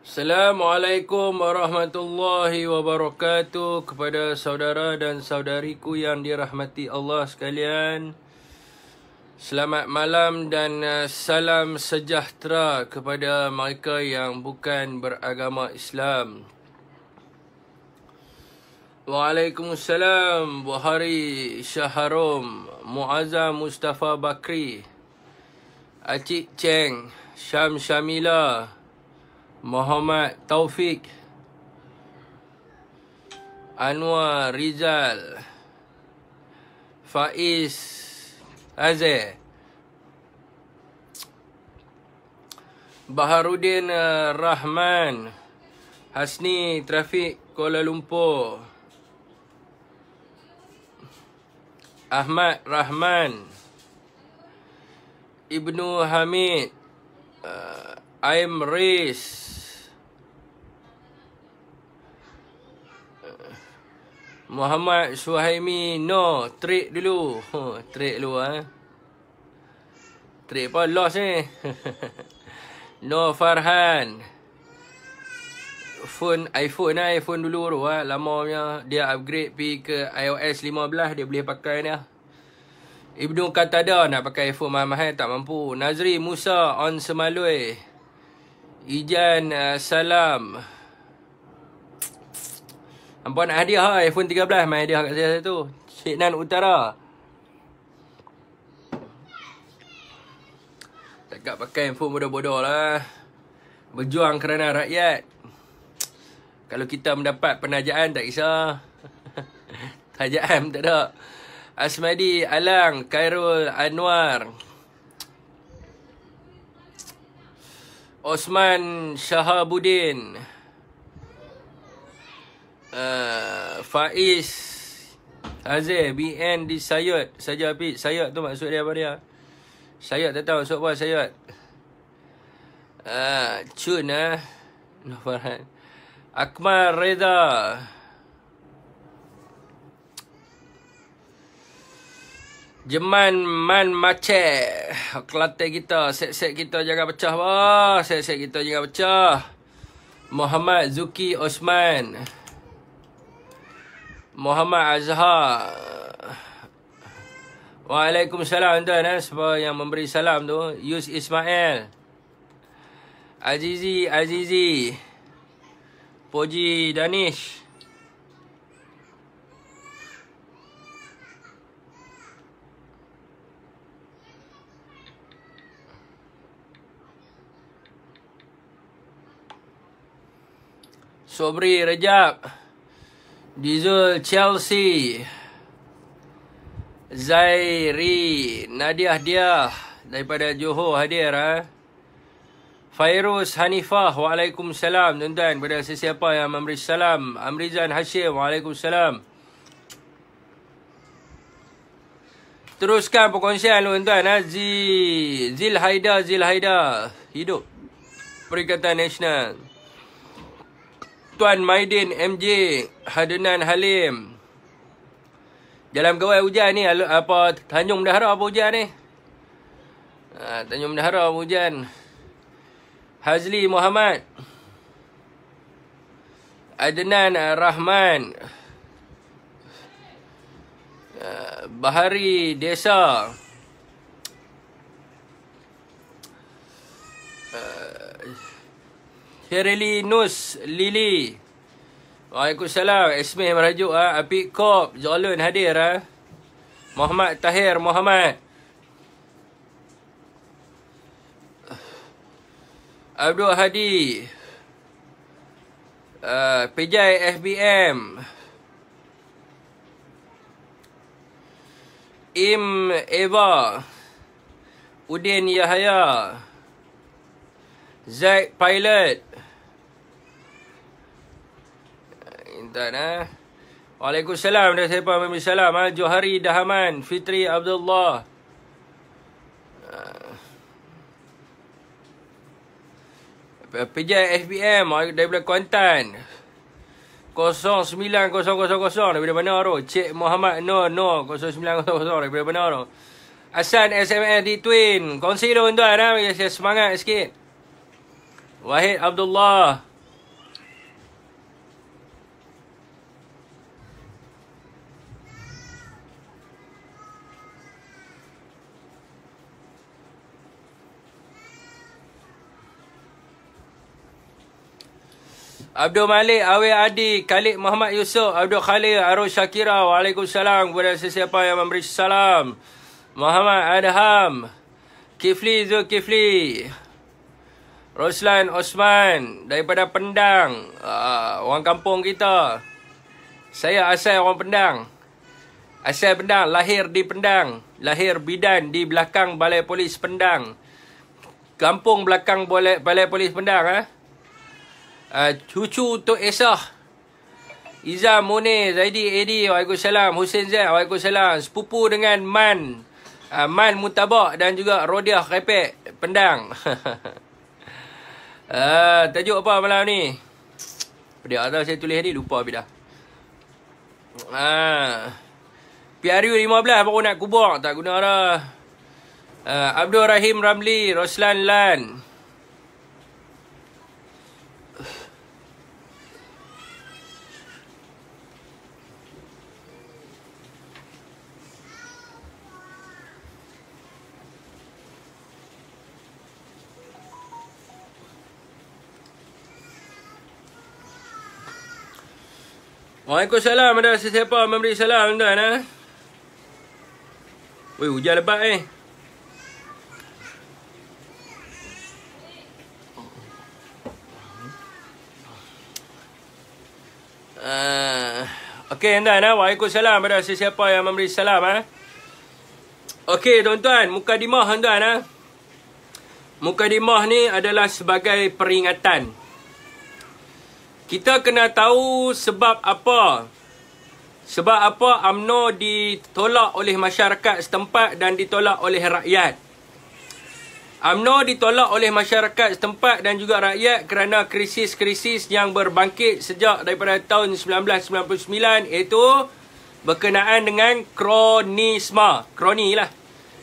Assalamualaikum warahmatullahi wabarakatuh kepada saudara dan saudariku yang dirahmati Allah sekalian. Selamat malam dan salam sejahtera kepada mereka yang bukan beragama Islam. Waalaikumsalam Buhari Syaharom, Muazzam Mustafa Bakri, Acik Cheng, Syam Syamila, Muhammad Taufik, Anwar Rizal, Faiz Azir, Baharudin Rahman, Hasni Trafik Kuala Lumpur, Ahmad Rahman, Ibnu Hamid, Aim Riz, Muhammad Suhaimi. No, trik dulu. Trik dulu Trik apa lost ni. No Farhan. iPhone dulu tu lama punya. Dia upgrade pergi ke iOS 15, dia boleh pakai ni. Ibnu Qatada nak pakai iPhone mahal-mahal tak mampu. Nazri Musa on Semalui, Ijan Salam. Hampa nak hadiah iPhone 13, main hadiah kat saya tu. Cik Nan Utara. Takkan pakai iPhone bodoh-bodoh lah. Berjuang kerana rakyat. Kalau kita mendapat penajaan tak kisah. Tajaan tak ada. Asmadi Alang, Khairul Anwar, Osman Shahabuddin, Faiz Azir, BN di Sayat. Saja Apit. Sayat tu maksud dia apa dia? Sayat tak tahu maksud apa Sayat. Cun Noh Farhan, Akmal Reza, Jeman Man Macet. Kelantan kita, set-set kita jangan pecah bah. Set-set kita jangan pecah. Muhammad Zuki Osman, Muhammad Azhar. Waalaikumsalam tuan siapa yang memberi salam tu. Yus Ismail, Azizi, Poji Danish, Sobri Rejab, Dizul Chelsea, Zairi, Nadiah Diah daripada Johor hadir. Fairuz Hanifah, waalaikumsalam tuan-tuan. Pada sesiapa yang memberi salam. Amrizan Hashim, waalaikumsalam. Teruskan perkongsian tuan-tuan. Zil Haida hidup Perikatan Nasional. Tuan Maidin MJ, Hadunan Halim. Dalam gawai hujan ni apa Tanjung Dahara apa hujan ni? Tanjung Dahara apa hujan? Hazli Muhammad, Adnan Rahman, Bahari Desa, Sherili Nus Lili. Waalaikumsalam. Ismih merajuk Apik Kop Jolun hadir. Muhammad Tahir Muhammad, Abdul Hadi, Pejai FBM, Im Eva, Udin Yahya, Zaid Pilot. Intan Waalaikumsalam. Dan siapa memberi salam Johari Dahaman, Fitri Abdullah, Pejai FBM daripada Kuantan. 09000 daripada mana tu? Cik Muhammad Nur 0900 daripada mana tu? Hasan SMS di Twin. Kongsi tu tuan-tuan bagi saya semangat sikit. Wahid Abdullah, Abdul Malik, Awi Adi, Khalid Muhammad Yusof, Abdul Khalil, Arul Syakira. Waalaikumsalam kepada sesiapa yang memberi salam. Muhammad Adham, Kifli Zulkifli, Roslan Osman daripada Pendang. Orang kampung kita. Saya asal orang Pendang. Asal Pendang, lahir di Pendang. Lahir bidan di belakang Balai Polis Pendang. Kampung belakang Balai Polis Pendang. Cucu Tok Esah, Izam Munir, Zaidi Edi, waalaikumsalam. Hussein Zaid, waalaikumsalam. Sepupu dengan Man Mutabak dan juga Rodiah Repek Pendang. Tajuk apa malam ni? Pedak tak saya tulis ni, lupa habis dah. PRU 15 baru nak kubur, tak guna dah. Abdul Rahim Ramli, Roslan Lan. Waalaikumsalam. Ada sesiapa memberi salam tuan. Weh, hujan lebat Okey tuan. Waalaikumsalam. Ada sesiapa yang memberi salam Okey tuan-tuan, mukadimah tuan. Mukadimah ni adalah sebagai peringatan. Kita kena tahu sebab apa. Sebab apa UMNO ditolak oleh masyarakat setempat dan ditolak oleh rakyat. UMNO ditolak oleh masyarakat setempat dan juga rakyat kerana krisis-krisis yang berbangkit sejak daripada tahun 1999, iaitu berkenaan dengan kronisme. Kroni lah.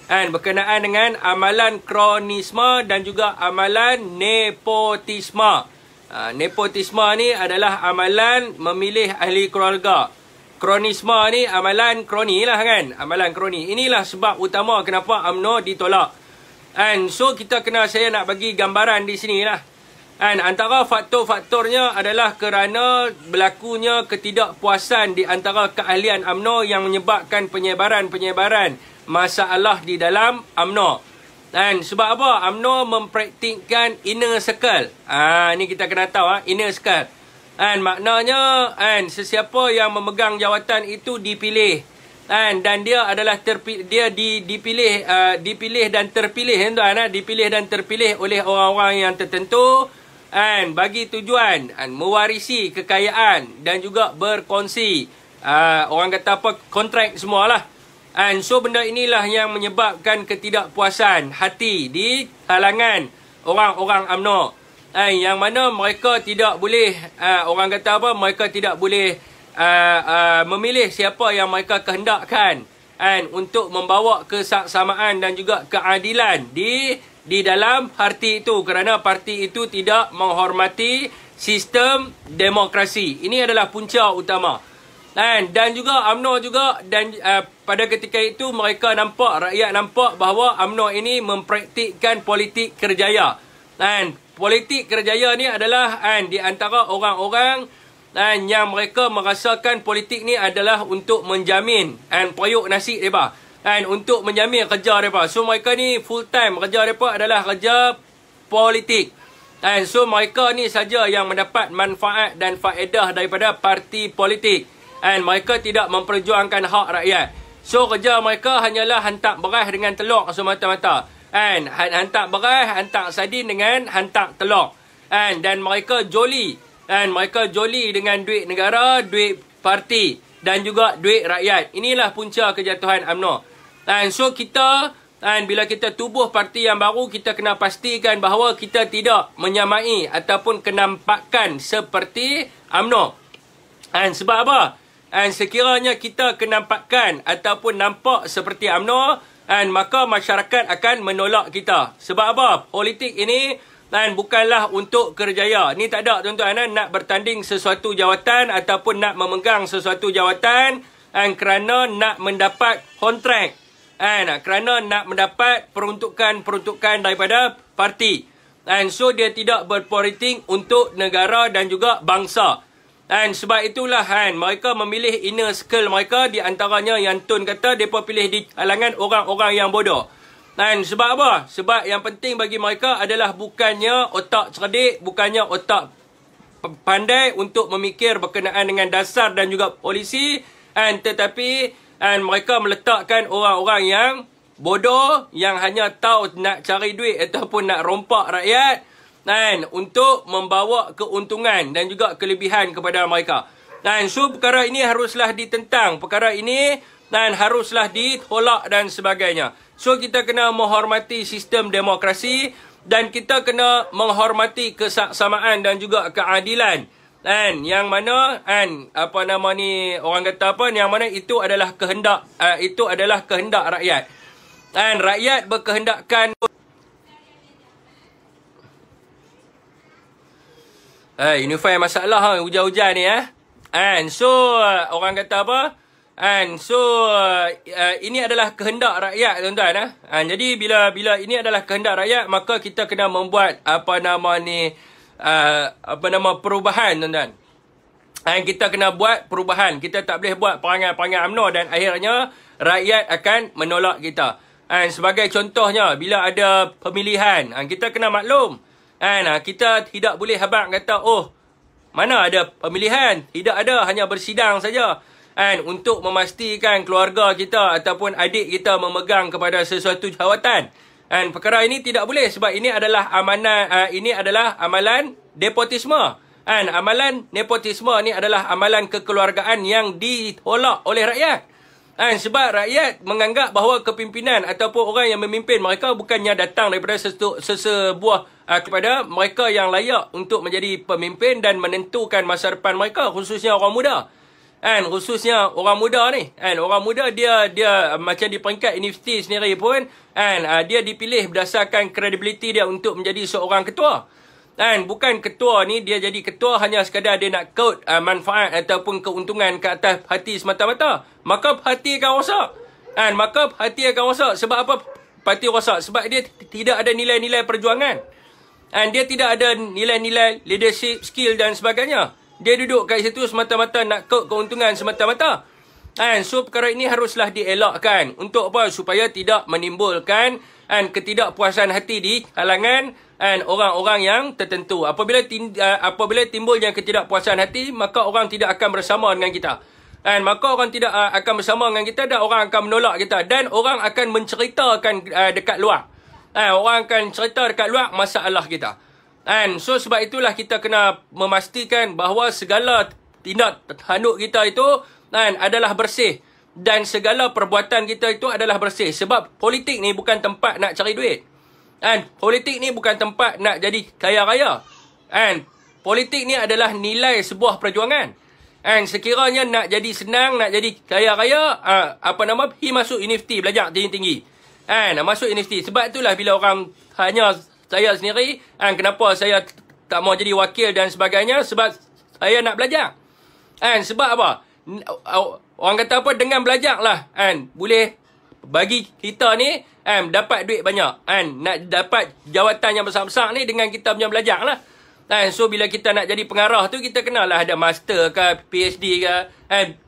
Berkenaan dengan amalan kronisme dan juga amalan nepotisme. Nepotisme ni adalah amalan memilih ahli keluarga. Kronisme ni amalan kroni lah kan. Amalan kroni. Inilah sebab utama kenapa UMNO ditolak. So kita saya nak bagi gambaran di sini lah. Antara faktor-faktornya adalah kerana berlakunya ketidakpuasan di antara keahlian UMNO yang menyebabkan penyebaran masalah di dalam UMNO. Sebab apa? UMNO mempraktikkan inner circle. Ni kita kena tahu inner circle. Maknanya sesiapa yang memegang jawatan itu dipilih. Dan dia adalah dipilih dan terpilih tuan. Dipilih dan terpilih oleh orang-orang yang tertentu bagi tujuan mewarisi kekayaan dan juga berkongsi orang kata apa, kontrak semualah. So benda inilah yang menyebabkan ketidakpuasan hati di kalangan orang-orang UMNO. Yang mana mereka tidak boleh orang kata apa, mereka tidak boleh memilih siapa yang mereka kehendakkan untuk membawa kesaksamaan dan juga keadilan di dalam parti itu, kerana parti itu tidak menghormati sistem demokrasi. Ini adalah punca utama. Dan juga UMNO juga pada ketika itu rakyat nampak bahawa UMNO ini mempraktikkan politik kerjaya. Politik kerjaya ni adalah di antara orang-orang yang mereka merasakan politik ni adalah untuk menjamin periuk nasi mereka. Untuk menjamin kerja mereka. So mereka ni full time kerja mereka adalah kerja politik. So mereka ni saja yang mendapat manfaat dan faedah daripada parti politik. Mereka tidak memperjuangkan hak rakyat. So kerja mereka hanyalah hantar beras dengan telur semata-mata. Hantar beras, hantar sardin dengan hantar telur. Dan mereka joli. Mereka joli dengan duit negara, duit parti dan juga duit rakyat. Inilah punca kejatuhan UMNO. So kita bila kita tubuh parti yang baru, kita kena pastikan bahawa kita tidak menyamai ataupun kenampakan seperti UMNO. Sebab apa? Sekiranya kita kenampakan ataupun nampak seperti UMNO, maka masyarakat akan menolak kita. Sebab apa? Politik ini bukanlah untuk kerjaya. Ni tak ada tuan-tuan nak bertanding sesuatu jawatan ataupun nak memegang sesuatu jawatan kerana nak mendapat kontrak. Kerana nak mendapat peruntukan daripada parti. And so dia tidak berpolitik untuk negara dan juga bangsa. And sebab itulah mereka memilih inner circle mereka, di antaranya yang Tun kata mereka pilih di kalangan orang-orang yang bodoh. Dan sebab apa? Sebab yang penting bagi mereka adalah bukannya otak cerdik, bukannya otak pandai untuk memikir berkenaan dengan dasar dan juga polisi, tetapi mereka meletakkan orang-orang yang bodoh, yang hanya tahu nak cari duit ataupun nak rompak rakyat, untuk membawa keuntungan dan juga kelebihan kepada mereka. So perkara ini haruslah ditentang, perkara ini haruslah ditolak dan sebagainya. So kita kena menghormati sistem demokrasi dan kita kena menghormati kesamaan dan juga keadilan. Yang mana orang kata apa, yang mana itu adalah kehendak rakyat. Rakyat berkehendakkan ini file masalah hujan-hujan ni So orang kata apa? Ini adalah kehendak rakyat, tuan-tuan. Jadi bila ini adalah kehendak rakyat, maka kita kena membuat perubahan, tuan-tuan. Kita kena buat perubahan. Kita tak boleh buat perangai-perangai UMNO dan akhirnya rakyat akan menolak kita. Sebagai contohnya, bila ada pemilihan, kita kena maklum. Kita tidak boleh habang kata, mana ada pemilihan? Tidak ada, hanya bersidang saja. Untuk memastikan keluarga kita ataupun adik kita memegang kepada sesuatu jawatan. Perkara ini tidak boleh sebab ini adalah amalan nepotisme. Amalan nepotisme ni adalah amalan kekeluargaan yang ditolak oleh rakyat. Sebab rakyat menganggap bahawa kepimpinan ataupun orang yang memimpin mereka bukannya datang daripada sesebuah kepada mereka yang layak untuk menjadi pemimpin dan menentukan masa depan mereka, khususnya orang muda. Khususnya orang muda ni. Orang muda dia macam di peringkat universiti sendiri pun dia dipilih berdasarkan kredibiliti dia untuk menjadi seorang ketua. Bukan ketua ni dia jadi ketua hanya sekadar dia nak kaut manfaat ataupun keuntungan ke atas parti semata-mata. Maka parti akan rosak. Sebab apa parti rosak? Sebab dia tidak ada nilai-nilai perjuangan. Dia tidak ada nilai-nilai leadership skill dan sebagainya. Dia duduk kat situ semata-mata nak kaut keuntungan semata-mata. So perkara ini haruslah dielakkan. Untuk apa? Supaya tidak menimbulkan ketidakpuasan hati di kalangan orang-orang yang tertentu. Apabila timbulnya ketidakpuasan hati, maka orang tidak akan bersama dengan kita. Maka orang tidak akan bersama dengan kita dan orang akan menolak kita. Dan orang akan menceritakan dekat luar. Orang akan cerita dekat luar masalah kita. So sebab itulah kita kena memastikan bahawa segala tindak tanduk kita itu adalah bersih. Dan segala perbuatan kita itu adalah bersih. Sebab politik ni bukan tempat nak cari duit. Politik ni bukan tempat nak jadi kaya-raya. Politik ni adalah nilai sebuah perjuangan. Sekiranya nak jadi senang, nak jadi kaya-raya, pergi masuk universiti, belajar tinggi-tinggi. Masuk universiti. Sebab itulah bila orang tanya saya sendiri, kenapa saya tak mau jadi wakil dan sebagainya, sebab saya nak belajar. Sebab apa? Orang kata apa? Dengan belajar lah, boleh bagi kita ni dapat duit banyak. Nak dapat jawatan yang besar-besar ni dengan kita punya belajar lah. So bila kita nak jadi pengarah tu, kita kenalah ada master ke PhD ke.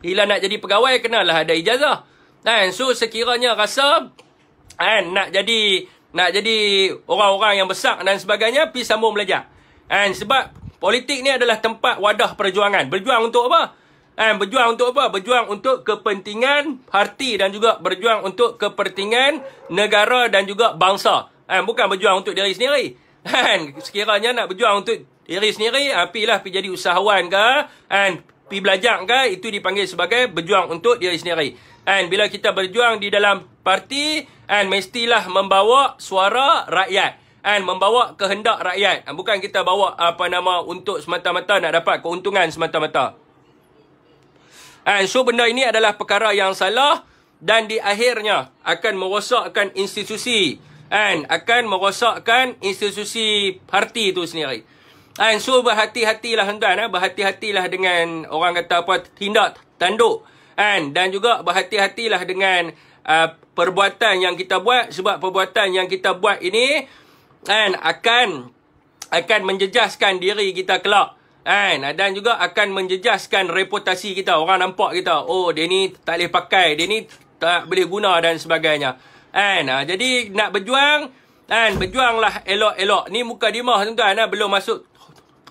Bila nak jadi pegawai, kenalah ada ijazah. So sekiranya rasa nak jadi orang-orang yang besar dan sebagainya, pergi sambung belajar. Sebab politik ni adalah tempat wadah perjuangan. Berjuang untuk apa? Berjuang untuk apa? Berjuang untuk kepentingan parti dan juga berjuang untuk kepentingan negara dan juga bangsa. Bukan berjuang untuk diri sendiri. Sekiranya nak berjuang untuk diri sendiri, pergi jadi usahawan ke, pergi belajar ke, itu dipanggil sebagai berjuang untuk diri sendiri. Bila kita berjuang di dalam parti, mestilah membawa suara rakyat. Membawa kehendak rakyat. Bukan kita bawa untuk semata-mata nak dapat keuntungan semata-mata. So benda ini adalah perkara yang salah dan di akhirnya akan merosakkan institusi. Akan merosakkan institusi parti itu sendiri. So berhati-hatilah tuan-tuan. Berhati-hatilah dengan orang kata apa, tindak tanduk. Dan juga berhati-hatilah dengan perbuatan yang kita buat. Sebab perbuatan yang kita buat ini akan akan menjejaskan diri kita kelak. Dan juga akan menjejaskan reputasi kita. Orang nampak kita, oh dia ni tak boleh pakai, dia ni tak boleh guna dan sebagainya. Jadi nak berjuang, berjuanglah elok-elok. Ni mukadimah tuan-tuan, belum masuk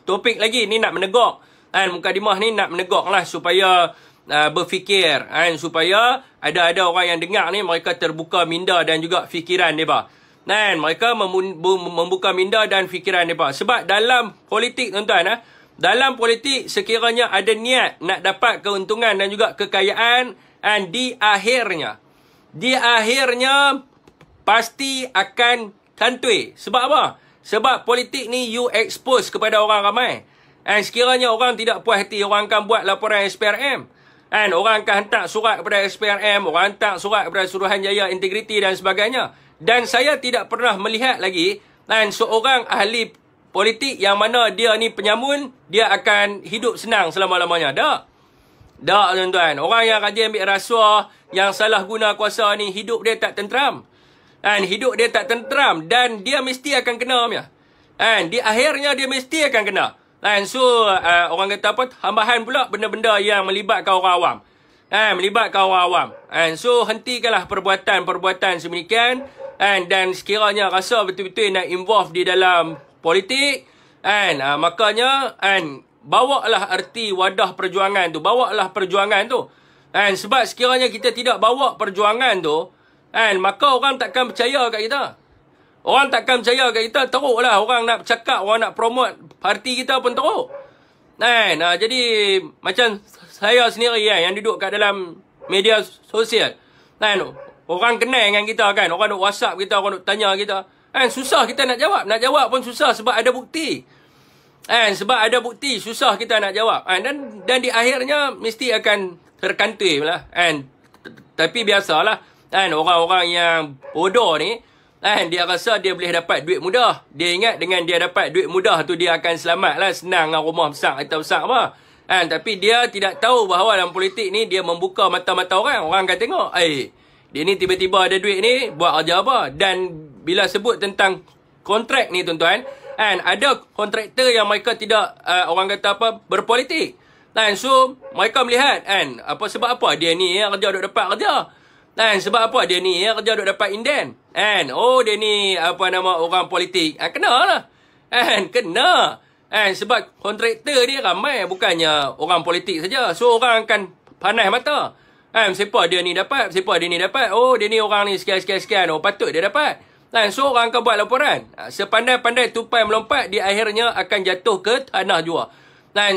topik lagi. Ni nak menegak. Mukadimah ni nak menegak lah supaya berfikir, supaya ada orang yang dengar ni, mereka terbuka minda dan juga fikiran mereka. Mereka membuka minda dan fikiran mereka. Sebab dalam politik tuan-tuan, dalam politik sekiranya ada niat nak dapat keuntungan dan juga kekayaan, di akhirnya pasti akan kantoi. Sebab apa? Sebab politik ni you expose kepada orang ramai. Sekiranya orang tidak puas hati, orang akan buat laporan SPRM. Orang akan hantar surat kepada SPRM, orang hantar surat kepada Suruhanjaya Integriti dan sebagainya. Dan saya tidak pernah melihat lagi seorang ahli politik yang mana dia ni penyamun, dia akan hidup senang selama-lamanya. Tak, tuan-tuan. Orang yang rajin ambil rasuah, yang salah guna kuasa ni, hidup dia tak tenteram. Hidup dia tak tenteram dan dia mesti akan kena. Di akhirnya dia mesti akan kena. So, orang kata apa? Tambahan pula benda-benda yang melibatkan orang awam. Melibatkan orang awam. So, hentikanlah perbuatan-perbuatan semenikian. Dan sekiranya rasa betul-betul nak involve di dalam politik, makanya bawalah erti wadah perjuangan tu. Bawalah perjuangan tu. Sebab sekiranya kita tidak bawa perjuangan tu, maka orang takkan percaya kat kita. Orang takkan percaya kat kita. Teruk lah orang nak cakap, orang nak promote parti kita pun teruk. Jadi macam saya sendiri yang duduk kat dalam media sosial, orang kenal dengan kita kan, orang duk WhatsApp kita, orang duk tanya kita, susah kita nak jawab. Nak jawab pun susah sebab ada bukti. Sebab ada bukti, susah kita nak jawab. Dan di akhirnya mesti akan terkantoi lah. Tapi biasalah, orang-orang yang bodoh ni, dia rasa dia boleh dapat duit mudah. Dia ingat dengan dia dapat duit mudah tu dia akan selamat lah, senang dengan rumah besar atau besar apa. Tapi dia tidak tahu bahawa dalam politik ni dia membuka mata-mata orang. Orang akan tengok, dia ni tiba-tiba ada duit ni, buat kerja apa. Dan bila sebut tentang kontrak ni tuan-tuan, ada kontraktor yang mereka tidak, orang kata apa, berpolitik. So mereka melihat, sebab apa dia ni kerja duk dapat kerja. Sebab apa dia ni kerja duk dapat inden. Oh dia ni orang politik. Kena lah. Kena. Sebab kontraktor dia ramai, bukannya orang politik saja. So orang akan panas mata. Siapa dia ni dapat, siapa dia ni dapat. Oh dia ni orang ni sekian. Oh patut dia dapat. So orang akan buat laporan. Sepandai-pandai tupai melompat, di akhirnya akan jatuh ke tanah jua.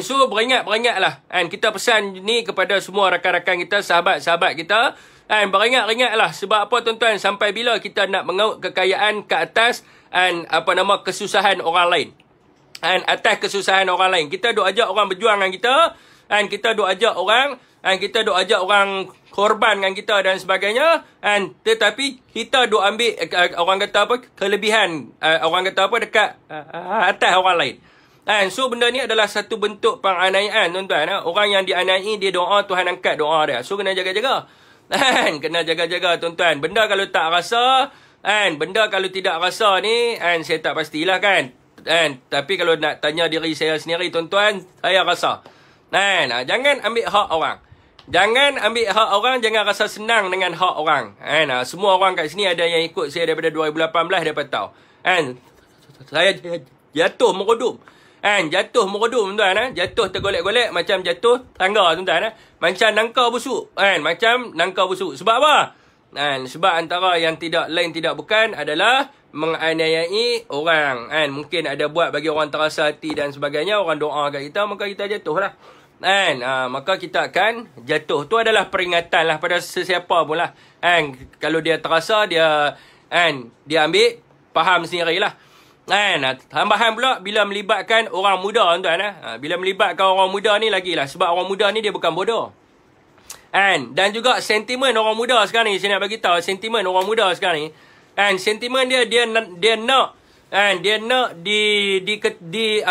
So beringat-beringatlah. Kita pesan ni kepada semua rakan-rakan kita, sahabat-sahabat kita. Beringat-ingatlah. Sebab apa tuan-tuan, sampai bila kita nak mengaut kekayaan ke atas kesusahan orang lain. Atas kesusahan orang lain. Kita duk ajak orang berjuang dengan kita. Kita duk ajak orang korban dengan kita dan sebagainya. Tetapi kita duk ambil orang kata apa, kelebihan orang kata apa dekat atas orang lain. So benda ni adalah satu bentuk penganiayaan tuan-tuan. Orang yang dianiai, dia doa, Tuhan angkat doa dia. So kena jaga-jaga. Kena jaga-jaga tuan-tuan. Benda kalau tak rasa, benda kalau tidak rasa ni, saya tak pastilah kan. Tapi kalau nak tanya diri saya sendiri tuan-tuan, saya rasa. Jangan ambil hak orang. Jangan ambil hak orang, jangan rasa senang dengan hak orang. Semua orang kat sini ada yang ikut saya daripada 2018, dapat tahu. Saya jatuh merodum. Jatuh merodum tuan-tuan. Jatuh tergolek-golek macam jatuh tangga tuan-tuan. Macam nangka busuk. Macam nangka busuk. Sebab apa? Sebab antara yang tidak lain tidak bukan adalah menganiayai orang. Mungkin ada buat bagi orang terasa hati dan sebagainya. Orang doa kat kita, maka kita jatuh lah. Maka kita akan jatuh. Tu adalah peringatan lah pada sesiapa pun lah. Kalau dia terasa, dia ambil, faham sendirilah. Tambahan pula bila melibatkan orang muda tuan-tuan. Bila melibatkan orang muda ni lagilah. Sebab orang muda ni dia bukan bodoh. Dan juga sentimen orang muda sekarang ni, saya nak bagi tahu sentimen orang muda sekarang ni. Sentimen dia nak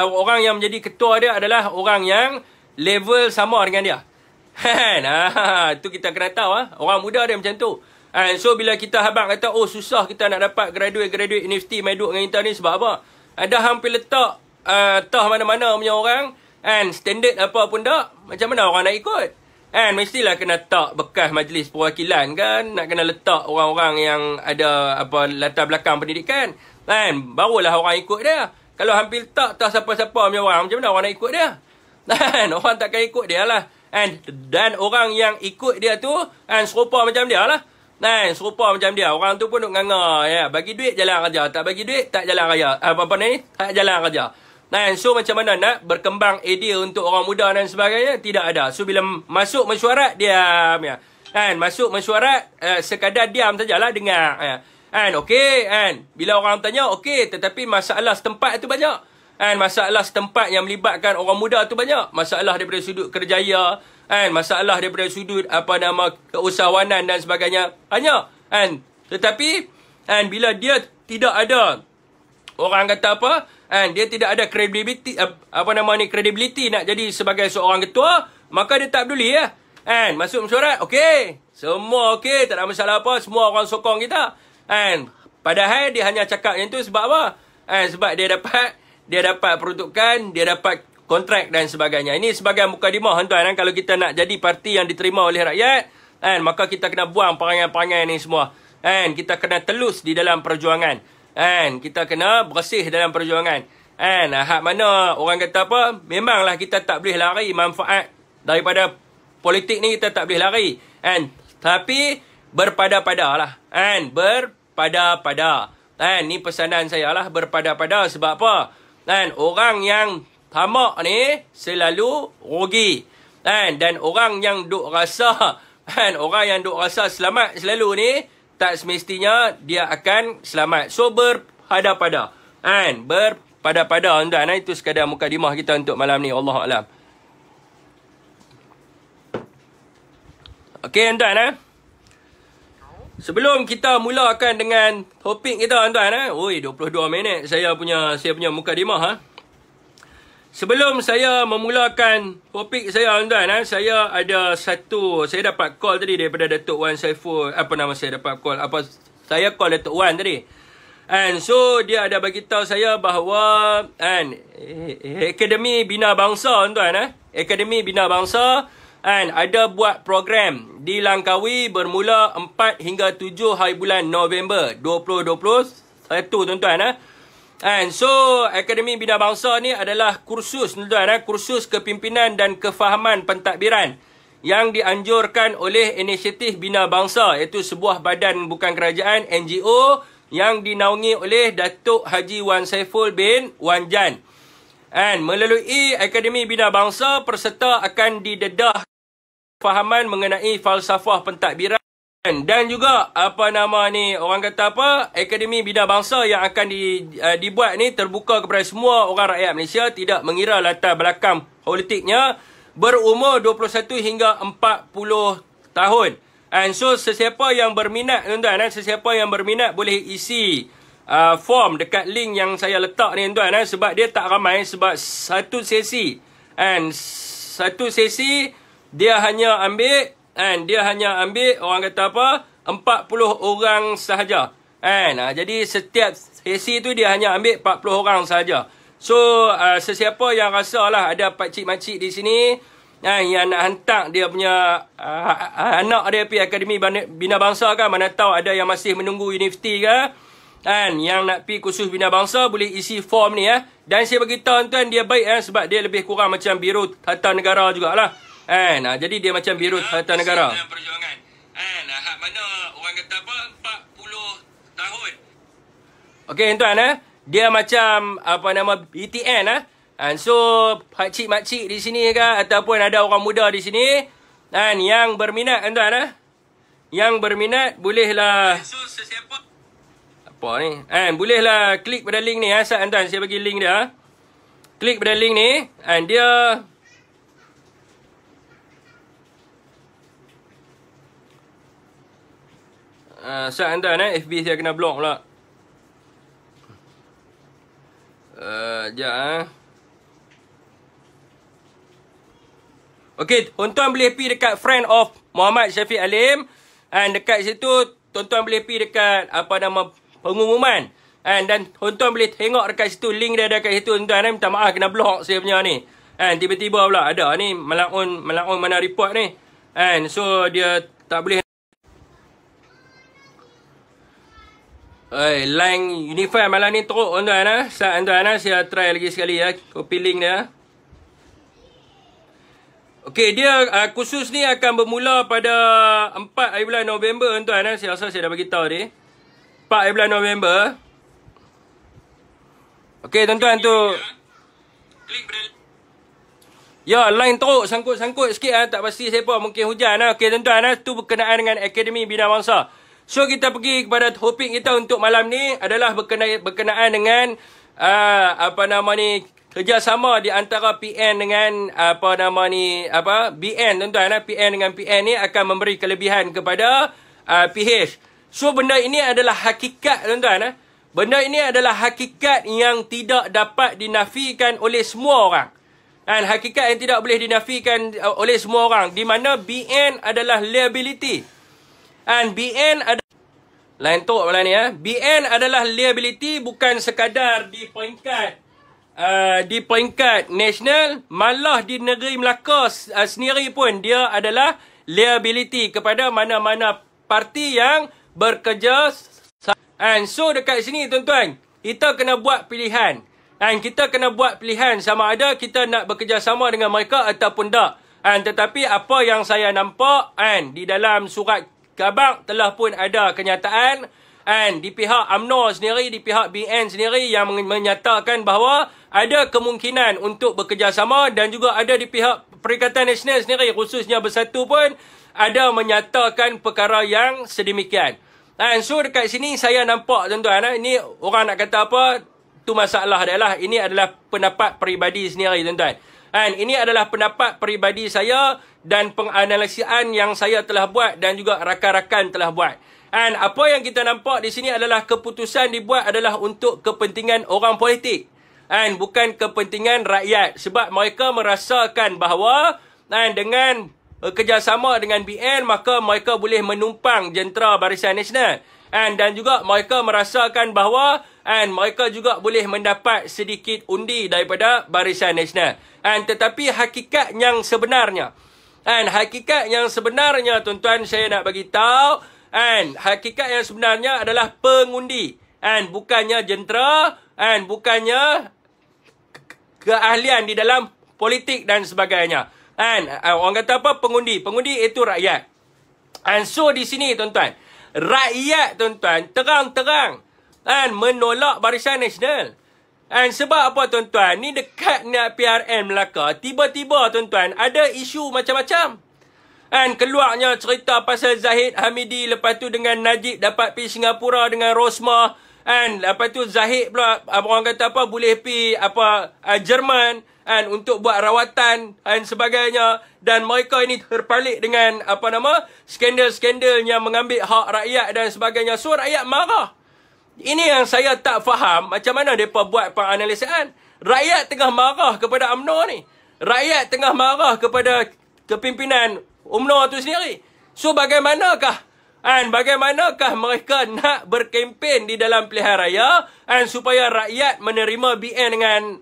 orang yang menjadi ketua dia adalah orang yang level sama dengan dia. Tu kita kena tahu. Orang muda dia macam tu. So bila kita habang kata, oh susah kita nak dapat graduate universiti main duduk dengan kita ni, sebab apa? Ada hampir letak tah mana-mana punya orang, kan, standard apa pun tak, macam mana orang nak ikut? Kan, mestilah kena tak bekas majlis perwakilan kan, nak kena letak orang-orang yang ada apa latar belakang pendidikan, kan, barulah orang ikut dia. Kalau hampir tak siapa-siapa punya orang, macam mana orang nak ikut dia? Kan, orang takkan ikut dia lah. Dan orang yang ikut dia tu, kan, serupa macam dia lah. Kan, serupa macam dia. Orang tu pun duk nganga, ya, bagi duit jalan kerja, tak bagi duit tak jalan kerja. Apa ni? Tak jalan kerja. Nah, so macam mana nak berkembang idea untuk orang muda dan sebagainya? Tidak ada. So bila masuk mesyuarat, diam ya. Kan, masuk mesyuarat sekadar diam sajalah dengar ya. Kan, okey kan. Bila orang tanya okey, tetapi masalah setempat itu banyak. Kan, masalah setempat yang melibatkan orang muda tu banyak. Masalah daripada sudut kerjaya, kan, masalah daripada sudut apa nama keusahawanan dan sebagainya banyak. Kan, tetapi kan bila dia tidak ada orang kata apa? Dia tidak ada credibility credibility nak jadi sebagai seorang ketua, maka dia tak peduli ya. Masuk mesyuarat, okey. Semua okey, tak ada masalah apa, semua orang sokong kita. Padahal dia hanya cakap yang tu sebab apa? Sebab dia dapat peruntukan, dia dapat kontrak dan sebagainya. Ini sebagai mukadimah tuan-tuan, kalau kita nak jadi parti yang diterima oleh rakyat, maka kita kena buang perangai-perangai ni semua. Kita kena telus di dalam perjuangan. Kita kena bersih dalam perjuangan. Hak mana orang kata apa, memanglah kita tak boleh lari manfaat daripada politik ni, kita tak boleh lari. Tapi berpada-pada lah. Berpada-pada. Ni pesanan saya lah, berpada-pada. Sebab apa? Orang yang tamak ni selalu rugi. Dan orang yang duk rasa selamat selalu ni, tak semestinya dia akan selamat. So berpada-pada. Berpada-pada tuan-tuan. Itu sekadar mukadimah kita untuk malam ni. Wallahu a'lam. Okey tuan-tuan. Sebelum kita mulakan dengan topik kita tuan-tuan. 22 minit saya punya mukadimah. Sebelum saya memulakan topik saya tuan-tuan, saya ada saya dapat call tadi daripada Datuk Wan Saiful. Saya call Datuk Wan tadi. So dia ada bagi tahu saya bahawa Akademi Bina Bangsa tuan-tuan, Akademi Bina Bangsa ada buat program di Langkawi bermula 4 hingga 7 hari bulan November 2021 tuan-tuan. So Akademi Bina Bangsa ni adalah kursus tuan-tuan, kursus kepimpinan dan kefahaman pentadbiran yang dianjurkan oleh Inisiatif Bina Bangsa, iaitu sebuah badan bukan kerajaan, NGO, yang dinaungi oleh Datuk Haji Wan Saiful bin Wan Jan. Melalui Akademi Bina Bangsa, peserta akan didedah kefahaman mengenai falsafah pentadbiran. Dan juga orang kata apa, Akademi Bina Bangsa yang akan dibuat ni terbuka kepada semua orang rakyat Malaysia, tidak mengira latar belakang politiknya, berumur 21 hingga 40 tahun. So sesiapa yang berminat tuan-tuan, sesiapa yang berminat boleh isi form dekat link yang saya letak ni tuan-tuan, sebab dia tak ramai, sebab satu sesi dia hanya ambil orang kata apa, 40 orang sahaja. Jadi setiap sesi tu dia hanya ambil 40 orang sahaja. So sesiapa yang rasa lah ada pakcik-makcik di sini yang nak hantar dia punya anak dia pergi Akademi Bina Bangsa kan, mana tahu ada yang masih menunggu universiti ke, yang nak pergi kursus Bina Bangsa, boleh isi form ni Dan saya beritahu tuan, dia baik sebab dia lebih kurang macam Biro Tata Negara jugalah. Jadi dia macam Biro Tata Negara. Perjuangan. Hak mana orang kata apa, 40 tahun. Okey tuan, dia macam BTN. So pakcik-makcik di sini ke, ataupun ada orang muda di sini yang berminat tuan, yang berminat bolehlah apa ni, bolehlah klik pada link ni tuan, saya bagi link dia. Klik pada link ni, dia tuan, FB saya kena block pula. Okey, tuan-tuan boleh pergi dekat friend of Muhammad Syafiq Alim, dekat situ tuan-tuan boleh pergi dekat pengumuman. Dan tuan-tuan boleh tengok dekat situ, link dia ada kat situ tuan-tuan. Minta maaf kena block saya punya ni. Tiba-tiba pula ada ni Malaun mana report ni. So dia tak boleh. Line Unify malam ni teruk tuan-tuan. Tuan-tuan saya try lagi sekali copy link dia. Okey, dia kursus ni akan bermula pada 4 hari bulan November tuan-tuan. Saya rasa saya dah bagi tahu dia. 4 hari bulan November. Okey tuan-tuan tu. Ya, line teruk, sangkut-sangkut sikit tak pasti siapa, mungkin hujan Okey tuan-tuan tu berkenaan dengan Akademi Bina Bangsa. So kita pergi kepada topik kita untuk malam ni adalah berkenaan dengan kerjasama di antara PN dengan BN tuan-tuan. PN dengan PN ni akan memberi kelebihan kepada PH. So benda ini adalah hakikat tuan-tuan. Benda ini adalah hakikat yang tidak dapat dinafikan oleh semua orang. Hakikat yang tidak boleh dinafikan oleh semua orang. Di mana BN adalah liability. BN adalah lain teruk malam ni BN adalah liability bukan sekadar di peringkat nasional, malah di negeri Melaka sendiri pun dia adalah liability kepada mana-mana parti yang bekerja. So dekat sini tuan-tuan, kita kena buat pilihan. Kita kena buat pilihan sama ada kita nak bekerjasama dengan mereka ataupun tak. Tetapi apa yang saya nampak di dalam surat khabar telah pun ada kenyataan di pihak UMNO sendiri, di pihak BN sendiri yang menyatakan bahawa ada kemungkinan untuk bekerjasama, dan juga ada di pihak Perikatan Nasional sendiri khususnya Bersatu pun ada menyatakan perkara yang sedemikian. So dekat sini saya nampak tuan-tuan, ini orang nak kata apa, tu masalah dia lah. Ini adalah pendapat peribadi sendiri tuan-tuan. Ini adalah pendapat peribadi saya dan penganalisian yang saya telah buat dan juga rakan-rakan telah buat. Apa yang kita nampak di sini adalah keputusan dibuat adalah untuk kepentingan orang politik. Bukan kepentingan rakyat. Sebab mereka merasakan bahawa dengan kerjasama dengan BN, maka mereka boleh menumpang jentera Barisan Nasional. Dan juga mereka merasakan bahawa mereka juga boleh mendapat sedikit undi daripada Barisan Nasional. Tetapi hakikat yang sebenarnya, tuan-tuan, saya nak bagi tahu, hakikat yang sebenarnya adalah pengundi. Bukannya jentera, bukannya keahlian di dalam politik dan sebagainya. Orang kata apa? Pengundi. Pengundi itu rakyat. So di sini tuan-tuan, rakyat tuan-tuan terang-terang menolak Barisan Nasional. Sebab apa tuan-tuan? Ni dekat dengan PRN Melaka. Tiba-tiba tuan-tuan ada isu macam-macam. Keluarnya cerita pasal Zahid Hamidi, lepas tu dengan Najib dapat pergi Singapura dengan Rosmah. Lepas tu Zahid pula orang kata apa, boleh pergi Jerman untuk buat rawatan dan sebagainya. Dan mereka ini terpalit dengan skandal-skandal yang mengambil hak rakyat dan sebagainya. So rakyat marah. Ini yang saya tak faham, macam mana mereka buat penganalisian. Rakyat tengah marah kepada UMNO ni. Rakyat tengah marah kepada kepimpinan UMNO tu sendiri. So bagaimanakah mereka nak berkempen di dalam pilihan raya supaya rakyat menerima BN dengan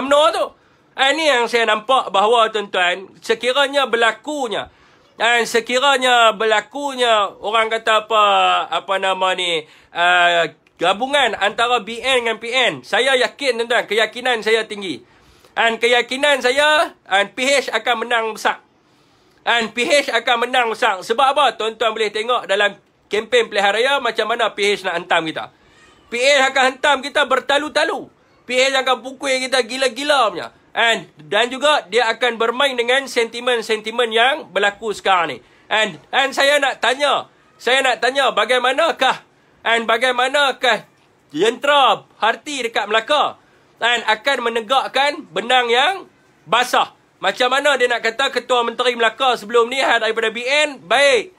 UMNO tu? Ini yang saya nampak bahawa tuan-tuan, sekiranya berlakunya orang kata gabungan antara BN dengan PN, saya yakin tuan-tuan, keyakinan saya tinggi. Keyakinan saya PH akan menang besar. PH akan menang besar. Sebab apa? Tuan-tuan boleh tengok dalam kempen pilihan raya macam mana PH nak hentam kita. PH akan hentam kita bertalu-talu. PH akan pukul kita gila-gila punya. Dan juga dia akan bermain dengan sentimen-sentimen yang berlaku sekarang ni. Saya nak tanya bagaimanakah jentera parti dekat Melaka akan menegakkan benang yang basah. Macam mana dia nak kata Ketua Menteri Melaka sebelum ni daripada BN baik,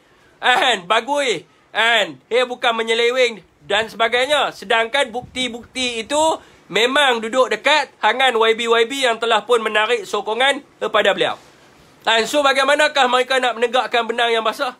bagus, dia bukan menyeleweng dan sebagainya. Sedangkan bukti-bukti itu memang duduk dekat tangan YB yang telah pun menarik sokongan kepada beliau. So bagaimanakah mereka nak menegakkan benang yang basah?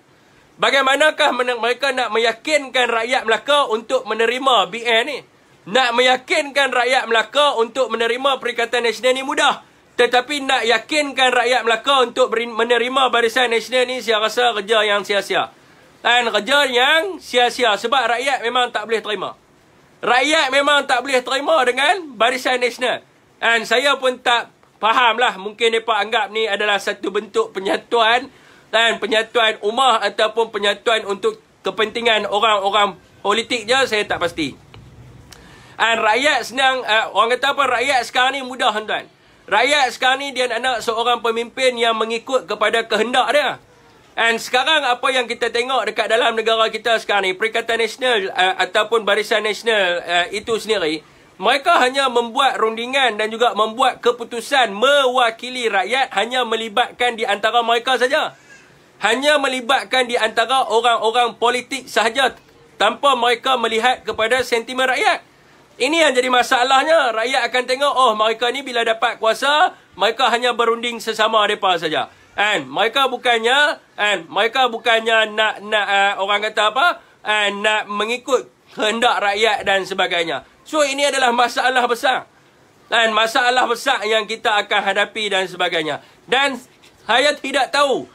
Bagaimanakah mereka nak meyakinkan rakyat Melaka untuk menerima BN ni? Nak meyakinkan rakyat Melaka untuk menerima Perikatan Nasional ni mudah. Tetapi nak yakinkan rakyat Melaka untuk menerima Barisan Nasional ni, saya rasa kerja yang sia-sia. Dan kerja yang sia-sia sebab rakyat memang tak boleh terima. Rakyat memang tak boleh terima dengan Barisan Nasional. Dan saya pun tak faham lah. Mungkin mereka anggap ni adalah satu bentuk penyatuan. Dan penyatuan ummah ataupun penyatuan untuk kepentingan orang-orang politik je, saya tak pasti. Dan rakyat senang, orang kata apa, rakyat sekarang ni mudah tuan. Rakyat sekarang ni dia nak seorang pemimpin yang mengikut kepada kehendak dia. Dan sekarang apa yang kita tengok dekat dalam negara kita sekarang ni, Perikatan Nasional ataupun Barisan Nasional itu sendiri, mereka hanya membuat rundingan dan juga membuat keputusan mewakili rakyat, hanya melibatkan di antara mereka saja. Hanya melibatkan di antara orang-orang politik sahaja tanpa mereka melihat kepada sentimen rakyat. Ini yang jadi masalahnya. Rakyat akan tengok, oh mereka ni bila dapat kuasa, mereka hanya berunding sesama mereka saja. And mereka bukannya nak orang kata apa? Nak mengikut kehendak rakyat dan sebagainya. So ini adalah masalah besar. Dan masalah besar yang kita akan hadapi dan sebagainya. Dan saya tidak tahu.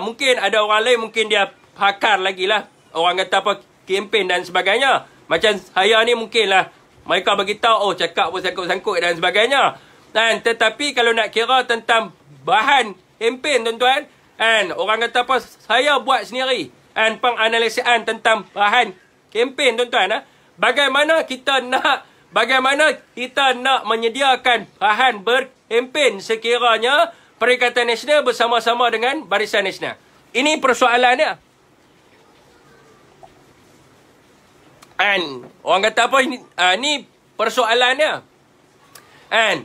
Mungkin ada orang lain, mungkin dia pakar lagi lah. Orang kata apa, kempen dan sebagainya. Macam saya ni mungkin lah. Mereka beritahu, oh cakap pun sangkut-sangkut dan sebagainya. Dan tetapi kalau nak kira tentang bahan kempen tuan-tuan, orang kata apa, saya buat sendiri. Penganalisian tentang bahan kempen tuan-tuan. Bagaimana kita nak menyediakan bahan berkempen sekiranya Perikatan Nasional bersama-sama dengan Barisan Nasional. Ini persoalannya. Orang kata apa, ini persoalannya.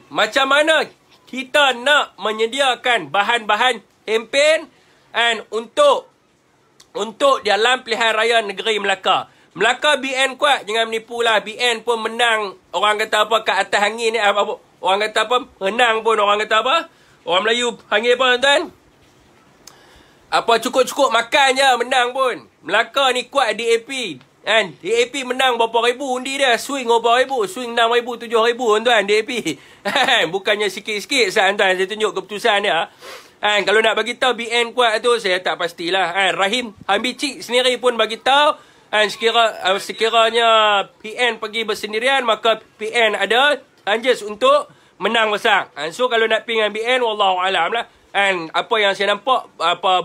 Macam mana kita nak menyediakan bahan-bahan kempen untuk dalam pilihan raya negeri Melaka. Melaka BN kuat, jangan menipulah. BN pun menang, orang kata apa, kat atas angin ni. Orang kata apa, menang pun, orang kata apa. Orang Melayu panggil apa tuan? Apa cukup-cukup makan je, menang pun. Melaka ni kuat DAP. DAP menang berapa ribu undi dia. Swing berapa ribu. Swing 6,000, 7,000 tuan DAP. Bukannya sikit-sikit tuan. Saya tunjuk keputusan dia. Kalau nak bagi tahu BN kuat tu, saya tak pastilah. Rahim Hambicik sendiri pun bagi tahu. Sekiranya PN pergi bersendirian, maka PN ada chances untuk menang besar. So kalau nak pergi dengan BN, wallahualam lah. Apa yang saya nampak,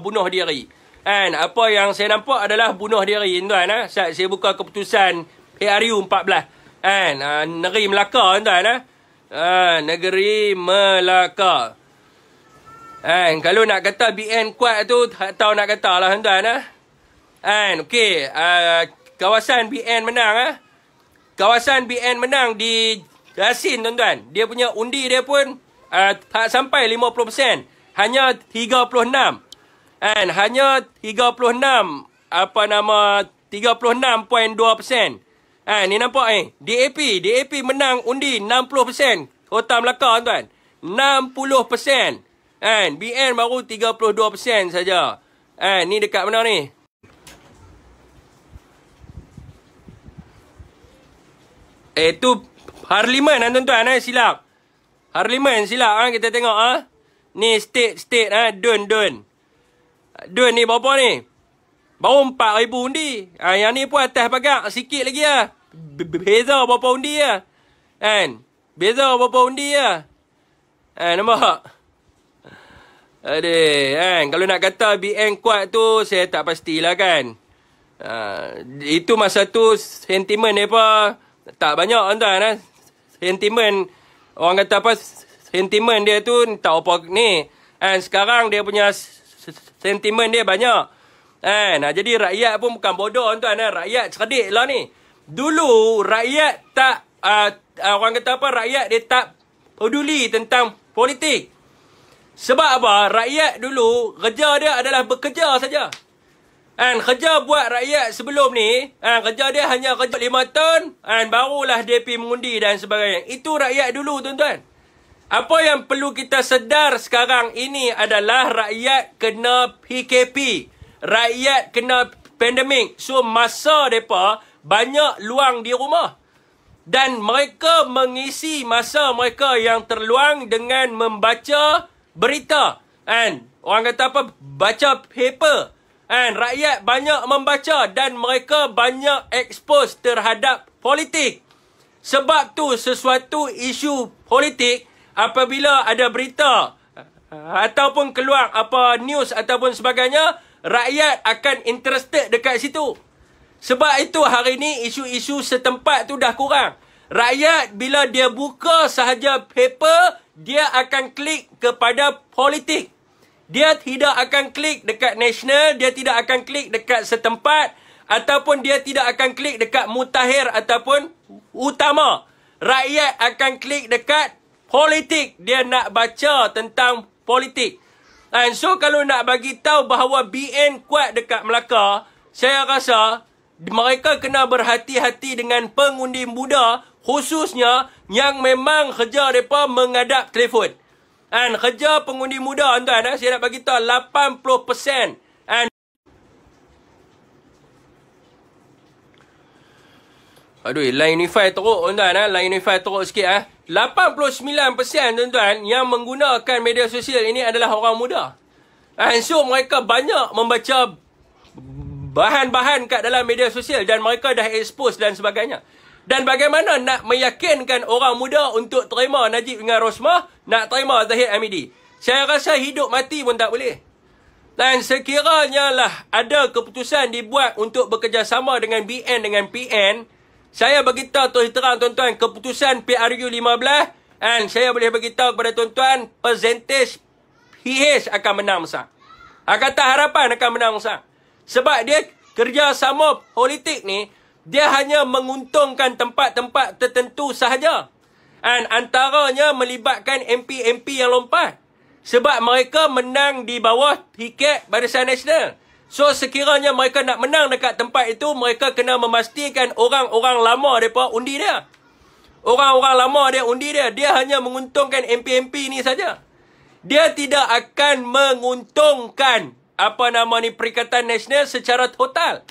bunuh diri. Apa yang saya nampak adalah bunuh diri tuan. Saat saya buka keputusan PRU 14. Negeri Melaka tuan. Negeri Melaka. Kalau nak kata BN kuat tu, tak tahu nak kata lah tuan. Okey, kawasan BN menang. Kawasan BN menang di Yasin tuan-tuan. Dia punya undi dia pun tak sampai 50%. Hanya 36. Hanya 36, 36.2%. Ni nampak DAP menang undi 60%. Kota Melaka tuan. 60%. BN baru 32% saja. Ni dekat mana ni? Tu Parlimen tuan-tuan, silap. Parlimen silap kita tengok Ni state Dun. Dun ni berapa ni? Baru 4,000 undi. Yang ni pun atas pagak sikit lagi beza berapa undi Beza berapa undi nampak? Kalau nak kata BN kuat tu, saya tak pastilah kan. Itu masa tu sentimen mereka tak banyak tuan. Sentimen, orang kata apa, sentimen dia tu tak apa ni. Sekarang dia punya sentimen dia banyak. Jadi rakyat pun bukan bodoh tuan. Rakyat cerdik lah ni. Dulu rakyat tak, orang kata apa, rakyat dia tak peduli tentang politik. Sebab apa? Rakyat dulu kerja dia adalah bekerja saja. Kerja buat rakyat sebelum ni, kerja dia hanya kerja 5 tahun, barulah DAP mengundi dan sebagainya. Itu rakyat dulu tuan-tuan. Apa yang perlu kita sedar sekarang ini adalah rakyat kena PKP. Rakyat kena pandemik. So masa mereka banyak luang di rumah. Dan mereka mengisi masa mereka yang terluang dengan membaca berita. And orang kata apa? Baca paper. And rakyat banyak membaca dan mereka banyak expose terhadap politik. Sebab tu sesuatu isu politik apabila ada berita ataupun keluar apa news ataupun sebagainya, rakyat akan interested dekat situ. Sebab itu hari ni isu-isu setempat tu dah kurang. Rakyat bila dia buka sahaja paper, dia akan klik kepada politik. Dia tidak akan klik dekat nasional, dia tidak akan klik dekat setempat, ataupun dia tidak akan klik dekat mutakhir ataupun utama. Rakyat akan klik dekat politik. Dia nak baca tentang politik. And so kalau nak bagi tahu bahawa BN kuat dekat Melaka, saya rasa mereka kena berhati-hati dengan pengundi muda, khususnya yang memang kerja mereka mengadap telefon. And kerja pengundi muda, tuan-tuan, saya nak bagi tahu 80%. And aduh, line Unify teruk, tuan-tuan, line Unify teruk sikit. 89%, tuan-tuan, yang menggunakan media sosial ini adalah orang muda. And so mereka banyak membaca bahan-bahan kat dalam media sosial dan mereka dah expose dan sebagainya. Dan bagaimana nak meyakinkan orang muda untuk terima Najib dengan Rosmah, nak terima Zahid Hamidi? Saya rasa hidup mati pun tak boleh. Dan sekiranya lah ada keputusan dibuat untuk bekerjasama dengan BN dengan PN, saya beritahu terus terang, tuan-tuan, keputusan PRU 15, dan saya boleh beritahu kepada tuan-tuan, persentage PH akan menang besar. Kata harapan akan menang besar. Sebab dia kerjasama politik ni, dia hanya menguntungkan tempat-tempat tertentu sahaja. Dan antaranya melibatkan MP-MP yang lompat. Sebab mereka menang di bawah tiket Barisan Nasional. So sekiranya mereka nak menang dekat tempat itu, mereka kena memastikan orang-orang lama mereka undi dia. Orang-orang lama dia undi dia. Dia hanya menguntungkan MP-MP ni saja. Dia tidak akan menguntungkan Perikatan Nasional secara total.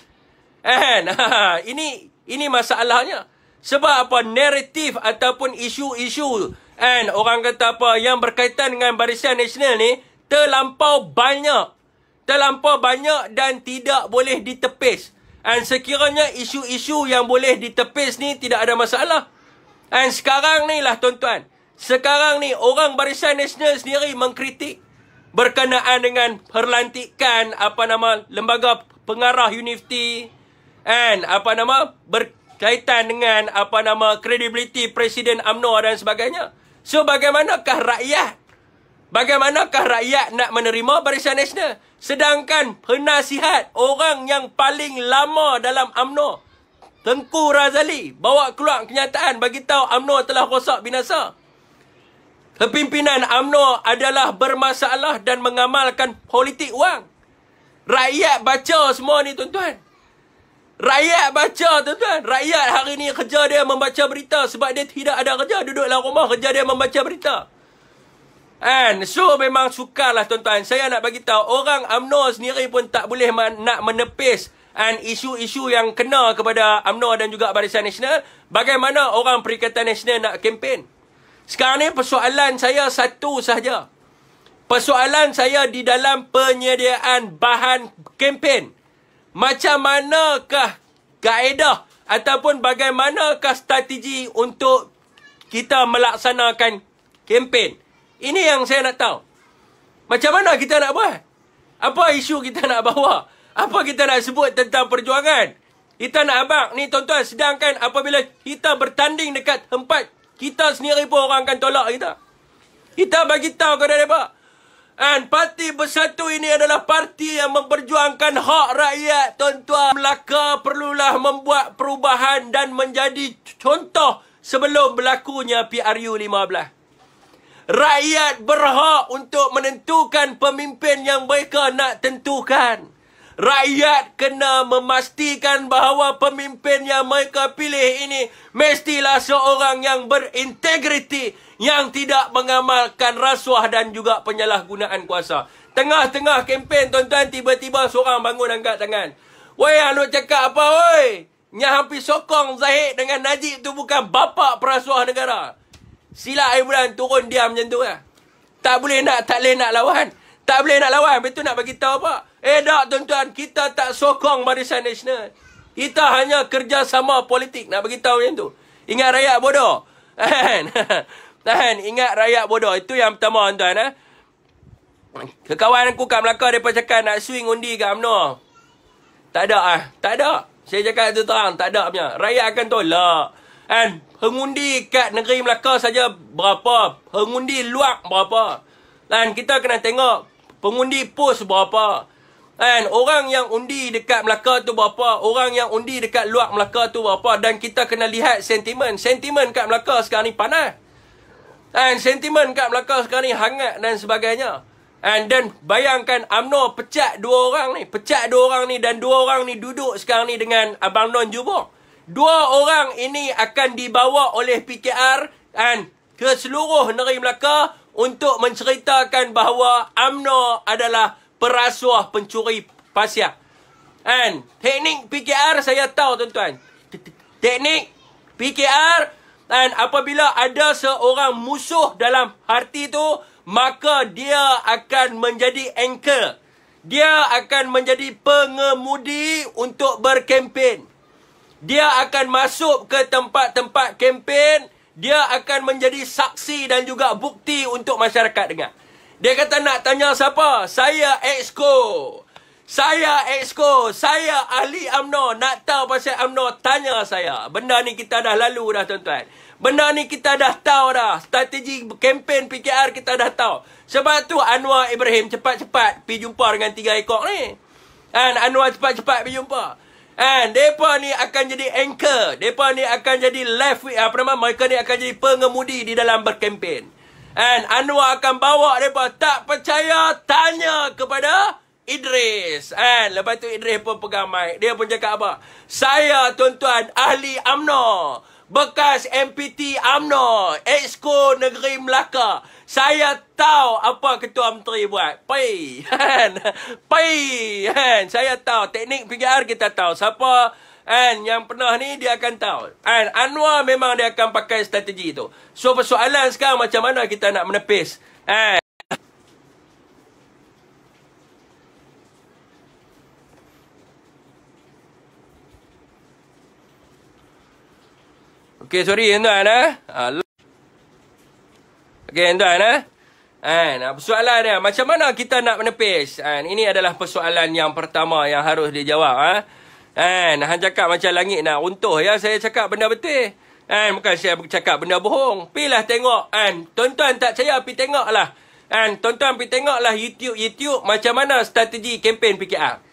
Ini masalahnya. Sebab naratif ataupun isu-isu orang kata yang berkaitan dengan Barisan Nasional ni terlampau banyak dan tidak boleh ditepis. Dan sekiranya isu-isu yang boleh ditepis ni tidak ada masalah. Dan sekarang ni lah, tuan-tuan, sekarang ni orang Barisan Nasional sendiri mengkritik berkenaan dengan perlantikan lembaga pengarah universiti and berkaitan dengan kredibiliti Presiden UMNO dan sebagainya. So bagaimanakah rakyat nak menerima Barisan Nasional? Sedangkan penasihat orang yang paling lama dalam UMNO, Tengku Razali, bawa keluar kenyataan bagi tahu UMNO telah rosak binasa. Kepimpinan UMNO adalah bermasalah dan mengamalkan politik wang. Rakyat baca semua ni, tuan-tuan. Rakyat baca, tuan-tuan. Rakyat hari ni kerja dia membaca berita sebab dia tidak ada kerja. Duduk dalam rumah, kerja dia membaca berita. And so memang sukarlah, tuan-tuan. Saya nak bagi tahu orang UMNO sendiri pun tak boleh nak menepis isu-isu yang kena kepada UMNO dan juga Barisan Nasional. Bagaimana orang Perikatan Nasional nak kempen? Sekarang ni persoalan saya satu sahaja. Persoalan saya di dalam penyediaan bahan kempen. Macam manakah kaedah ataupun bagaimanakah strategi untuk kita melaksanakan kempen? Ini yang saya nak tahu. Macam mana kita nak buat? Apa isu kita nak bawa? Apa kita nak sebut tentang perjuangan? Kita nak abang ni, tuan-tuan, sedangkan apabila kita bertanding dekat tempat, kita sendiri pun orang akan tolak kita. Kita bagi tahu kepada mereka. Dan Parti Bersatu ini adalah parti yang memperjuangkan hak rakyat, tuan-tuan. Melaka perlulah membuat perubahan dan menjadi contoh sebelum berlakunya PRU 15. Rakyat berhak untuk menentukan pemimpin yang mereka nak tentukan. Rakyat kena memastikan bahawa pemimpin yang mereka pilih ini mestilah seorang yang berintegriti, yang tidak mengamalkan rasuah dan juga penyalahgunaan kuasa. Tengah-tengah kempen, tuan-tuan, tiba-tiba seorang bangun angkat tangan. Woi, Anut cakap apa, woi? yang hampir sokong Zahid dengan Najib tu bukan bapa perasuah negara. Sila Air Bulan turun diam macam tu lah. Tak boleh nak lawan. Tak boleh nak lawan. Betul nak bagi tahu apa? Tak tuan-tuan, kita tak sokong Barisan Nasional. Kita hanya kerjasama politik. Nak bagi tahu macam tu. Ingat rakyat bodoh. Ingat rakyat bodoh. Itu yang pertama tuan-tuan. Kawan aku kat Melaka mereka cakap nak swing undi kat UMNO. Tak ada. Tak ada. Saya cakap itu terang. Tak ada punya. Rakyat akan tolak. Pengundi kat negeri Melaka saja berapa. Pengundi luar berapa. Kita kena tengok pengundi pos berapa. Orang yang undi dekat Melaka tu berapa. Orang yang undi dekat luar Melaka tu berapa. Dan kita kena lihat sentimen. Sentimen kat Melaka sekarang ni panas. Sentimen kat Melaka sekarang ni hangat dan sebagainya. Dan bayangkan UMNO pecat 2 orang ni. Pecat 2 orang ni dan 2 orang ni duduk sekarang ni dengan Abang Non Jubur. 2 orang ini akan dibawa oleh PKR ke seluruh negeri Melaka untuk menceritakan bahawa UMNO adalah perasuah pencuri pasir. Teknik PKR saya tahu tuan-tuan. Teknik PKR apabila ada seorang musuh dalam parti tu, maka dia akan menjadi anchor. Dia akan menjadi pengemudi untuk berkempen. Dia akan masuk ke tempat-tempat kempen. Dia akan menjadi saksi dan juga bukti untuk masyarakat dengar. Dia kata nak tanya siapa? Saya Exco. Saya ahli UMNO. Nak tahu pasal UMNO, tanya saya. Benda ni kita dah lalu dah tuan-tuan. Benda ni kita dah tahu dah. Strategi kempen PKR kita dah tahu. Sebab tu Anwar Ibrahim cepat-cepat pergi jumpa dengan 3 ekor ni. Anwar cepat-cepat pergi jumpa. Mereka ni akan jadi anchor. Mereka ni akan jadi mereka ni akan jadi pengemudi di dalam berkempen. Anwar akan bawa mereka. Tak percaya, tanya kepada Idris. Lepas tu Idris pun pegang mic. Dia pun cakap apa? Saya tuan-tuan ahli UMNO. Bekas MPT UMNO. Exco Negeri Melaka. Saya tahu apa Ketua Menteri buat. Saya tahu. Teknik PKR kita tahu. Siapa yang pernah ni dia akan tahu. Anwar memang dia akan pakai strategi tu. So persoalan sekarang macam mana kita nak menepis. Okey, sorry tuan-tuan. Okey tuan-tuan. Persoalan dia, macam mana kita nak menepis? Ini adalah persoalan yang pertama yang harus dijawab. Hang cakap macam langit nak runtuh ya. Saya cakap benda betul. Bukan saya cakap benda bohong. Pilah tengok. Tuan-tuan tak percaya, pergi tengoklah. Tuan-tuan pergi tengoklah YouTube macam mana strategi kempen PKR.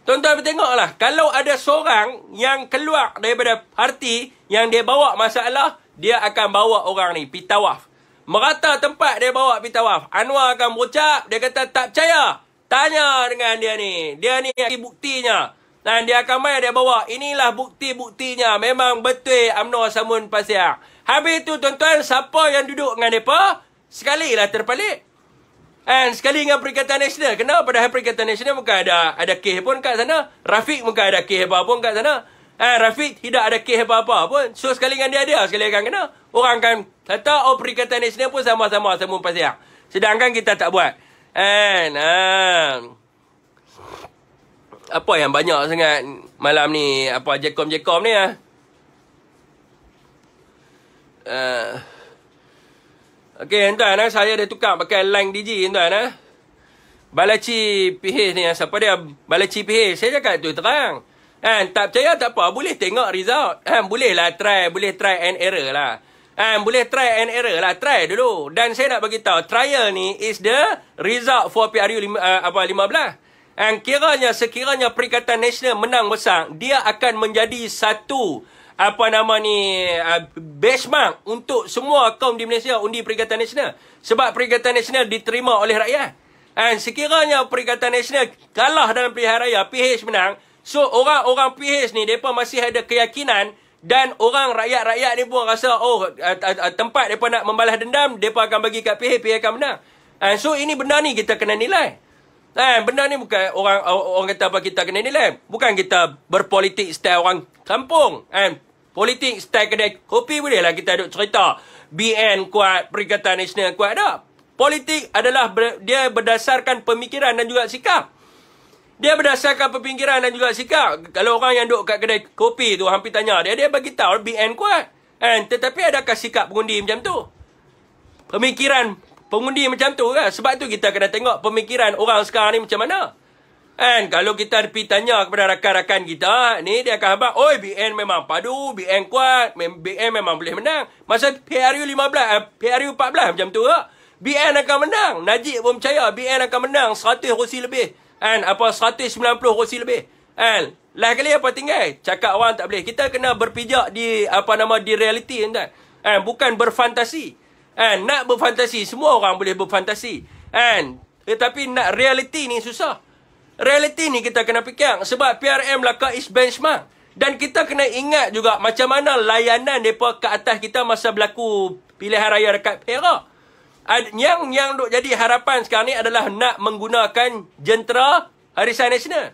Tuan-tuan tengoklah, kalau ada seorang yang keluar daripada parti yang dia bawa masalah, dia akan bawa orang ni pergi tawaf. Merata tempat dia bawa pergi tawaf. Anwar akan berucap, dia kata tak percaya. Tanya dengan dia ni. Dia ni ada buktinya. Dan dia akan main, dia bawa. Inilah bukti-buktinya. Memang betul UMNO Samun Pasir. Habis tu tuan-tuan, siapa yang duduk dengan mereka, sekalilah terpalit. Sekali dengan Perikatan Nasional. Kenapa padahal Perikatan Nasional bukan ada kes pun kat sana. Rafiq bukan ada kes apa pun kat sana. Rafiq tidak ada kes apa-apa pun. So sekali dengan dia sekali akan kena. Orang kan kata Perikatan Nasional pun sama-sama Samun Pasir. Sedangkan kita tak buat. Apa yang banyak sangat malam ni, apa jekom-jekom ni Okey tuan, saya dah tukar pakai line DJ tuan. Balaci PH ni, siapa dia? Balaci PH. Saya cakap tu terang. Tak percaya tak apa, boleh tengok result. Boleh try and error lah. Boleh try and error lah, try dulu. Dan saya nak bagi tahu, trial ni is the result for PRU 15. Sekiranya Perikatan Nasional menang besar, dia akan menjadi satu benchmark untuk semua kaum di Malaysia undi Perikatan Nasional. Sebab Perikatan Nasional diterima oleh rakyat. Sekiranya Perikatan Nasional kalah dalam pilihan raya, PH menang, so orang-orang PH ni, mereka masih ada keyakinan. Dan orang rakyat-rakyat ni pun rasa, tempat mereka nak membalas dendam, mereka akan bagi kat PH akan menang. So ini benda ni kita kena nilai. Benda ni bukan orang kata apa kita kena nilai. Bukan kita berpolitik style orang kampung. Politik style kedai kopi bolehlah kita duk cerita. BN kuat, Perikatan Nasional kuat. Tak. Politik adalah dia berdasarkan pemikiran dan juga sikap. Dia berdasarkan pemikiran dan juga sikap. Kalau orang yang duk kat kedai kopi tu hampir tanya dia bagi tahu BN kuat. Tetapi adakah sikap pengundi macam tu? Pemikiran pengundi macam tu kan. Sebab tu kita kena tengok pemikiran orang sekarang ni macam mana. Kalau kita pergi tanya kepada rakan-rakan kita, ni dia akan habaq, oi BN memang padu, BN kuat, BN memang boleh menang. Masa PRU 15, PRU 14 macam tu lah. BN akan menang. Najib pun percaya BN akan menang 100 kursi lebih. 190 kursi lebih. Lah kali apa tinggal? Cakap orang tak boleh. Kita kena berpijak di di realiti tuan. Bukan berfantasi. Nak berfantasi, semua orang boleh berfantasi. Tetapi nak realiti ni susah. Realiti ni kita kena fikir. Sebab PRM Melaka is benchmark. Dan kita kena ingat juga macam mana layanan mereka ke atas kita masa berlaku pilihan raya dekat Perak. Yang duk jadi harapan sekarang ni adalah nak menggunakan jentera Barisan Nasional.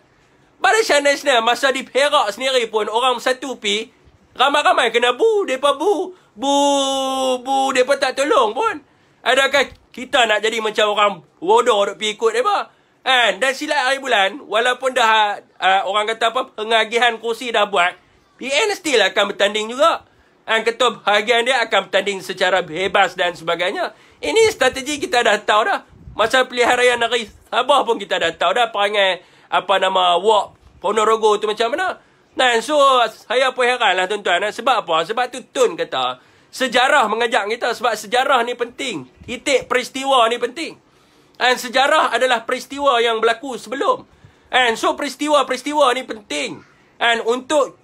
Barisan Nasional masa di Perak sendiri pun orang satu pi ramai-ramai kena depa depa tak tolong pun. Adakah kita nak jadi macam orang bodoh duk pi ikut depa? Dan silat hari bulan walaupun dah orang kata pengagihan kursi dah buat, PN still akan bertanding juga. Ketua bahagian dia akan bertanding secara bebas dan sebagainya. Ini strategi kita dah tahu dah. Masa pilihan raya negeri Sabah pun kita dah tahu dah perangai Wak Ponorogo tu macam mana. So saya pun heran lah tuan-tuan. Sebab apa? Sebab tu Tun kata sejarah mengajak kita. Sebab sejarah ni penting. Titik peristiwa ni penting. Sejarah adalah peristiwa yang berlaku sebelum. So peristiwa-peristiwa ni penting. Untuk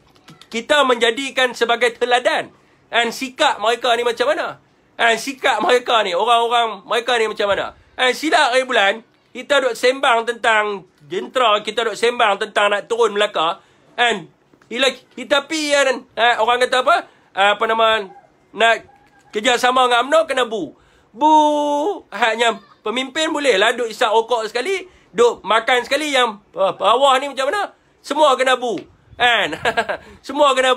kita menjadikan sebagai teladan. Sikap mereka ni macam mana? Sikap mereka ni, orang-orang mereka ni macam mana? Silat hari bulan, kita duk sembang tentang jentera, kita duk sembang tentang nak turun Melaka. Bila kita pergi orang kata nak kerjasama dengan UMNO, kena hanya pemimpin boleh lah duk isap rokok sekali, duk makan sekali, yang bawah ni macam mana? Semua kena semua kena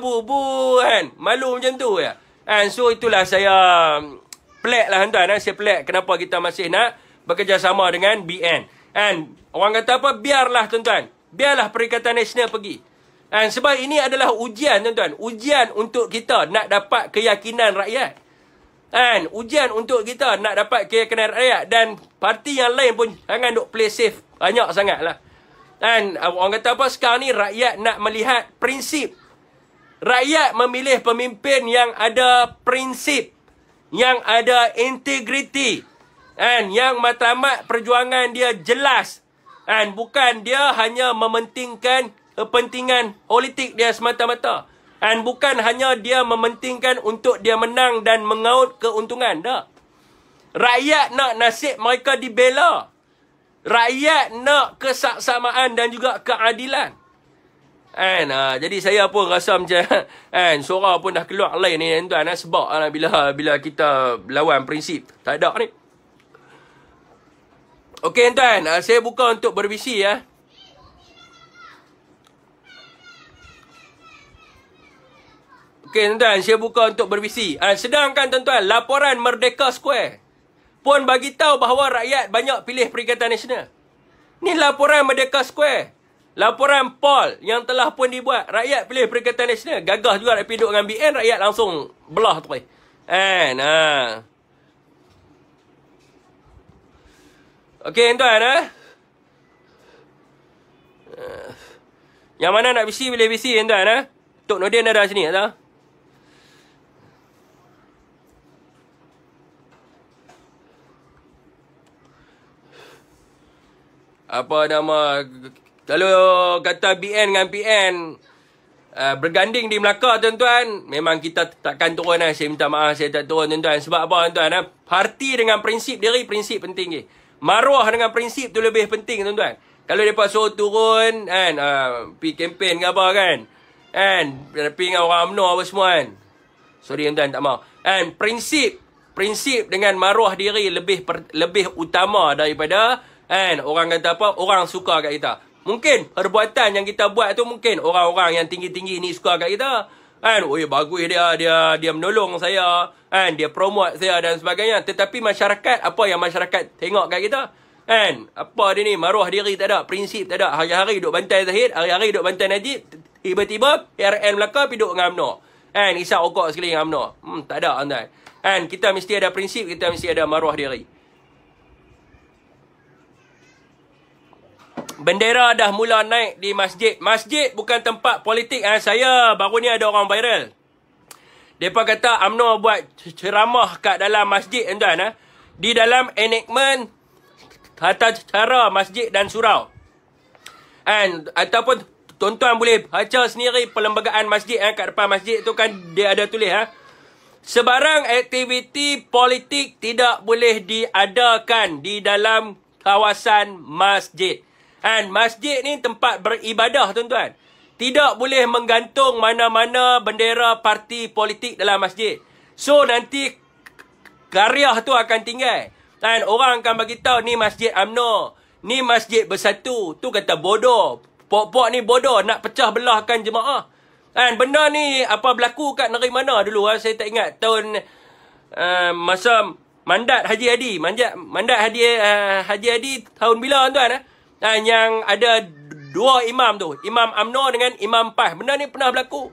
malu macam tu ya. So itulah saya pelik lah tuan. Saya pelik kenapa kita masih nak bekerjasama dengan BN. Orang kata biarlah tuan-tuan. Biarlah Perikatan Nasional pergi. Sebab ini adalah ujian tuan-tuan. Ujian untuk kita nak dapat keyakinan rakyat. Ujian untuk kita nak dapat keyakinan rakyat. Dan parti yang lain pun jangan duk play safe banyak sangat lah. Orang kata sekarang ni rakyat nak melihat prinsip. Rakyat memilih pemimpin yang ada prinsip, yang ada integriti, yang matlamat perjuangan dia jelas, bukan dia hanya mementingkan kepentingan politik dia semata-mata, bukan hanya dia mementingkan untuk dia menang dan mengaut keuntungan. Tak. Rakyat nak nasib mereka dibela. Rakyat nak kesamaan dan juga keadilan. Jadi saya pun rasa macam suara pun dah keluar lain ni tuan. Sebab bila kita lawan prinsip tak ada ni. Okey tuan, saya buka untuk berbisi ya. Okey tuan, saya buka untuk berbisi. Sedangkan tuan-tuan, laporan Merdeka Square pun bagi tahu bahawa rakyat banyak pilih Perikatan Nasional. Ni laporan Merdeka Square. Laporan poll yang telah pun dibuat. Rakyat pilih Perikatan Nasional. Gagah juga nak piduk dengan BN. Rakyat langsung belah tu. Okey tuan. Yang mana nak bisi boleh bisi tuan. Tok Nordin ada sini tak? Kalau kata BN dengan PN berganding di Melaka tuan-tuan, memang kita takkan turun lah. Saya minta maaf saya tak turun tuan-tuan. Sebab apa tuan-tuan? Parti dengan prinsip diri, prinsip penting. Maruah dengan prinsip tu lebih penting tuan-tuan. Kalau mereka suruh turun pergi kempen ke apa kan, pergi dengan orang UMNO apa semua kan, sorry tuan-tuan tak mau. Prinsip dengan maruah diri lebih utama daripada Kan, orang kata apa? Orang suka kat kita. Mungkin perbuatan yang kita buat tu mungkin orang-orang yang tinggi-tinggi ni suka kat kita. Kan, oh ya bagus dia menolong saya. Kan, dia promote saya dan sebagainya. Tetapi masyarakat, apa yang masyarakat tengok kat kita? Kan, apa dia ni? Maruah diri tak ada, prinsip tak ada. Hari-hari duk bantai Zahid, hari-hari duk bantai Najib. Tiba-tiba RN Melaka pergi duk dengan UMNO. Kan, isap rokok sekali dengan UMNO. Tak ada, tuan. Kan, kita mesti ada prinsip, kita mesti ada maruah diri. Bendera dah mula naik di masjid. Masjid bukan tempat politik. Saya baru ni ada orang viral. Mereka kata UMNO buat ceramah kat dalam masjid, tuan. Di dalam enactment tata cara masjid dan surau. Ataupun tuan-tuan boleh baca sendiri perlembagaan masjid. Kat depan masjid tu kan dia ada tulis. Sebarang aktiviti politik tidak boleh diadakan di dalam kawasan masjid. Masjid ni tempat beribadah, tuan-tuan. Tidak boleh menggantung mana-mana bendera parti politik dalam masjid. So, nanti karya tu akan tinggal. Orang akan bagi tahu ni masjid UMNO, ni masjid Bersatu. Tu kata bodoh. Pok-pok ni bodoh, nak pecah belahkan jemaah. Benda ni apa berlaku kat negeri mana dulu? Saya tak ingat. Tahun masa mandat Haji Hadi. Mandat Haji Hadi tahun bila, tuan? Yang ada dua imam tu. Imam UMNO dengan Imam PAS. Benda ni pernah berlaku.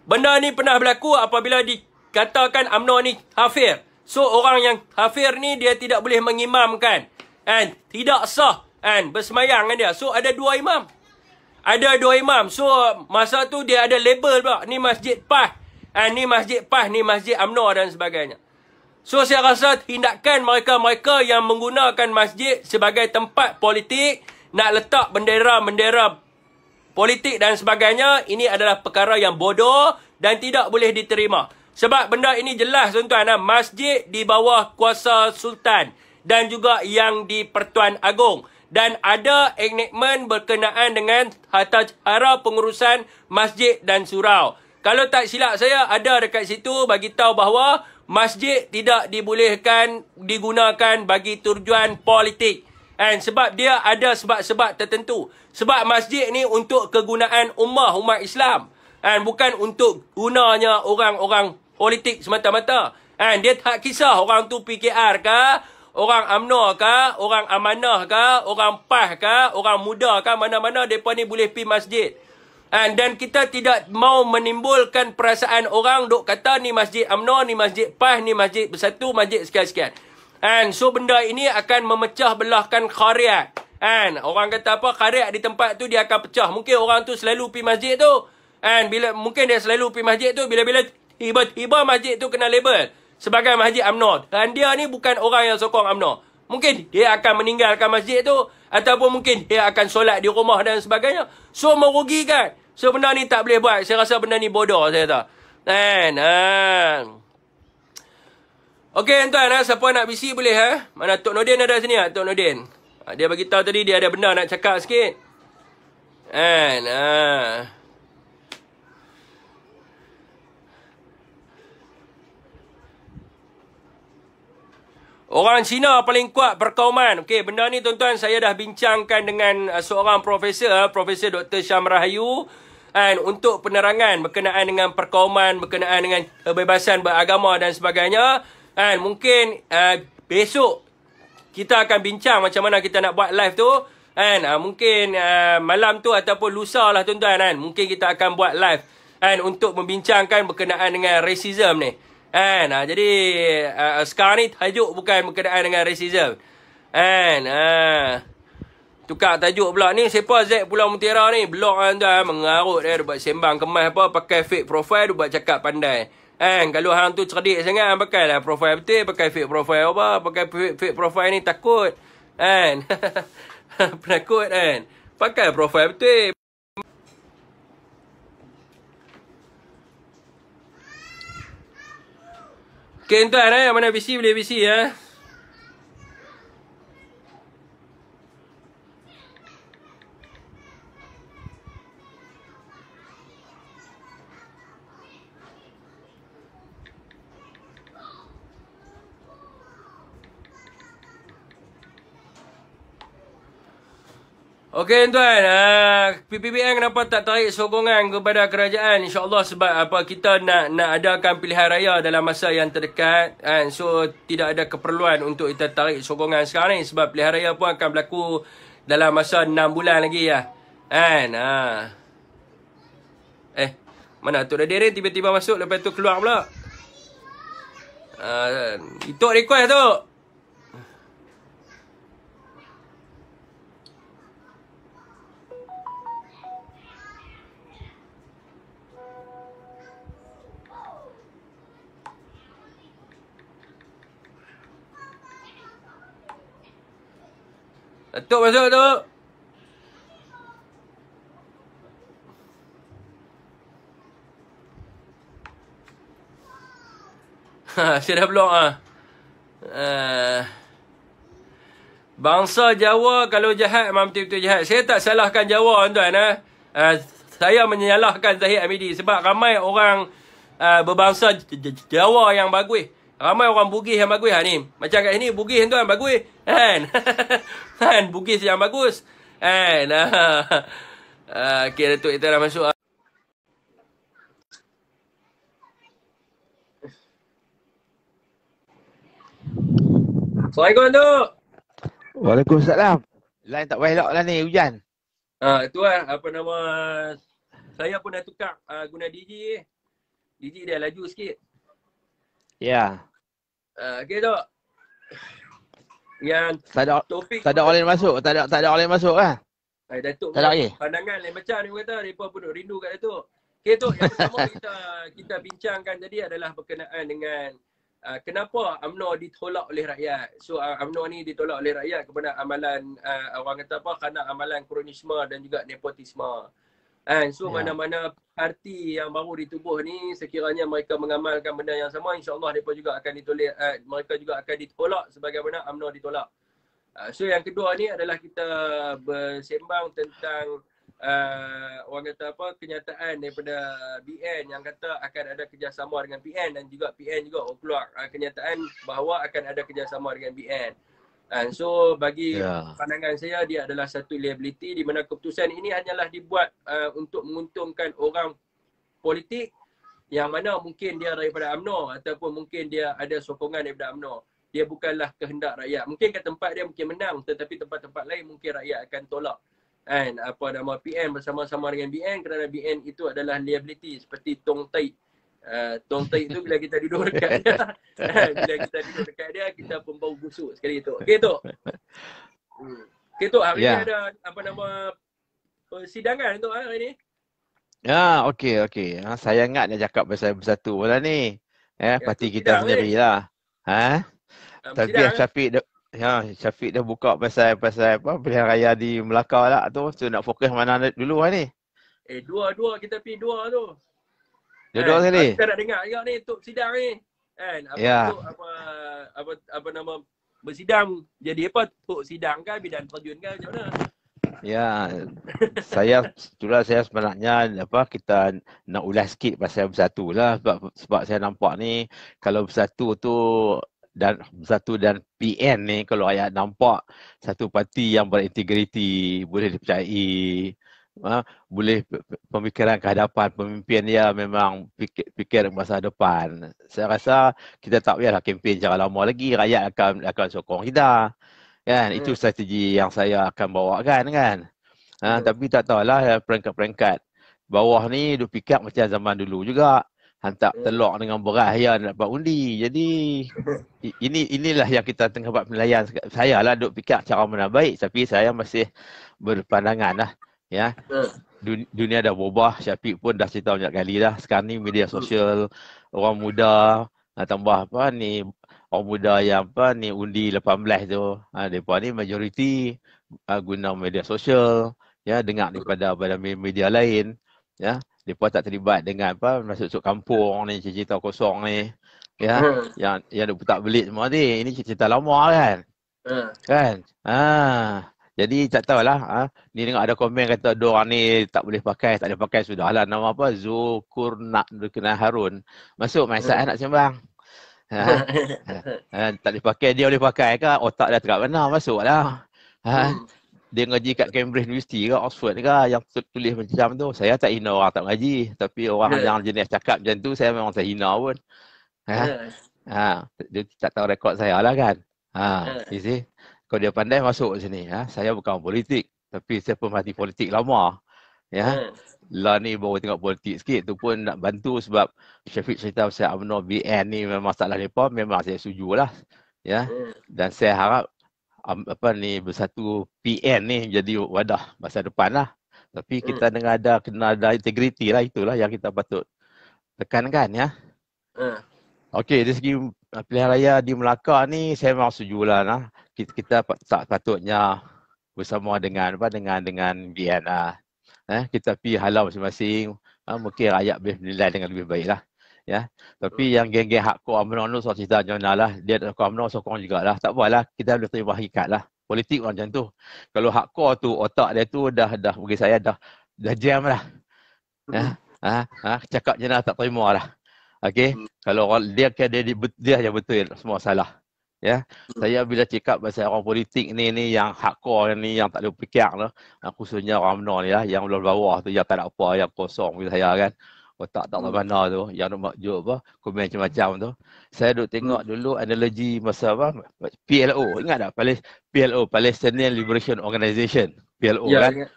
Benda ni pernah berlaku apabila dikatakan UMNO ni kafir. So, orang yang kafir ni dia tidak boleh mengimamkan. Tidak sah. Bersemayang dengan dia. So, ada dua imam. Ada dua imam. So, masa tu dia ada label pula. Ni masjid PAS. Ni masjid PAS. Ni masjid UMNO dan sebagainya. So, saya rasa tindakan mereka-mereka yang menggunakan masjid sebagai tempat politik, nak letak bendera-bendera politik dan sebagainya, ini adalah perkara yang bodoh dan tidak boleh diterima. Sebab benda ini jelas, tuan-tuan, masjid di bawah kuasa sultan dan juga yang di Pertuan Agong. Dan ada enactment berkenaan dengan tata cara pengurusan masjid dan surau. Kalau tak silap saya, ada dekat situ bagi tahu bahawa masjid tidak dibolehkan digunakan bagi tujuan politik. Sebab dia ada sebab-sebab tertentu. Sebab masjid ni untuk kegunaan umat Islam. Bukan untuk gunanya orang-orang politik semata-mata. Dia tak kisah orang tu PKR ke, orang UMNO ke, orang Amanah ke, orang PAS ke, orang muda ke, mana-mana mereka ni boleh pergi masjid. Dan kita tidak mau menimbulkan perasaan orang duk kata ni masjid UMNO, ni masjid PAS, ni masjid Bersatu, masjid sekian-sekian. So benda ini akan memecah belahkan khariat. Orang kata apa, khariat di tempat tu dia akan pecah. Mungkin orang tu selalu pergi masjid tu. Mungkin dia selalu pergi masjid tu, bila-bila tiba-tiba masjid tu kena label sebagai masjid UMNO. Dan dia ni bukan orang yang sokong UMNO. Mungkin dia akan meninggalkan masjid tu, ataupun mungkin dia akan solat di rumah dan sebagainya. So merugikan. So, benda ni tak boleh buat. Saya rasa benda ni bodoh, saya kata. Okey, tuan, siapa nak bisi boleh, Mana Tok Nordin ada sini, Tok Nordin. Dia bagi tahu tadi dia ada benda nak cakap sikit. Orang Cina paling kuat perkauman. Okey, benda ni tuan-tuan saya dah bincangkan dengan seorang profesor, Profesor Dr. Syam Rahayu. Untuk penerangan berkenaan dengan perkauman, berkenaan dengan kebebasan beragama dan sebagainya. Mungkin besok kita akan bincang macam mana kita nak buat live tu. Mungkin malam tu ataupun lusa lah, tuan-tuan. Mungkin kita akan buat live untuk membincangkan berkenaan dengan racism ni. Jadi sekarang ni tajuk bukan berkenaan dengan racism. Tukar tajuk pula ni. Siapa Z Pulau Mutiara ni? Blog tuan, mengarut dia buat sembang kemas apa, pakai fake profile, dia buat cakap pandai. Kalau hang tu cerdik sangat, pakailah profile betul, pakai fake profile apa, pakai fake profile ni takut. Penakut pakai profile betul. Okay, tuan, mana bisi boleh bisi, Okey tuan, PPBN kenapa tak tarik sokongan kepada kerajaan? InsyaAllah sebab apa kita nak adakan pilihan raya dalam masa yang terdekat, kan? So tidak ada keperluan untuk kita tarik sokongan sekarang ni sebab pilihan raya pun akan berlaku dalam masa 6 bulan lagi ya. Kan? Mana Tok Dadirin tiba-tiba masuk lepas tu keluar pula. Itu request tu. Datuk masuk tu. Saya dah blok bangsa Jawa kalau jahat memang betul-betul jahat. Saya tak salahkan Jawa tuan. Saya menyalahkan Zahid Hamidi sebab ramai orang berbangsa Jawa yang bagus. Ramai orang Bugis yang bagus ni. Macam kat sini Bugis tuan bagus. Kan? Kan Bugis yang bagus. Kan? Okey Datuk kita dah masuk. Assalamualaikum Datuk. Waalaikumsalam. Line tak elok lah ni, hujan. Tuan, apa nama, saya pun dah tukar guna DJ. DJ dia laju sikit. Ya. Okay Tok. Yang topik tak ada orang masuk, tak ada orang masuk kan? Datuk tak ada lagi. Pandangan lain macam ni kata, mereka pun duk rindu kat Datuk. Okay Tok, yang pertama kita bincangkan tadi adalah berkenaan dengan kenapa UMNO ditolak oleh rakyat. So UMNO ni ditolak oleh rakyat kepada amalan orang kata apa, kerana amalan kronisme dan juga nepotisme. So mana-mana parti yang baru ditubuh ni sekiranya mereka mengamalkan benda yang sama, insya-Allah mereka juga akan ditolak, mereka juga akan ditolak sebagaimana UMNO ditolak. So yang kedua ni adalah kita bersembang tentang orang kata apa, kenyataan daripada BN yang kata akan ada kerjasama dengan PN dan juga PN juga keluar kenyataan bahawa akan ada kerjasama dengan BN. So bagi pandangan saya dia adalah satu liability di mana keputusan ini hanyalah dibuat untuk menguntungkan orang politik yang mana mungkin dia daripada UMNO ataupun mungkin dia ada sokongan daripada UMNO. Dia bukanlah kehendak rakyat. Mungkin kat tempat dia mungkin menang tetapi tempat-tempat lain mungkin rakyat akan tolak. Apa nama PN bersama-sama dengan BN kerana BN itu adalah liability seperti Tong Tai. Tong Tai tu bila kita duduk dekat dia, bila kita duduk dekat dia, kita pun bau busuk sekali tu. Okey tu. Okey tu, hari ni ada apa nama persidangan tu hari ni. Ya, okey. Saya ingat dia cakap pasal bersatu pula ni. Parti kita sendiri lah. Tapi Syafiq dah buka pasal apa pilihan raya di Melaka lah tu. So nak fokus mana dulu lah ni? Dua kita pergi dua tu. Dua sekali. Kita nak dengar juga ni untuk sidang ni. Apa nama bersidang jadi apa? Untuk sidang kan, bidang terjun kan macam mana? Ya. saya sebenarnya kita nak ulas sikit pasal bersatu lah sebab saya nampak ni kalau bersatu dan PN ni kalau ayat nampak satu parti yang berintegriti, boleh dipercayai, boleh pemikiran kehadapan pemimpin dia memang fikir masa depan. Saya rasa kita tak payahlah kempen cara lama lagi, rakyat akan sokong kita. Kan? Itu strategi yang saya akan bawakan kan. Tapi tak tahulah peringkat-peringkat bawah ni duk fikir macam zaman dulu juga. Hantar telur dengan beras ya nak dapat undi. Jadi inilah yang kita tengah buat penilaian. Saya lah duk fikir cara mana baik tapi saya masih berpandangan lah. Ya. Dunia dah berubah, Syafiq pun dah cerita banyak kali dah. Sekarang ni media sosial, orang muda tambah apa ni, orang muda yang apa ni undi 18 tu. Depa ni majoriti guna media sosial, ya, dengar daripada media lain, ya. Depa tak terlibat dengan apa masuk kampung ni, cerita kosong ni. Ya, yang tak belit semua ni. Ini cerita lama kan. Kan? Jadi tak tahulah, ni tengok ada komen kata diorang ni tak boleh pakai, tak boleh pakai sudahlah. Nama apa? Zulkarnain Harun. Masuk Maisat nak sembang. Tak boleh pakai, dia boleh pakai ke? Otak dia terang benar, masuklah. dia ngaji kat Cambridge University ke Oxford ke yang tulis macam tu. Saya tak hina orang tak ngaji, tapi orang yang jenis cakap macam tu saya memang tak hina pun. Dia tak tahu rekod saya lah kan. You see. Kalau dia pandai masuk sini, saya bukan politik, tapi saya pemerhati politik lama. Ya. Lah ni baru tengok politik sikit, tu pun nak bantu sebab Syafiq cerita pasal UMNO BN ni memang masalah mereka, memang saya setuju lah. Ya. Dan saya harap Bersatu PN ni jadi wadah masa depan lah. Tapi kita kena ada integriti lah, itulah yang kita patut tekankan ya. Okey, dari segi pilihan raya di Melaka ni saya memang setuju lah. Kita tak patutnya bersama dengan BN lah. Kita pergi halau masing-masing, mungkin rakyat boleh menilai dengan lebih baik lah. Ya, tapi yang geng-geng hardcore UMNO tu soal cerita macam mana lah, dia UMNO sokong jugalah, tak apalah, kita boleh terima hakikat lah. Politik macam tu. Kalau hardcore tu otak dia tu dah bagi saya dah jam lah. Cakap je lah tak terima lah. Okey, kalau dia yang betul semua salah. Ya, saya bila cakap pasal orang politik ni yang hardcore ni yang tak ada fikir lah, khususnya orang UMNO ni lah, yang bawah tu yang tak ada apa, yang kosong bila saya kan. Otak tak tahu mana tu, yang nak komen macam-macam tu. Saya duk tengok dulu analogi masa PLO, ingat tak? PLO, Palestinian Liberation Organization, PLO kan?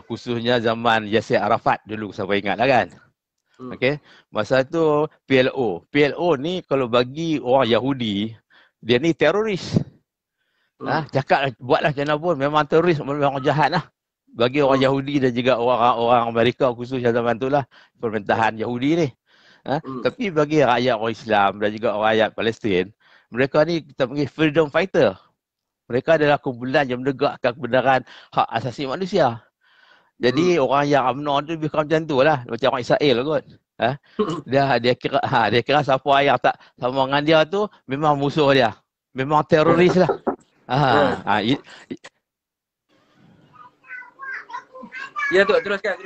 Khususnya zaman Yasser Arafat dulu, siapa ingat lah kan? Okey, masa tu PLO ni kalau bagi orang Yahudi, dia ni teroris. Cakap buatlah macam mana pun, memang teroris, memang jahat lah. Bagi orang Yahudi dan juga orang Amerika khususnya zaman tu lah, pemerintahan Yahudi ni. Tapi bagi rakyat orang Islam dan juga orang rakyat Palestin, mereka ni kita panggil freedom fighter. Mereka adalah kumpulan yang menegakkan kebenaran hak asasi manusia. Jadi orang yang UMNO tu bukan macam tu lah, macam orang Israel kot. Dia kira siapa yang tak sama dengan dia tu memang musuh dia. Memang teroris lah. Ya tu, teruskan.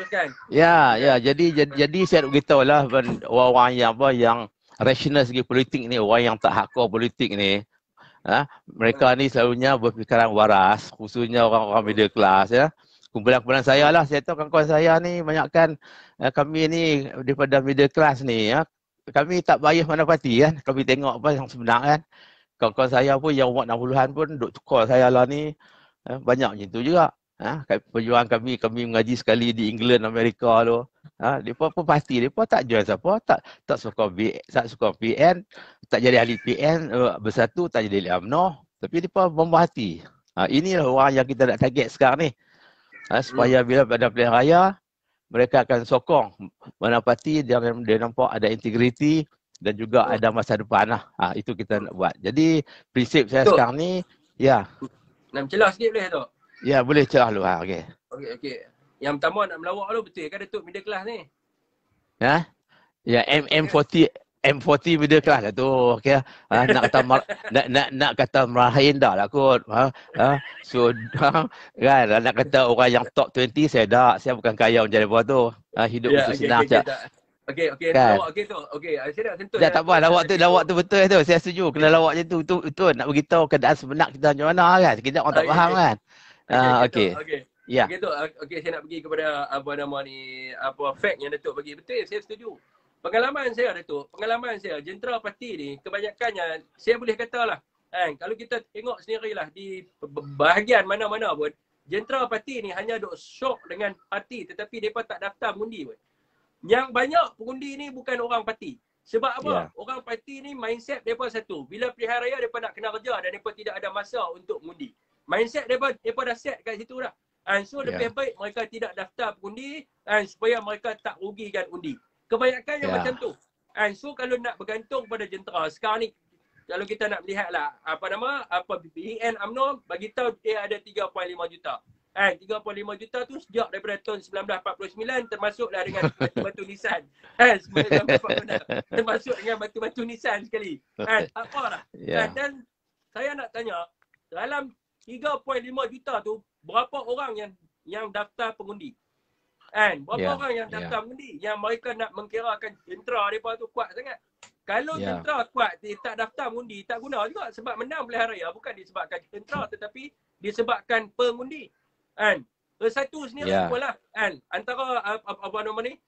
Ya, jadi saya nak beritahu lah orang yang rasional segi politik ni, orang yang tak hardcore politik ni, mereka ni selalunya berfikiran waras, khususnya orang-orang middle class ya. Kumpulan-kumpulan saya lah, saya tahu kawan-kawan saya ni banyakkan kami ni daripada middle class ni ya. Kami tak bias mana parti kan, kami tengok apa yang sebenar kan. Kawan-kawan saya pun yang umur 60-an pun duk tukar saya lah ni, banyak macam tu juga. Perjuangan kami mengaji sekali di England, Amerika tu. Mereka pun pasti, mereka tak join siapa, tak suka PN, tak jadi ahli PN, Bersatu tak jadi ahli UMNO, tapi mereka memperhati. Inilah orang yang kita nak target sekarang ni. Supaya bila pada pilihan raya, mereka akan sokong mana parti dia nampak ada integriti dan juga ada masa depan lah. Itu kita nak buat. Jadi prinsip saya sekarang ni, ya. Nak celah sikit boleh tu? Ya, boleh celah dulu. Okey. Yang pertama nak melawak dulu, betul kan Datuk middle class ni? Ya, M40 middle class lah tu. Okey. Nak kata merahin dah lah kot. So kan nak kata orang yang top 20 saya bukan kaya macam depa tu. Hidup itu senang cak. Okey, kan? lawak tu. Okey, saya nak sentuh. Tak apa, lawak tu betul tu. Saya setuju kena lawak macam tu. Betul nak beritahu keadaan sebenar kita macam mana kan. Sekejap orang tak faham kan. Okey. Ya. Okey, saya nak pergi kepada fact yang Datuk bagi. Betul, saya setuju. Pengalaman saya, jentera parti ni kebanyakannya saya boleh katalah kalau kita tengok sendirilah di bahagian mana-mana pun, jentera parti ni hanya duk syok dengan parti tetapi depa tak daftar mengundi pun. Yang banyak pengundi ni bukan orang parti. Sebab apa? Yeah. Orang parti ni mindset depa satu. Bila pilihan raya depa nak kena kerja dan depa tidak ada masa untuk mengundi. Mindset depa dah set kat situ dah. So lebih baik mereka tidak daftar pengundi supaya mereka tak rugikan undi. Kebanyakan yang macam tu. So kalau nak bergantung pada jentera sekarang ni, kalau kita nak melihat lah BN UMNO bagi tahu dia ada 3.5 juta. 3.5 juta tu sejak daripada tahun 1949 termasuklah dengan batu-batu Nissan. Termasuk dengan batu-batu Nissan sekali. Apalah. Dan saya nak tanya, dalam 3.5 juta tu berapa orang yang daftar pengundi? Berapa orang yang daftar mengundi yang mereka nak mengkirakan jentera mereka tu kuat sangat. Kalau jentera kuat dia tak daftar mengundi, tak guna juga sebab menang pilihan raya bukan disebabkan jentera tetapi disebabkan pengundi. Kan? Satu sendiri Ya. pun lah. Kan? Antara apa nama ni?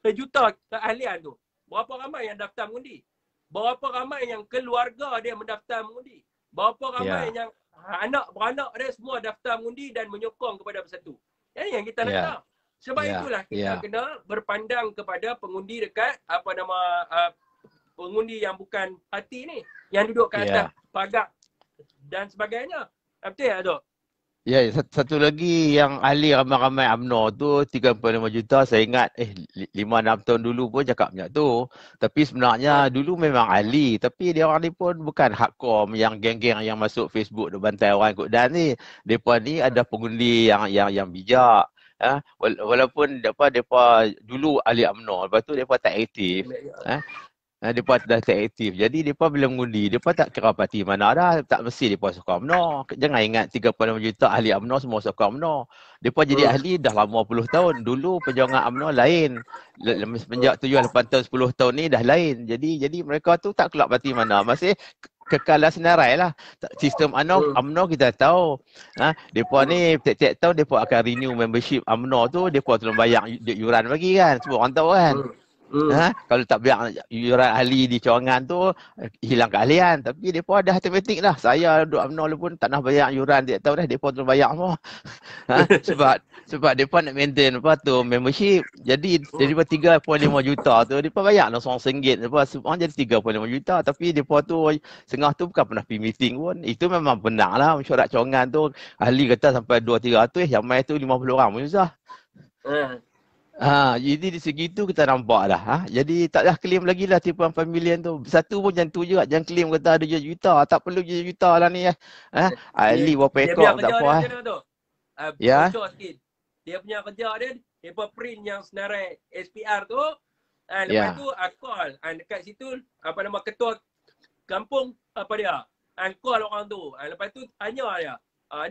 1 juta keahlian tu. Berapa ramai yang daftar mengundi? Berapa ramai yang keluarga dia mendaftar mengundi? Berapa ramai Ya. yang anak-beranak dia semua daftar mengundi dan menyokong kepada Bersatu? Ini yang kita nak Ya. tahu. Sebab Ya. itulah kita Ya. kena berpandang kepada pengundi dekat pengundi yang bukan parti ni. Yang duduk kat atas Ya. pagar dan sebagainya. Betul tak, Dok? Ya, satu lagi yang ahli ramai-ramai UMNO tu 35 juta, saya ingat 5-6 tahun dulu pun cakap macam tu. Tapi sebenarnya dulu memang ahli, tapi dia orang ni pun bukan hardcore yang geng-geng yang masuk Facebook tu bantai orang ikut dan ni. Depa ni ada pengundi yang bijak. Walaupun depa dulu ahli UMNO, lepas tu depa tak aktif. Mereka dah tak aktif. Jadi mereka bila mengundi, mereka tak kira parti mana dah. Tak mesti mereka suka UMNO. Jangan ingat 35 juta ahli UMNO semua suka UMNO. Mereka jadi ahli dah lama puluh tahun. Dulu perjuangan UMNO lain. Semenjak 7-8 tahun, 10 tahun ni dah lain. Jadi mereka tu tak kelak parti mana. Masih kekal senarai lah. Sistem UMNO kita tahu. Mereka ni tiap-tiap tahun mereka akan renew membership UMNO tu. Mereka tolong bayar yuran bagi kan. Semua orang tahu kan. Kalau tak biar yuran ahli di cawangan tu hilang keahlian. Tapi mereka ada automatik dah. Saya duduk UMNO pun tak nak bayar yuran tiap tahun dah. Mereka terus bayar semua. Sebab mereka nak maintain apa tu membership. Jadi daripada 3.5 juta tu mereka bayar lah RM1. Semua jadi 3.5 juta. Tapi mereka tu setengah tu bukan pernah pergi meeting pun. Itu memang benar lah mesyuarat cawangan tu. Ahli kata sampai 200-300, yang main tu 50 orang pun susah. Jadi di segi tu kita nampak dah. Jadi taklah claim lagi lah tipuan familian tu. Satu pun macam tu juga. Jangan claim kata ada juta. Tak perlu juta lah ni. Ali berapa ekor tak apa. Ya. Bocor sikit. Dia punya kerja dia, dia print yang senarai SPR tu. Lepas tu call. Dekat situ apa nama ketua kampung apa dia. Call orang tu. Lepas tu tanya dia.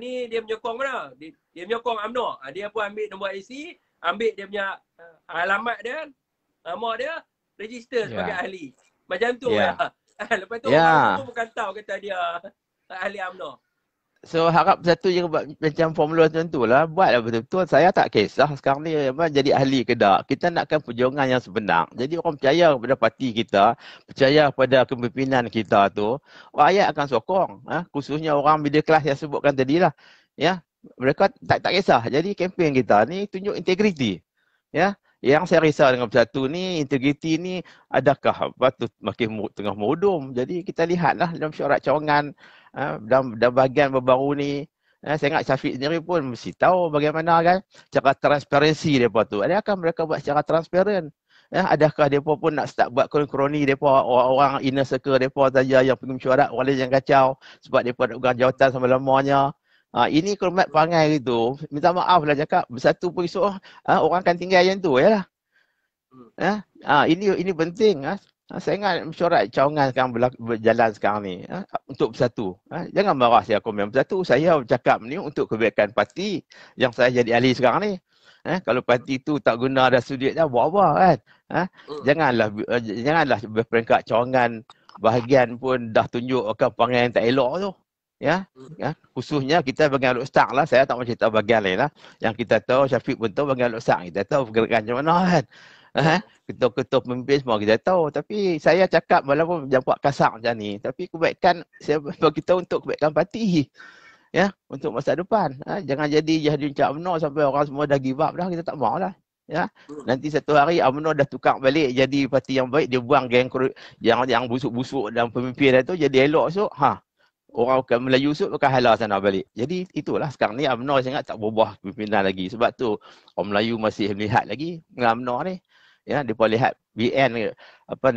Ni dia menyokong mana? Dia menyokong UMNO. Dia pun ambil nombor IC. Ambil dia punya alamat dia, nama dia, register sebagai ahli. Macam tu ya. Lepas tu orang tu bukan tahu kata dia ahli UMNO. So harap satu je macam formula macam tu lah. Buatlah betul-betul. Saya tak kisah sekarang ni jadi ahli ke tak. Kita nakkan perjuangan yang sebenar. Jadi orang percaya kepada parti kita, percaya kepada kepimpinan kita tu, rakyat akan sokong. Khususnya orang middle class yang sebutkan tadi lah. Ya. Mereka tak kisah. Jadi kempen kita ni tunjuk integriti. Ya. Yang saya risau dengan Bersatu ni, integriti ni adakah patut makin tengah modum. Jadi kita lihatlah dalam syarat cawangan dan bahagian baru ni. Saya ingat Syafiq sendiri pun mesti tahu bagaimana kan cara transparansi mereka tu. Adakah mereka buat secara transparan? Adakah mereka pun nak start buat kroni mereka, orang inner circle mereka saja yang pergi mesyuarat, orang lain yang kacau sebab mereka nak pegang jawatan sama lamanya. Ini kalau mat perangai gitu, minta maaf lah cakap, Bersatu pun esok orang akan tinggal yang tu ya lah. Ini penting. Saya ingat mesyuarat cawangan sekarang berjalan sekarang ni untuk Bersatu. Jangan marah saya komen Bersatu. Saya bercakap ni untuk kebaikan parti yang saya jadi ahli sekarang ni. Kalau parti tu tak guna dah sudut dah, buat apa kan? Janganlah berperingkat cawangan bahagian pun dah tunjuk perangai yang tak elok tu. Khususnya kita bagian Alok Stang lah. Saya tak mahu cerita bagian lain lah. Yang kita tahu, Syafiq pun tahu bagian Alok Stang. Kita tahu pergerakan macam mana kan. Ketua-ketua pemimpin semua kita tahu. Tapi saya cakap walaupun jampak kasar macam ni. Tapi kebaikan, saya bagi tahu untuk kebaikan parti. Untuk masa depan. Jangan jadi Uncak UMNO sampai orang semua dah give up dah. Kita tak mahu lah. Nanti satu hari UMNO dah tukar balik jadi parti yang baik. Dia buang geng yang busuk-busuk dan pemimpin dia tu jadi elok esok. Orang bukan Melayu esok bukan halal sana balik. Jadi itulah sekarang ni UMNO saya ingat tak berubah pimpinan lagi. Sebab tu orang Melayu masih melihat lagi dengan UMNO ni. Dia boleh lihat BN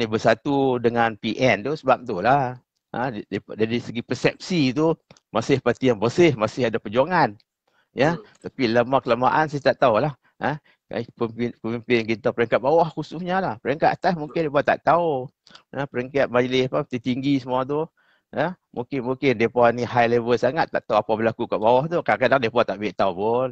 Bersatu dengan PN tu sebab tu lah. Dari segi persepsi tu masih parti yang bersih, masih ada perjuangan. Tapi lama-kelamaan saya tak tahulah. Pemimpin kita peringkat bawah khususnya lah. Peringkat atas mungkin mereka tak tahu. Peringkat majlis tertinggi semua tu. Mungkin mereka ni high level sangat, tak tahu apa berlaku kat bawah tu. Kadang-kadang mereka tak ambil tahu pun.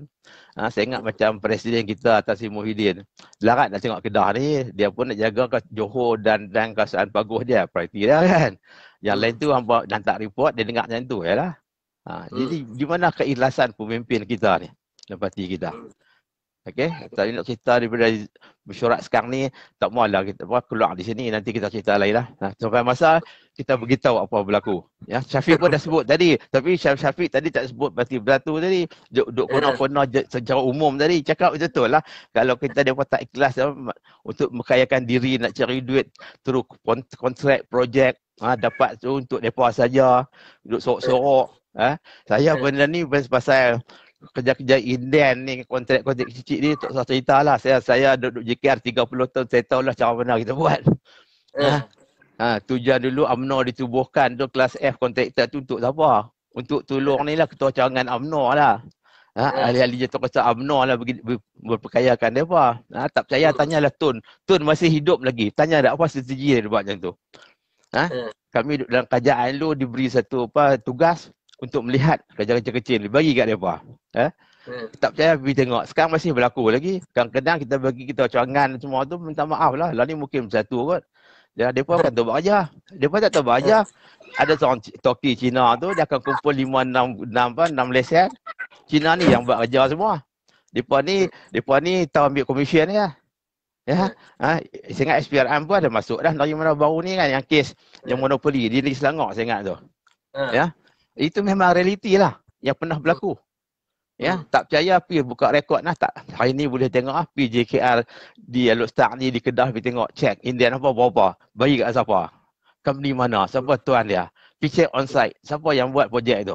Saya ingat macam Presiden kita Tan Sri Muhyiddin. Larat nak tengok Kedah ni, dia pun nak jaga kat Johor dan kawasan Paguh dia, prioriti dia kan. Yang lain tu hampa hantar report, dia dengar macam tu je lah. Jadi di mana keikhlasan pemimpin kita ni? dalam parti kita. Okey, tadi nak cerita daripada mesyuarat sekarang ni, tak maulah kita keluar di sini, nanti kita cerita lain lah. Nah, sampai masa kita beritahu apa berlaku. Ya, Syafiq pun dah sebut tadi, tapi Syafiq tadi tak sebut parti Bersatu tadi. Duk kona-kona secara umum tadi, cakap betul lah. Kalau kita depa tak ikhlas untuk mengkayakan diri, nak cari duit terus kontrak projek, dapat tu untuk depa saja, duk sorok-sorok. Saya benda ni pasal kerja-kerja Indian ni, kontrak-kontrak kecil ni, tak usah cerita lah. Saya duduk JKR 30 tahun, saya tahu lah cara mana kita buat. Tujuan dulu UMNO ditubuhkan tu, kelas F kontraktor tu untuk siapa? Untuk tolong ni lah ketua cawangan UMNO lah. Ahli-ahli jatuh kuasa UMNO lah berperkayakan mereka. Tak percaya, tanyalah Tun. Tun masih hidup lagi. Tanya dah apa strategi dia buat macam tu. Kami dalam kerajaan dulu diberi satu tugas untuk melihat kerja-kerja kecil, bagi kat mereka. Tak percaya, pergi tengok. Sekarang masih berlaku lagi. Kadang-kadang kita bagi kita cawangan semua tu, minta maaf lah. Lah ni mungkin Bersatu kot. Dan mereka akan tahu kerja. Mereka tak tahu kerja. Ada seorang toki Cina tu, dia akan kumpul 5-6 lesen. Cina ni yang buat kerja semua. Mereka ni tahu ambil komisen ni lah. Saya ingat SPRM pun ada masuk dah. Dari mana baru ni kan, yang kes yang monopoli di Negeri Selangor, saya ingat tu. Itu memang realiti lah yang pernah berlaku. Tak percaya, pergi buka rekod lah. Tak, hari ni boleh tengok lah. Pergi JKR di Alok Start ni, di Kedah, pergi tengok, check Indian apa, berapa, bagi kat siapa, company mana, siapa tuan dia, pergi check on site, siapa yang buat projek tu.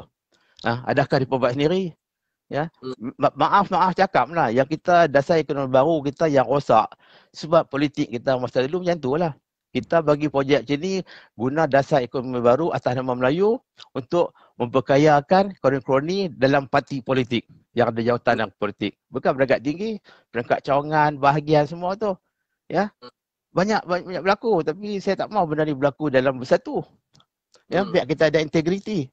Adakah dia buat sendiri? Maaf cakap lah, yang kita dasar ekonomi baru kita yang rosak sebab politik kita masa dulu macam tu lah. Kita bagi projek macam ni guna dasar ekonomi baru atas nama Melayu untuk memperkayakan kroni-kroni dalam parti politik yang ada jawatan dalam politik. Bukan peringkat tinggi, peringkat cawangan, bahagian semua tu. Banyak berlaku, tapi saya tak mahu benda ni berlaku dalam Bersatu. Biar kita ada integriti.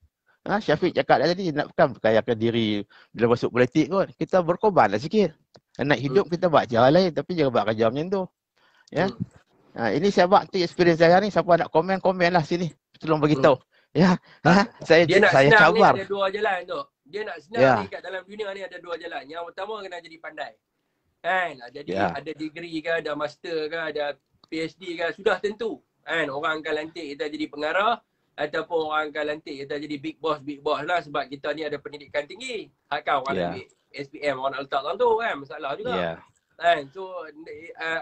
Syafiq cakap tadi, nak bukan perkayakan diri bila masuk politik kot. Kita berkorban lah sikit. Nak hidup kita buat cara lain, tapi jangan buat kerja macam tu. Ini saya buat tu experience saya ni. Siapa nak komen lah sini. Tolong beritahu. Saya cabar. Ni ada dua jalan tu. Dia nak senang ni kat dalam dunia ni ada dua jalan. Yang pertama kena jadi pandai. Jadi ada degree ke, ada master ke, ada PhD ke, sudah tentu. Orang akan lantik kita jadi pengarah ataupun orang akan lantik kita jadi big boss lah sebab kita ni ada pendidikan tinggi. Hakkan orang ambil SPM, orang nak letak dalam tu kan, masalah juga. So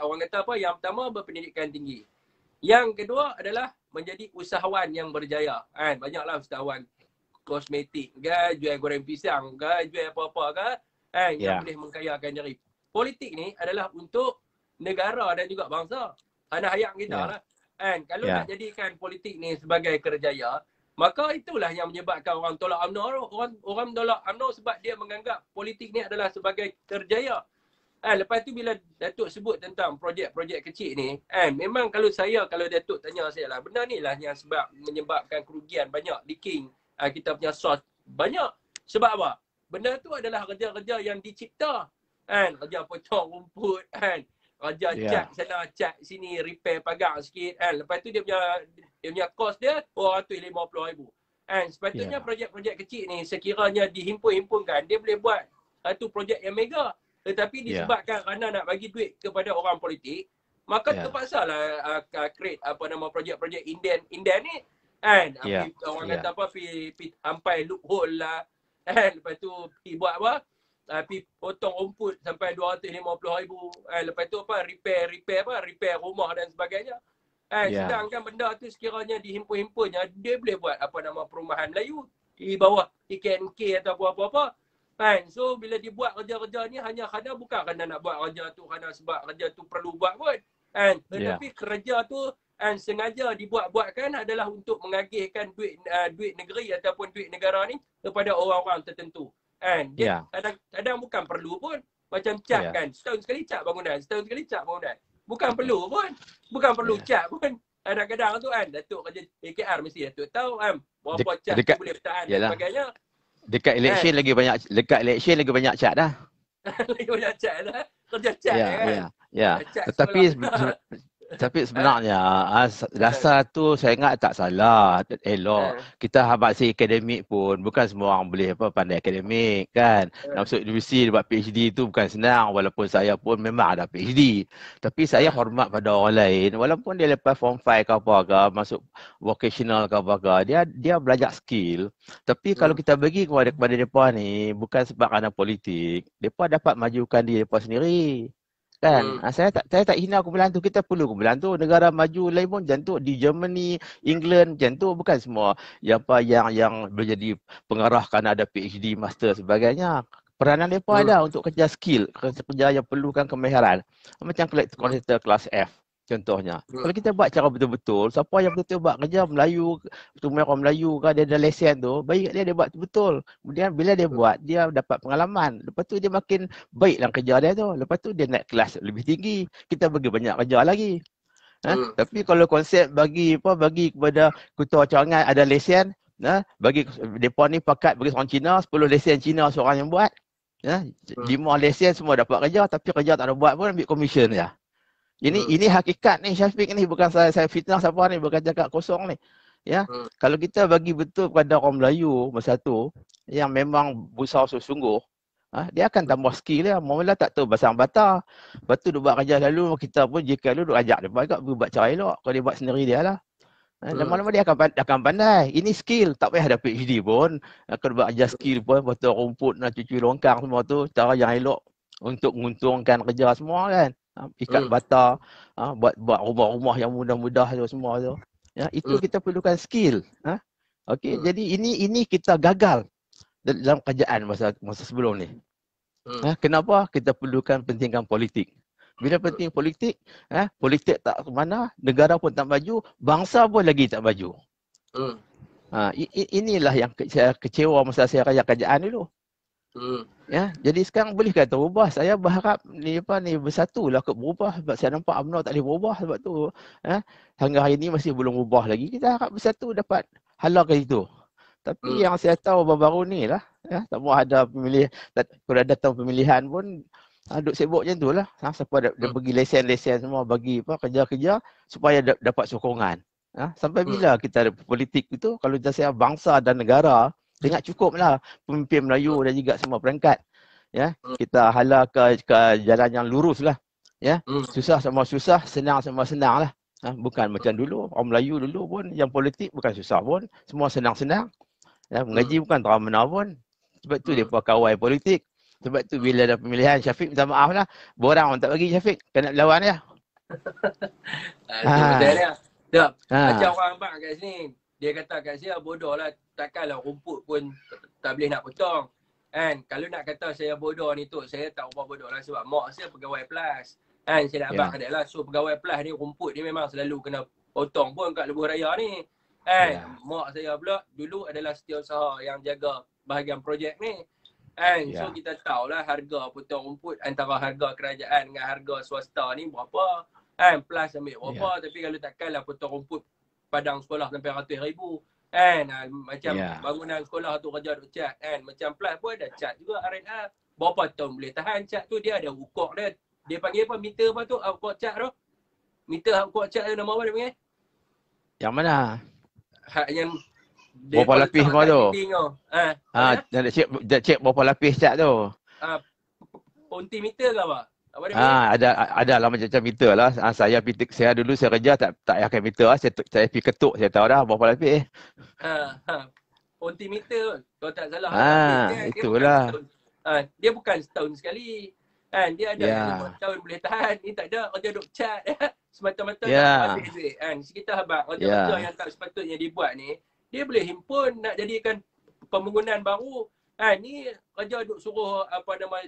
orang kata apa, yang pertama berpendidikan tinggi. Yang kedua adalah menjadi usahawan yang berjaya. Banyaklah usahawan kosmetik ke, jual goreng pisang ke, jual apa-apa ke, yang boleh mengkayakan diri. Politik ni adalah untuk negara dan juga bangsa. Anak hayat kita lah. Kalau nak jadikan politik ni sebagai kerjaya, maka itulah yang menyebabkan orang tolak UMNO. Orang tolak UMNO sebab dia menganggap politik ni adalah sebagai kerjaya. Lepas tu bila Datuk sebut tentang projek-projek kecil ni, memang kalau Datuk tanya saya lah, benda ni lah yang sebab menyebabkan kerugian banyak, leaking kita punya source banyak. Sebab apa? Benda tu adalah kerja-kerja yang dicipta. Kerja pocong rumput, kerja cat sana, cat sini, repair pagar sikit. Lepas tu dia punya cost dia RM250,000. Sepatutnya projek-projek kecil ni sekiranya dihimpun-himpunkan, dia boleh buat satu projek yang mega. Tetapi disebabkan kerana nak bagi duit kepada orang politik, maka terpaksalah create projek-projek Indian ni. Orang kata apa, sampai loophole lah. Lepas tu pergi buat apa? Pergi potong rumput sampai RM250,000. Lepas tu repair rumah dan sebagainya. Sedangkan benda tu sekiranya dihimpun-himpunnya, dia boleh buat perumahan Melayu di bawah IKNK atau apa-apa. So bila dibuat kerja-kerja ni hanya kerana bukan kerana nak buat kerja tu kerana sebab kerja tu perlu buat pun. Tetapi kerja tu sengaja dibuat-buatkan adalah untuk mengagihkan duit negeri ataupun duit negara ni kepada orang-orang tertentu. Dia kadang-kadang bukan perlu pun. Macam cat kan, setahun sekali cat bangunan, bukan perlu pun. Bukan perlu cat pun. Kadang-kadang tu Datuk kerja AKR mesti Datuk tahu berapa cat boleh bertahan dan sebagainya. Dekat election lagi banyak cat dah. Lagi banyak cat dah. Kerja cat kan. Tetapi Tapi Ha? sebenarnya Ha. dasar tu saya ingat tak salah, elok. Ha. Kita masih akademik pun, bukan semua orang boleh pandai akademik kan. Nak masuk universiti buat PhD tu bukan senang, walaupun saya pun memang ada PhD. Tapi saya Ha. hormat pada orang lain, walaupun dia lepas form 5 ke apa ke, masuk vocational ke apa ke, dia belajar skill. Tapi kalau Hmm. kita bagi kepada depa ni, bukan sebab kerana politik, depa dapat majukan diri depa sendiri. Kan? Hmm. Saya tak hina kumpulan tu. Kita perlu kumpulan tu. Negara maju lain pun macam tu. Di Germany, England macam tu. Bukan semua yang menjadi pengarah kerana ada PhD, master sebagainya. Peranan mereka Hmm. ada untuk kerja skill, kerja yang perlukan kemahiran. Macam Hmm. kolektor kelas F contohnya. Hmm. Kalau kita buat cara betul-betul, siapa yang betul-betul buat kerja Melayu, betul orang Melayu kan, dia ada lesen tu, baik dia buat betul-betul. Kemudian bila dia buat, dia dapat pengalaman. Lepas tu dia makin baik dalam kerja dia tu. Lepas tu dia naik kelas lebih tinggi. Kita bagi banyak kerja lagi. Hmm. Tapi kalau konsep bagi kepada ketua cawangan ada lesen, bagi depa ni pakat bagi seorang Cina 10 lesen Cina seorang yang buat. 5 lesen semua dapat kerja tapi kerja tak ada buat pun ambil komisen je. Hmm. Ini hakikat ni Syafiq ni, bukan saya fitnah siapa ni, bukan cakap kosong ni. Ya. Hmm. Kalau kita bagi betul kepada orang Melayu masa tu yang memang berusaha sungguh, dia akan tambah skill dia. Mula tak tahu bahasa bata. Lepas tu dia buat kerja lalu, kita pun jika dulu ajak dia buat buat cara elok. Kalau dia buat sendiri dia lah. Lama-lama dia akan pandai. Ini skill. Tak payah ada PhD pun. Kalau buat kerja skill pun, potong rumput, nak cuci longkang semua tu, cara yang elok untuk menguntungkan kerja semua kan. Ikat Hmm. bata, buat rumah-rumah yang mudah-mudah tu semua tu. Ya, itu Hmm. kita perlukan skill. Okey, Hmm. jadi ini kita gagal dalam kerajaan masa sebelum ni. Hmm. Kenapa? Kita perlukan pentingkan politik. Bila penting politik, politik tak ke mana, negara pun tak maju, bangsa pun lagi tak maju. Hmm. Inilah yang saya kecewa masa saya raya kerajaan dulu. Hmm. Ya, jadi sekarang boleh kata berubah. Saya berharap ni bersatulah kot berubah, sebab saya nampak UMNO tak boleh berubah sebab tu. Hingga hari ini masih belum berubah lagi. Kita harap bersatu dapat halalkan itu. Tapi Hmm. yang saya tahu baru-baru ni lah, tak mau ada pemilih, kalau datang pemilihan pun duk sibuk macam tu lah. Siapa dia bagi lesen-lesen semua, bagi kerja-kerja supaya dapat sokongan. Sampai Hmm. bila kita ada politik itu, kalau saya bangsa dan negara, ingat cukup lah pemimpin Melayu dan juga semua perangkat. Ya, kita hala ke jalan yang lurus lah. Ya, Hmm. susah sama susah, senang sama senang lah. Bukan macam dulu, orang Melayu dulu pun yang politik bukan susah pun, semua senang-senang. Mengaji bukan terang mana pun. Sebab tu dia kawal politik. Sebab tu bila ada pemilihan, Syafiq minta maaf lah. Borang orang tak bagi Syafiq. Kena lawan dia. Itu betul dia. Tak. Macam Ha. orang abang kat sini. Dia kata kat saya bodoh lah. Takkanlah rumput pun tak boleh nak potong. Kan? Kalau nak kata saya bodoh ni tu, saya tak ubah bodoh lah sebab mak saya pegawai plus. Kan? Saya nak abang Ya. kata lah. So pegawai plus ni rumput ni memang selalu kena potong pun kat lebuh raya ni. Kan? Ya. Mak saya pula dulu adalah setiausaha yang jaga bahagian projek ni. Kan? Ya. So kita tahulah harga potong rumput antara harga kerajaan dengan harga swasta ni berapa. Kan? Plus ambil berapa. Tapi kalau takkanlah potong rumput padang sekolah sampai ratus ribu. Kan? Macam bangunan sekolah tu kerja duk cat. Kan? Macam plus pun ada cat juga R&R. Berapa tahun boleh tahan cat tu, dia ada ukur dia. Dia panggil apa? Meter apa tu? Ukur cat tu? Meter ukur cat tu nama apa dia panggil? Yang mana? Hak yang berapa lapis semua tu? Nak cek berapa lapis cat tu? Ponti meter ke apa? Apa dia panggil? Ada lah macam meter lah. Saya dulu saya kerja tak payah meter lah. Saya pergi ketuk, saya tahu dah berapa lapis. Ponti meter. Kalau tak salah. Itulah. Dia bukan setahun sekali. Dia ada yang 5 tahun boleh tahan. Ni tak ada. Kerja duk cat. Semata-mata nak habis duit. Sekitar habang. Kerja-kerja yang tak sepatutnya dibuat ni, dia boleh himpun nak jadikan pembangunan baru. Ni kerja duk suruh apa nama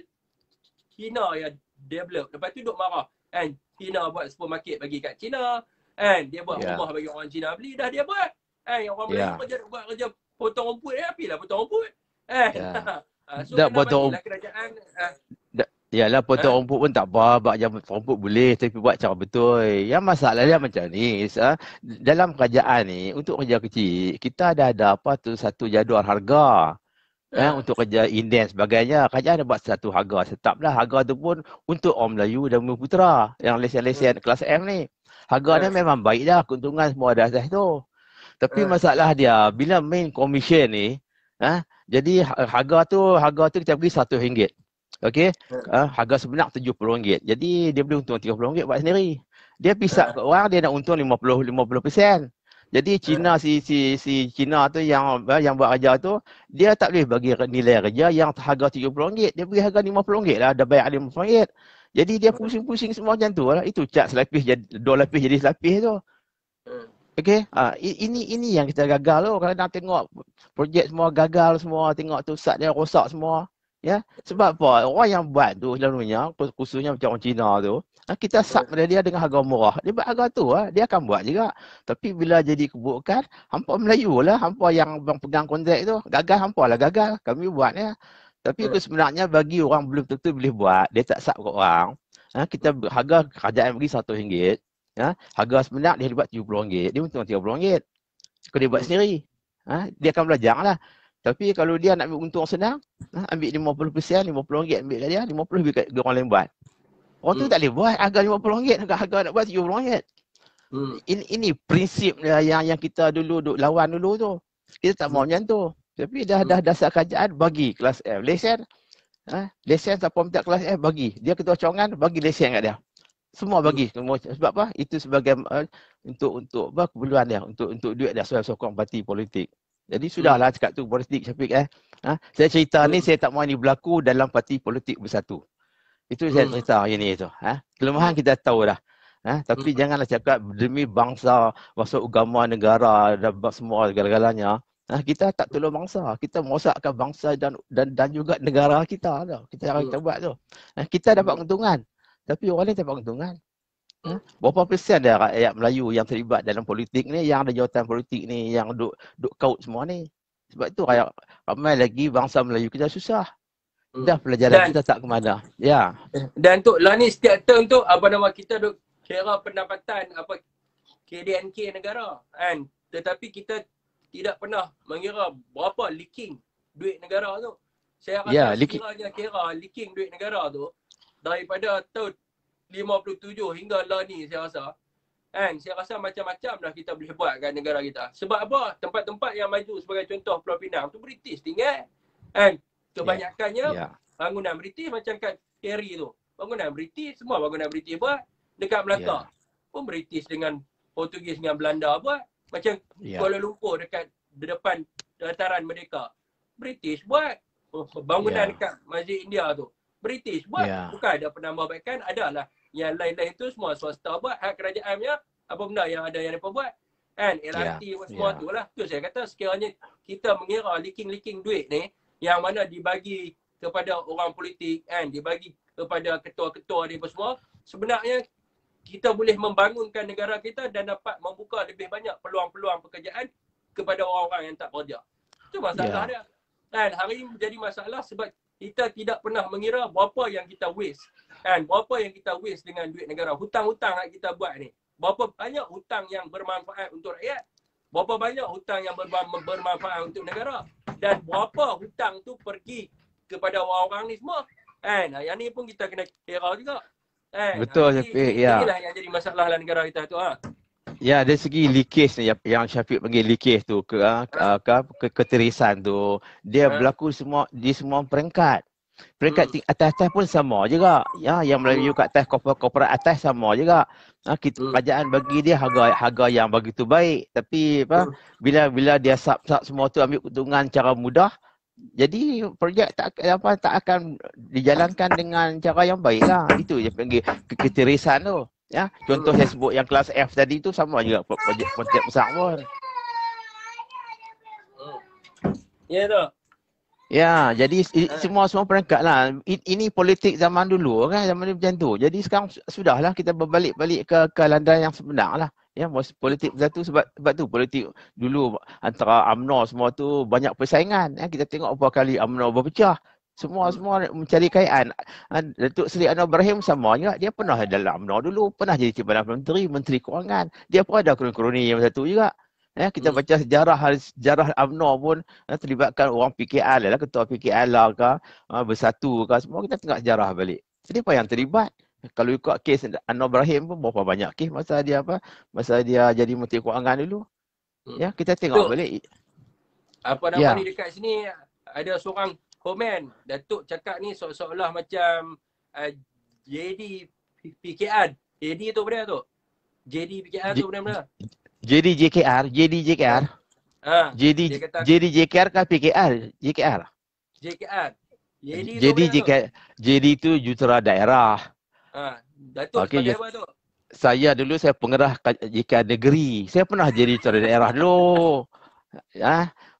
China yang develop. Lepas tu duk marah. China buat supermarket bagi kat China. Dia buat rumah bagi orang China beli. Dah dia buat. Yang orang Melayu kerja buat kerja potong rumput. Apalah potong rumput. So dah kena potong bagilah kerajaan. Yalah potong rumput pun tak apa. Buat jam potong rumput boleh. Tapi buat cara betul. Yang masalah dia macam ni. Dalam kerajaan ni, untuk kerja kecil, kita ada apa tu satu jadual harga. Untuk kerja inden sebagainya. Kerajaan ada buat satu harga. Tetaplah harga tu pun untuk orang Melayu dan Bumi Putera. Yang lesen-lesen kelas M ni. Harga dia memang baik dah, keuntungan semua ada atas tu. Tapi masalah dia, bila main commission ni, jadi harga tu kita bagi RM100. Okey, harga sebenar RM70. Jadi dia boleh untung RM30 buat sendiri. Dia pisap kat orang, dia nak untung 50%. Jadi Cina si Cina tu yang buat kerja tu, dia tak boleh bagi nilai kerja yang harga RM70. Dia bagi harga RM50 lah, dah bayar RM50. Jadi dia pusing-pusing semua macam tu lah. Itu cat selapis jadi 2 lapis jadi selapis tu. Okey, ini yang kita gagal tu. Kalau nak tengok projek semua gagal semua, tengok tu sat dia rosak semua. Ya, sebab apa? Orang yang buat tu selalunya, khususnya macam orang Cina tu, kita sat pada dia dengan harga murah. Dia buat harga tu dia akan buat juga. Tapi bila jadi keburukan, hampa Melayu lah, hampa yang pegang kontrak tu. Gagal, hampa lah gagal. Kami buat ya. Tapi itu sebenarnya bagi orang belum tentu boleh buat, dia tak sat kat orang. Kita harga kerajaan bagi RM100. Harga sebenar dia buat RM70. Dia untung RM30. Kalau dia buat sendiri, dia akan belajar lah. Tapi kalau dia nak ambil untung senang, ambil 50%, RM50 ambil kat dia, 50 ambil kat orang lain buat. Orang tu tak boleh buat harga RM50, harga nak buat RM70. Ini prinsip yang kita dulu duk lawan dulu tu. Kita tak mau macam tu. Tapi dah dasar kerajaan bagi kelas F lesen. Lesen siapa minta kelas F bagi. Dia ketua cawangan bagi lesen kat dia. Semua bagi. Sebab apa? Itu sebagai untuk apa keperluan dia, untuk duit dia sokong parti politik. Jadi sudahlah cakap tu politik Syafiq saya cerita ni saya tak mahu ni berlaku dalam parti politik bersatu. Itu saya cerita hari ni tu. Kelemahan kita tahu dah. Tapi janganlah cakap demi bangsa, agama, negara dan semua segala-galanya. Kita tak tolong bangsa. Kita merosakkan bangsa dan juga negara kita tu. Kita buat tu. Kita dapat keuntungan. Tapi orang lain tak dapat keuntungan. Berapa persen dia rakyat Melayu yang terlibat dalam politik ni, yang ada jawatan politik ni, yang duk kaut semua ni. Sebab tu ramai lagi bangsa Melayu kita susah. Dah pelajaran kita tak ke mana. Ya. Dan untuk lah ni setiap term tu apa nama kita duk kira pendapatan apa KDNK negara kan. Tetapi kita tidak pernah mengira berapa leaking duit negara tu. Saya rasa sekiranya kira leaking duit negara tu daripada tahun 57 hingga lah ni saya rasa kan, saya rasa macam-macam dah kita boleh buat kat negara kita. Sebab apa? Tempat-tempat yang maju sebagai contoh Pulau Pinang tu British tinggal kan. Kebanyakannya bangunan British macam kat Kerry tu. Bangunan British, semua bangunan British buat. Dekat Melaka pun British dengan Portugis dengan Belanda buat. Macam Kuala Lumpur dekat depan dataran Merdeka. British buat. Bangunan dekat Masjid India tu British buat. Bukan ada penambahbaikan, adalah yang lain-lain tu semua swasta buat. Hak kerajaannya apa benda yang ada yang mereka buat kan, LRT semua tu lah. Tu saya kata sekiranya kita mengira leaking duit ni yang mana dibagi kepada orang politik kan, dibagi kepada ketua-ketua ni semua, sebenarnya kita boleh membangunkan negara kita dan dapat membuka lebih banyak peluang-peluang pekerjaan kepada orang-orang yang tak bekerja. Itu masalah dia. Dan hari ini menjadi masalah sebab kita tidak pernah mengira berapa yang kita waste. Kan? Berapa yang kita waste dengan duit negara. Hutang-hutang yang kita buat ni. Berapa banyak hutang yang bermanfaat untuk rakyat. Berapa banyak hutang yang bermanfaat untuk negara. Dan berapa hutang tu pergi kepada orang-orang ni semua. Kan? Yang ni pun kita kena kira juga. Kan? Betul Syafiq. Inilah yang jadi masalah dalam negara kita tu. Ya, dari segi leakage ni yang Syafiq panggil leakage tu keterisan tu, dia berlaku di semua peringkat. Peringkat atas-atas pun sama juga. Ya, yang Melayu kat atas, korporat atas sama juga. Kerajaan bagi dia harga yang begitu baik. Tapi bila dia sap semua tu ambil keuntungan cara mudah, jadi projek tak akan dijalankan dengan cara yang baik lah. Itu je panggil keterisan tu. Ya, contoh saya sebut yang kelas F tadi tu sama juga projek besar pun. Ya tu. Ya, jadi semua peringkat lah. Ini politik zaman dulu kan, zaman ni macam tu. Jadi sekarang sudahlah kita berbalik-balik ke landasan yang sebenar lah. Ya, politik bersatu sebab tu politik dulu antara UMNO semua tu banyak persaingan. Ya, kita tengok berapa kali UMNO berpecah. Semua mencari kekayaan. Datuk Seri Anwar Ibrahim sama juga. Dia pernah dalam UMNO dulu. Pernah jadi Timbalan Menteri Kewangan. Dia pun ada kroni-kroni yang satu juga. Kita baca sejarah UMNO pun terlibatkan orang PKR lah. Ketua PKR lah ke, bersatu ke. Semua kita tengok sejarah balik. Jadi apa yang terlibat? Kalau ikut kes Anwar Ibrahim pun berapa banyak kes masa dia masa dia jadi Menteri Kewangan dulu. Ya, kita tengok Tok, balik. apa nama Ya. ni dekat sini ada seorang komen, Datuk cakap ni seolah-olah macam JD PKR. JD tu benda tu. JD PKR tu benda-benda. JD JKR, JD JKR. JD Dia kata JD JKR kan PKR? JKR. JKR. JD tu JD benda tu. JKR. JD tu Jutera Daerah. Datuk Okey, sebagai apa tu? saya dulu saya pengerah JKR negeri. Saya pernah jadi Jutera Daerah dulu.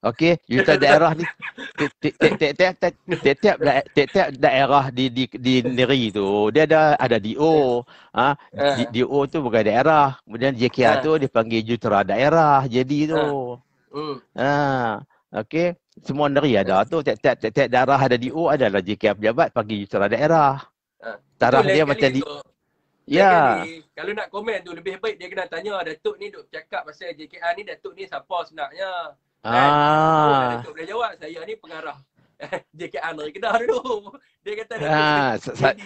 Okey, Jutera Daerah ni tiap daerah di negeri tu dia ada DO. DO tu bukan daerah. Kemudian JKR tu dipanggil Jutera Daerah. Jadi tu. Okey, semua negeri ada tu. Tiap daerah ada DO, adalah JKR pejabat panggil Jutera Daerah. Taraf dia macam di Lain kali, kalau nak komen tu lebih baik dia kena tanya Datuk ni duk cakap pasal JKR ni, Datuk ni siapa sebenarnya? Datuk boleh jawab, saya ni pengarah JKR dari Kedah dulu. Dia kata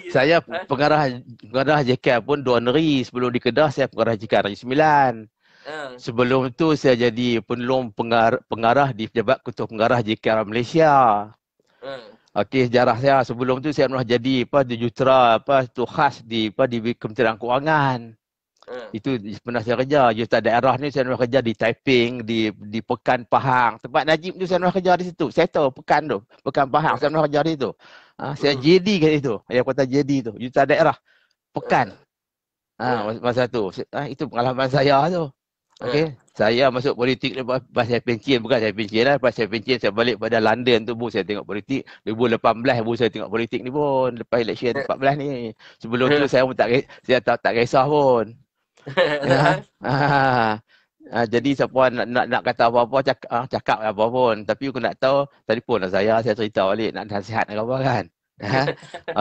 saya pengarah JKR pun 2 negeri. Sebelum di Kedah saya pengarah JKR Negeri Sembilan. Sebelum tu saya jadi penolong pengarah di Pejabat Ketua Pengarah JKR Malaysia. Okey, sejarah saya sebelum tu saya pernah jadi di Jutera tu khas di Kementerian Kewangan. Itu pernah saya kerja. Jutera Daerah ni saya pernah kerja di Taiping, di Pekan Pahang. Tempat Najib tu saya pernah kerja di situ. Saya tahu Pekan tu, Pekan Pahang saya pernah kerja di situ. Saya JD kat situ. Ayah kata JD tu, Jutera Daerah Pekan. Masa tu. Itu pengalaman saya tu. Okey, saya masuk politik lepas saya pencen, bukan saya pencen lah. Lepas saya pencen, saya balik pada London tu pun saya tengok politik. 2018 pun saya tengok politik ni pun. Lepas election 14 ni. Sebelum tu saya pun tak kisah pun. Jadi siapa nak kata apa-apa, cakap apa pun. Tapi aku nak tahu, telefon lah saya cerita balik, nak nasihat ke apa kan.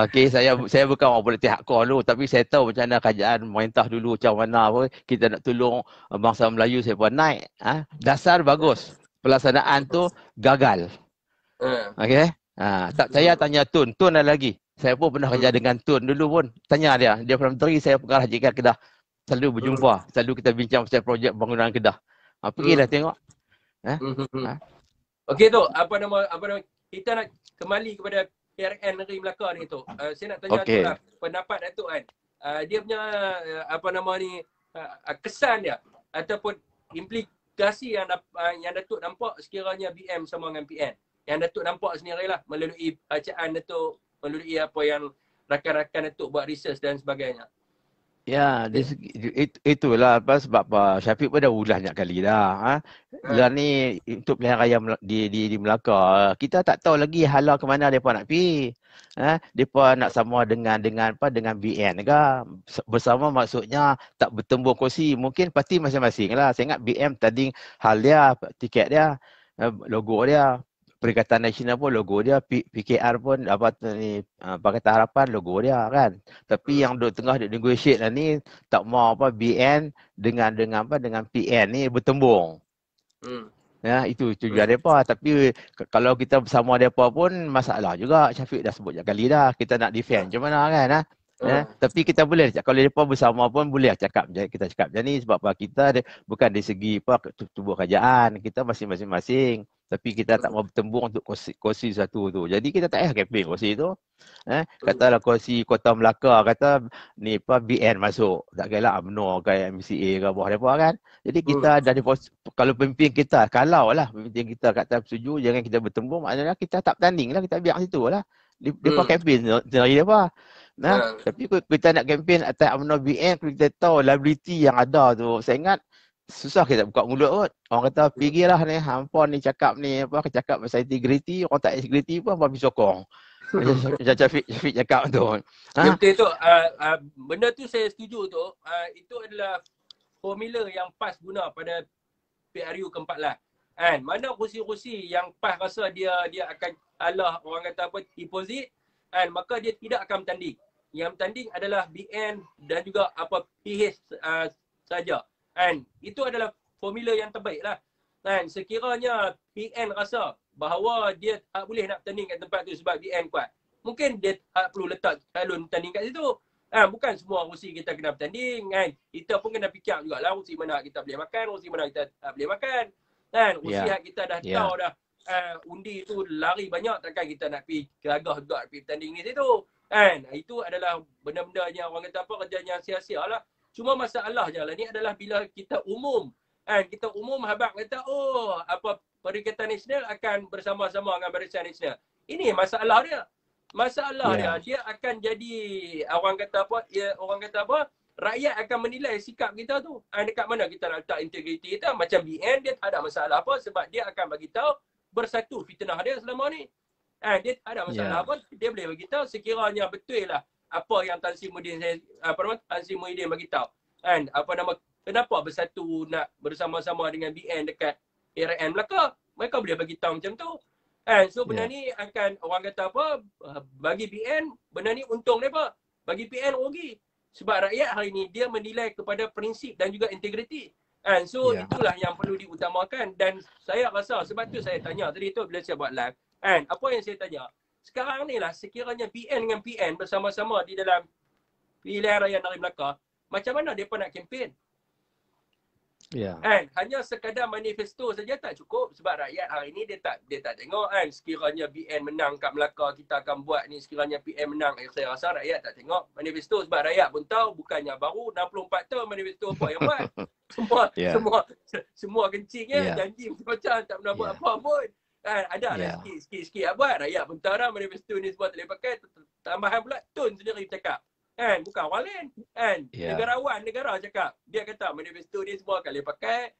Okey, saya bukan orang politik hardcore dulu, tapi saya tahu macam mana kerajaan pemerintah dulu, macam mana apa kita nak tolong bangsa Melayu saya pun naik. Dasar bagus, pelaksanaan tu gagal. Okey. Saya tanya Tun ada lagi. Saya pun pernah kerja dengan Tun dulu pun. Tanya dia pernah menteri, saya pengarah JKR Kedah. Selalu berjumpa, selalu kita bincang pasal projek bangunan Kedah. Pergilah tengok. Okey tu, apa nama kita nak kembali kepada PRN Negeri Melaka ni tu. Saya nak tanya tu lah pendapat Datuk kan. Dia punya apa nama ni kesan dia ataupun implikasi yang Datuk nampak sekiranya BM sama dengan PN. Yang Datuk nampak sendirilah melalui bacaan Datuk, melalui apa yang rakan-rakan Datuk buat research dan sebagainya. Ya, itulah sebab Syafiq pun dah ulas banyak kali dah. Lah ni untuk pilihan raya di Melaka, kita tak tahu lagi hala ke mana depa nak pi. Depa nak sama dengan BN ke? Bersama maksudnya tak bertembung kursi. Mungkin parti masing-masing lah. Saya ingat BM tadi hal dia, tiket dia, logo dia. Perikatan Nasional pun logo dia, PKR pun Pakatan Harapan logo dia kan. Tapi yang duk tengah negotiate lah ni tak mau BN dengan PN ni bertembung. Ya, itu tujuan depa. Tapi kalau kita bersama depa pun masalah juga. Syafiq dah sebut kali dah. Kita nak defend macam mana kan. Tapi kita boleh cakap, kalau depa bersama pun boleh kita cakap macam ni sebab kita bukan dari segi tubuh kerajaan. Kita masing-masing. Tapi kita tak mau bertembung untuk kursi satu tu. Jadi kita tak payah kempen kursi tu. Katalah kursi Kota Melaka, kata ni BN masuk. Tak kira lah UMNO ke MCA ke bawah depa kan. Jadi kita ada kalau pemimpin kita, kalau lah pemimpin kita kata setuju jangan kita bertembung, maknanya kita tak bertanding lah, kita biar situ lah. Depa kempen sendiri depa. Tapi kita nak kempen atas UMNO BN, kita tahu liability yang ada tu. Saya ingat susah kita buka mulut kot. Orang kata pergilah ni, hampa ni cakap ni cakap pasal integriti, orang tak integriti pun hampa pergi sokong. Macam Syafiq cakap tu. Betul tu. Benda tu saya setuju tu. Itu adalah formula yang PAS guna pada PRU ke-14. Kan? Mana kursi-kursi yang PAS rasa dia akan orang kata deposit, kan? Maka dia tidak akan bertanding. Yang bertanding adalah BN dan juga PH saja. Kan? Itu adalah formula yang terbaik lah. Kan? Sekiranya PN rasa bahawa dia tak boleh nak bertanding kat tempat tu sebab BN kuat, mungkin dia tak perlu letak calon bertanding kat situ. Bukan semua Rusi kita kena bertanding kan. Kita pun kena fikir jugalah Rusi mana kita boleh makan, Rusi mana kita tak boleh makan. Kan Rusi kita dah tahu dah undi tu lari banyak, takkan kita nak pergi geragah juga pergi bertanding ni situ. Kan itu adalah benda-benda yang orang kata apa, kerja yang sia-sia lah. Cuma masalahnya lah ni adalah bila kita umum. Kita umum habaq kata apa Perikatan Nasional akan bersama-sama dengan Barisan Nasional. Ini masalah dia. Masalah dia akan jadi orang kata apa, rakyat akan menilai sikap kita tu. Dekat mana kita nak letak integriti kita. Macam BN dia tak ada masalah apa sebab dia akan bagi tahu bersatu fitnah dia selama ni. Dia tak ada masalah apa, dia boleh bagi tahu sekiranya betul lah apa yang Tan Sri Muhyiddin bagi tahu. Kenapa bersatu nak bersama-sama dengan BN dekat ARN Melaka? Mereka boleh bagi tahu macam tu. So benda ni akan orang kata apa, bagi BN benda ni untung dia apa? Bagi PN rugi. Sebab rakyat hari ni dia menilai kepada prinsip dan juga integriti. So itulah yang perlu diutamakan dan saya rasa sebab tu saya tanya tadi tu bila saya buat live. Apa yang saya tanya? Sekarang ni lah sekiranya BN dengan PN bersama-sama di dalam pilihan raya Negeri Melaka, macam mana mereka nak kempen? Hanya sekadar manifesto saja tak cukup sebab rakyat hari ni dia tak tengok sekiranya BN menang kat Melaka kita akan buat ni, sekiranya PN menang saya rasa rakyat tak tengok manifesto sebab rakyat pun tahu bukannya baru 64 tahun manifesto apa yang buat. Semua kencingnya janji macam tak pernah buat apa pun. Ada lah sikit-sikit buat, rakyat pun tahu dah manifesto ni semua tak boleh pakai, tambahan pula Tun sendiri bercakap. Bukan orang lain. Negarawan negara cakap. Dia kata manifesto ni semua akan boleh pakai.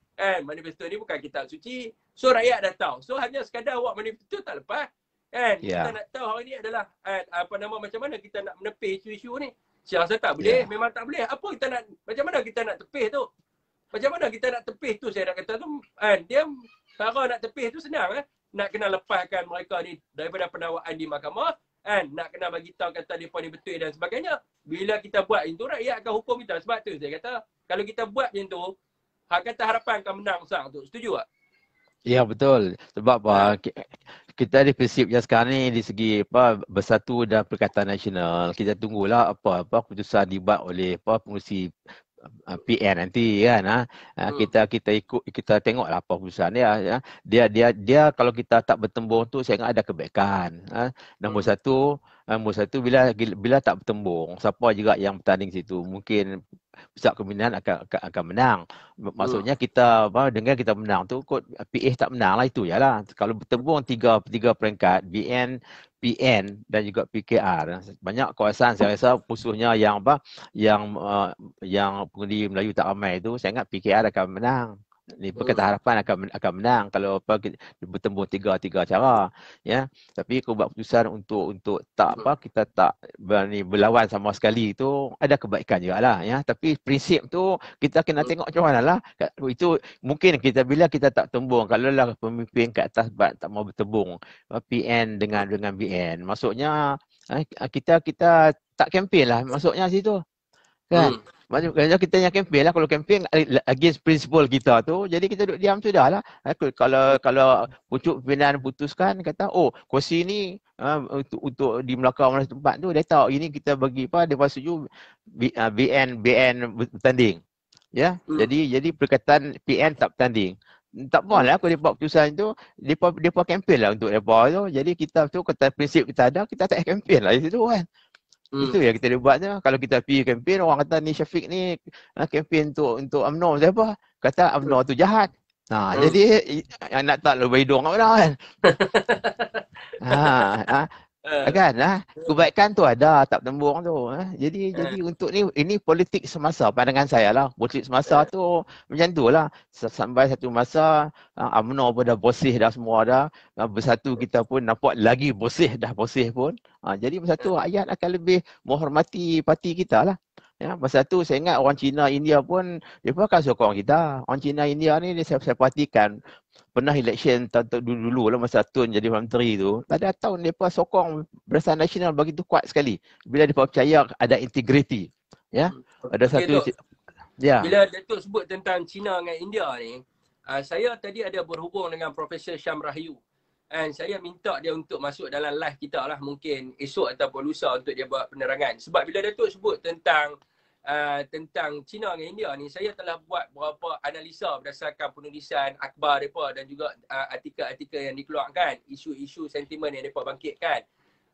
Manifesto ni bukan kitab suci. So rakyat dah tahu. So hanya sekadar buat manifesto tak lepas. Kita nak tahu hari ni adalah macam mana kita nak menepis isu-isu ni. Saya rasa tak boleh. Memang tak boleh. Macam mana kita nak tepis tu? Macam mana kita nak tepis tu saya nak kata tu. Dia cara nak tepis tu senang. Nak kena lepaskan mereka ni daripada pendakwaan di mahkamah. Nak kena bagi tahu kata mereka ni betul dan sebagainya. Bila kita buat itu, rakyat akan hukum kita. Sebab tu saya kata, kalau kita buat macam tu, kata harapan akan menang besar tu. Setuju tak? Ya, betul. Sebab kita ada prinsip yang sekarang ni di segi bersatu dan Perikatan Nasional. Kita tunggulah apa keputusan dibuat oleh pengurusi PN nanti kan. Kita ikut, kita tengoklah apa keputusan dia. Dia kalau kita tak bertembung tu saya ingat ada kebaikan. Nombor satu bila tak bertembung, siapa juga yang bertanding situ mungkin pusat kepimpinan akan menang. Maksudnya kita dengan kita menang tu kot PA tak menang lah, itu jelah. Kalau bertembung tiga peringkat BN, PN dan juga PKR, banyak kawasan saya rasa khususnya yang pengundi Melayu tak ramai tu, saya ingat PKR akan menang. Ni Perkataan Harapan akan menang kalau bertembung tiga cara ya. Tapi aku buat keputusan untuk kita tak berlawan sama sekali, tu ada kebaikan jugalah ya. Tapi prinsip tu kita kena tengok macam mana lah. Itu mungkin bila kita tak tembung, kalau lah pemimpin kat atas tak mau bertembung PN dengan BN, maksudnya kita tak kempen lah maksudnya situ kan. Maksudnya kita yang kempen lah. Kalau kempen against principle kita tu, jadi kita duduk diam sudah lah. Kalau pucuk pimpinan putuskan kata kursi ni untuk di Melaka mana tempat tu, dia tahu ini kita bagi dia setuju BN bertanding ya. Jadi Perikatan PN tak bertanding, tak apalah kalau dia buat keputusan tu, depa kempen lah untuk depa tu. Jadi kita tu kata prinsip kita ada, kita tak kempen lah di situ kan. Itu yang kita buat je. Kalau kita pergi kempen, orang kata ni Syafiq ni kempen untuk UMNO siapa? Kata UMNO tu jahat. Jadi nak tak lebih hidung kat mana kan? Kan kebaikan tu ada, tak bertembung tu. Jadi untuk ini politik semasa, pandangan saya lah. Politik semasa tu macam tu lah. Sampai satu masa UMNO pun dah bersih dah semua dah. Bersatu kita pun nampak lagi bersih pun. Jadi bersatu rakyat akan lebih menghormati parti kita lah. Ya, masa tu saya ingat orang Cina, India pun dia pun akan sokong kita. Orang Cina, India ni saya perhatikan pernah election dulu lah masa Tun jadi menteri tu. Pada tahun dia pun sokong Barisan Nasional begitu kuat sekali. Bila dia percaya ada integriti. Ya, ada satu ya. Bila Datuk sebut tentang Cina dengan India ni, saya tadi ada berhubung dengan Profesor Syam Rahayu. And saya minta dia untuk masuk dalam live kita lah, mungkin esok ataupun lusa, untuk dia buat penerangan. Sebab bila Datuk sebut tentang China dengan India ni, saya telah buat beberapa analisa berdasarkan penulisan akhbar mereka dan juga artikel-artikel yang dikeluarkan, isu-isu sentimen yang mereka bangkitkan.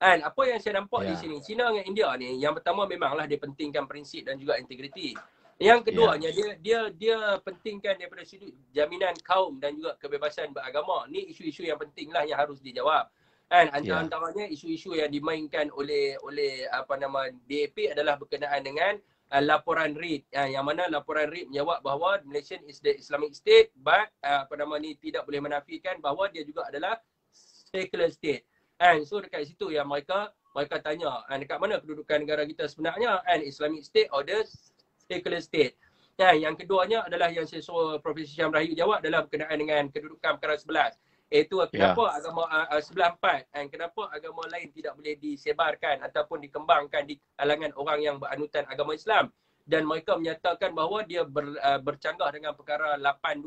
And apa yang saya nampak di sini, China dengan India ni, yang pertama memanglah dia pentingkan prinsip dan juga integriti. Yang keduanya, dia pentingkan daripada sudut jaminan kaum dan juga kebebasan beragama. Ni isu-isu yang penting lah yang harus dijawab. And antara-antaranya isu-isu yang dimainkan oleh DAP adalah berkenaan dengan laporan RID, yang mana laporan RID menjawab bahawa Malaysia is the Islamic State, but tidak boleh menafikan bahawa dia juga adalah secular state. And so dekat situ yang mereka tanya, dekat mana kedudukan negara kita sebenarnya, Islamic State or the secular state. Yang keduanya adalah yang saya suruh Profesor Syam Rahayu jawab adalah berkenaan dengan kedudukan perkara 11. Iaitu kenapa agama 14 dan kenapa agama lain tidak boleh disebarkan ataupun dikembangkan di kalangan orang yang beranutan agama Islam. Dan mereka menyatakan bahawa dia bercanggah dengan perkara 82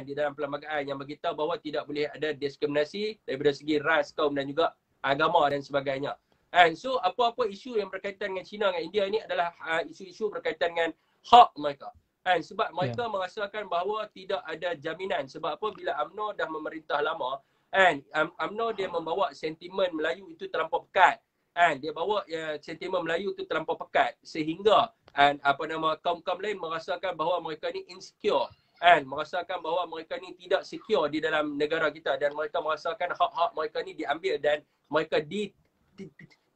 di dalam perlembagaan yang beritahu bahawa tidak boleh ada diskriminasi daripada segi ras, kaum dan juga agama dan sebagainya. And so apa-apa isu yang berkaitan dengan China dengan India ini adalah isu-isu berkaitan dengan hak mereka. Sebab mereka merasakan bahawa tidak ada jaminan. Sebab apa? Bila UMNO dah memerintah lama, UMNO dia membawa sentimen Melayu itu terlampau pekat. Dia bawa sentimen Melayu itu terlampau pekat sehingga kaum-kaum lain merasakan bahawa mereka ni insecure. Merasakan bahawa mereka ni tidak secure di dalam negara kita dan mereka merasakan hak-hak mereka ni diambil dan mereka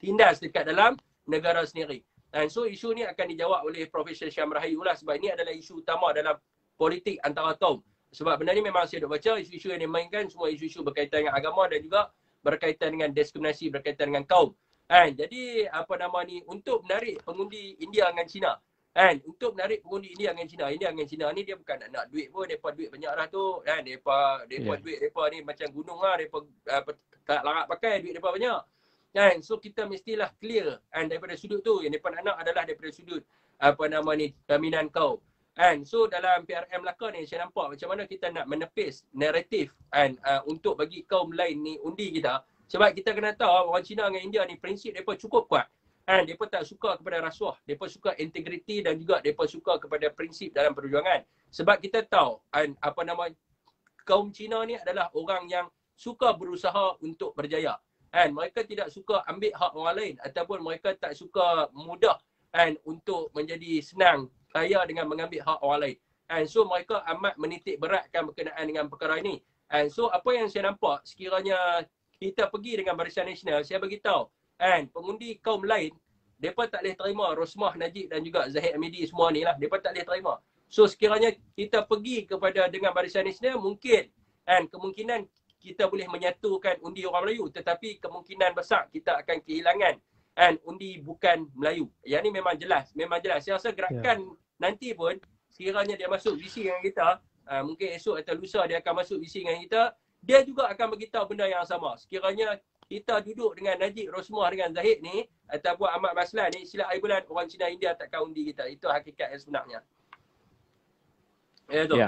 tindas dekat dalam negara sendiri. Dan so isu ni akan dijawab oleh Profesor Syam Rahayu lah, sebab ini adalah isu utama dalam politik antara kaum. Sebab benda ni memang saya dah baca, isu-isu yang dimainkan semua isu-isu berkaitan dengan agama dan juga berkaitan dengan diskriminasi berkaitan dengan kaum. Jadi untuk menarik pengundi India dengan China. Untuk menarik pengundi India dengan China ni dia bukan nak duit pun, depa duit banyak dah tu. Depa duit depa ni macam gunung lah, depa tak larat pakai, duit depa banyak. So kita mestilah clear daripada sudut tu. Yang mereka nak adalah daripada sudut jaminan kaum. So dalam PRM Melaka ni saya nampak macam mana kita nak menepis naratif untuk bagi kaum lain ni undi kita. Sebab kita kena tahu orang Cina dengan India ni prinsip mereka cukup kuat. Mereka tak suka kepada rasuah, mereka suka integriti dan juga mereka suka kepada prinsip dalam perjuangan. Sebab kita tahu kaum Cina ni adalah orang yang suka berusaha untuk berjaya. Mereka tidak suka ambil hak orang lain ataupun mereka tak suka mudah untuk menjadi senang kaya dengan mengambil hak orang lain. So mereka amat menitik beratkan berkenaan dengan perkara ini. So apa yang saya nampak, sekiranya kita pergi dengan Barisan Nasional, saya beritahu pengundi kaum lain, mereka tak boleh terima Rosmah Najib dan juga Zahid Hamidi semua ni lah, mereka tak boleh terima. So sekiranya kita pergi dengan Barisan Nasional, mungkin kemungkinan kita boleh menyatukan undi orang Melayu, tetapi kemungkinan besar kita akan kehilangan undi bukan Melayu. Yang ni memang jelas. Saya rasa gerakan nanti pun, sekiranya dia masuk visi dengan kita, mungkin esok atau lusa dia akan masuk visi dengan kita, dia juga akan beritahu benda yang sama. Sekiranya kita duduk dengan Najib, Rosmah dengan Zahid ni, ataupun Ahmad Maslan ni, sila air bulan orang Cina India takkan undi kita. Itu hakikat yang sebenarnya. Ya tu.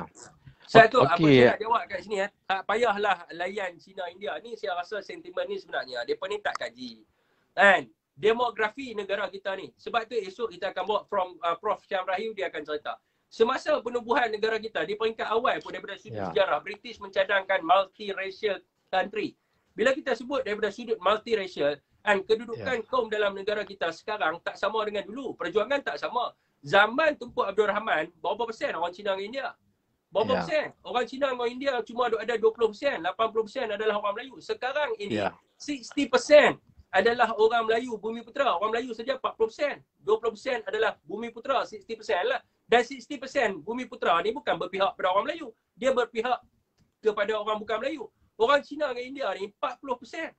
Satu, apa saya nak jawab kat sini, tak payahlah layan Cina India ni. Saya rasa sentimen ni sebenarnya mereka ni tak kaji. Demografi negara kita ni. Sebab tu esok kita akan bawa Prof Syam Rahayu, dia akan cerita. Semasa penubuhan negara kita, di peringkat awal pun daripada sudut sejarah, British mencadangkan multiracial country. Bila kita sebut daripada sudut multiracial, kedudukan kaum dalam negara kita sekarang tak sama dengan dulu. Perjuangan tak sama. Zaman Tunku Abdul Rahman, berapa persen orang Cina dengan India? Berapa persen? Orang Cina dengan India cuma ada 20%, 80% adalah orang Melayu. Sekarang ini 60% adalah orang Melayu Bumi Putera. Orang Melayu saja 40%. 20% adalah Bumi Putera, 60% lah. Dan 60% Bumi Putera ni bukan berpihak pada orang Melayu. Dia berpihak kepada orang bukan Melayu. Orang Cina dengan India ni 40%.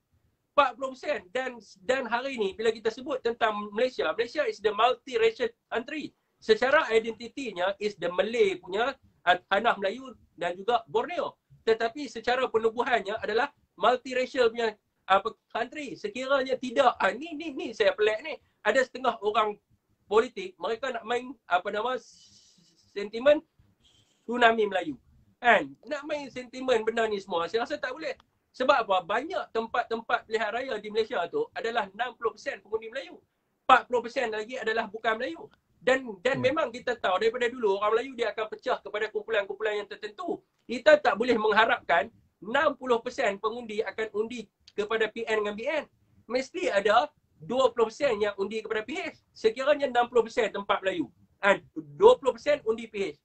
40%. Dan hari ni bila kita sebut tentang Malaysia, Malaysia is the multiracial country. Secara identitinya is the Malay punya tanah Melayu dan juga Borneo. Tetapi secara penubuhannya adalah multiracial punya country. Sekiranya tidak, ni saya pelik ni. Ada setengah orang politik, mereka nak main sentimen tsunami Melayu. Nak main sentimen benda ni semua, saya rasa tak boleh. Sebab apa? Banyak tempat-tempat pilihan raya di Malaysia tu adalah 60% pengundi Melayu. 40% lagi adalah bukan Melayu. Dan memang kita tahu daripada dulu orang Melayu dia akan pecah kepada kumpulan-kumpulan yang tertentu. Kita tak boleh mengharapkan 60% pengundi akan undi kepada PN dengan BN. Mesti ada 20% yang undi kepada PH. Sekiranya 60% tempat Melayu. 20% undi PH.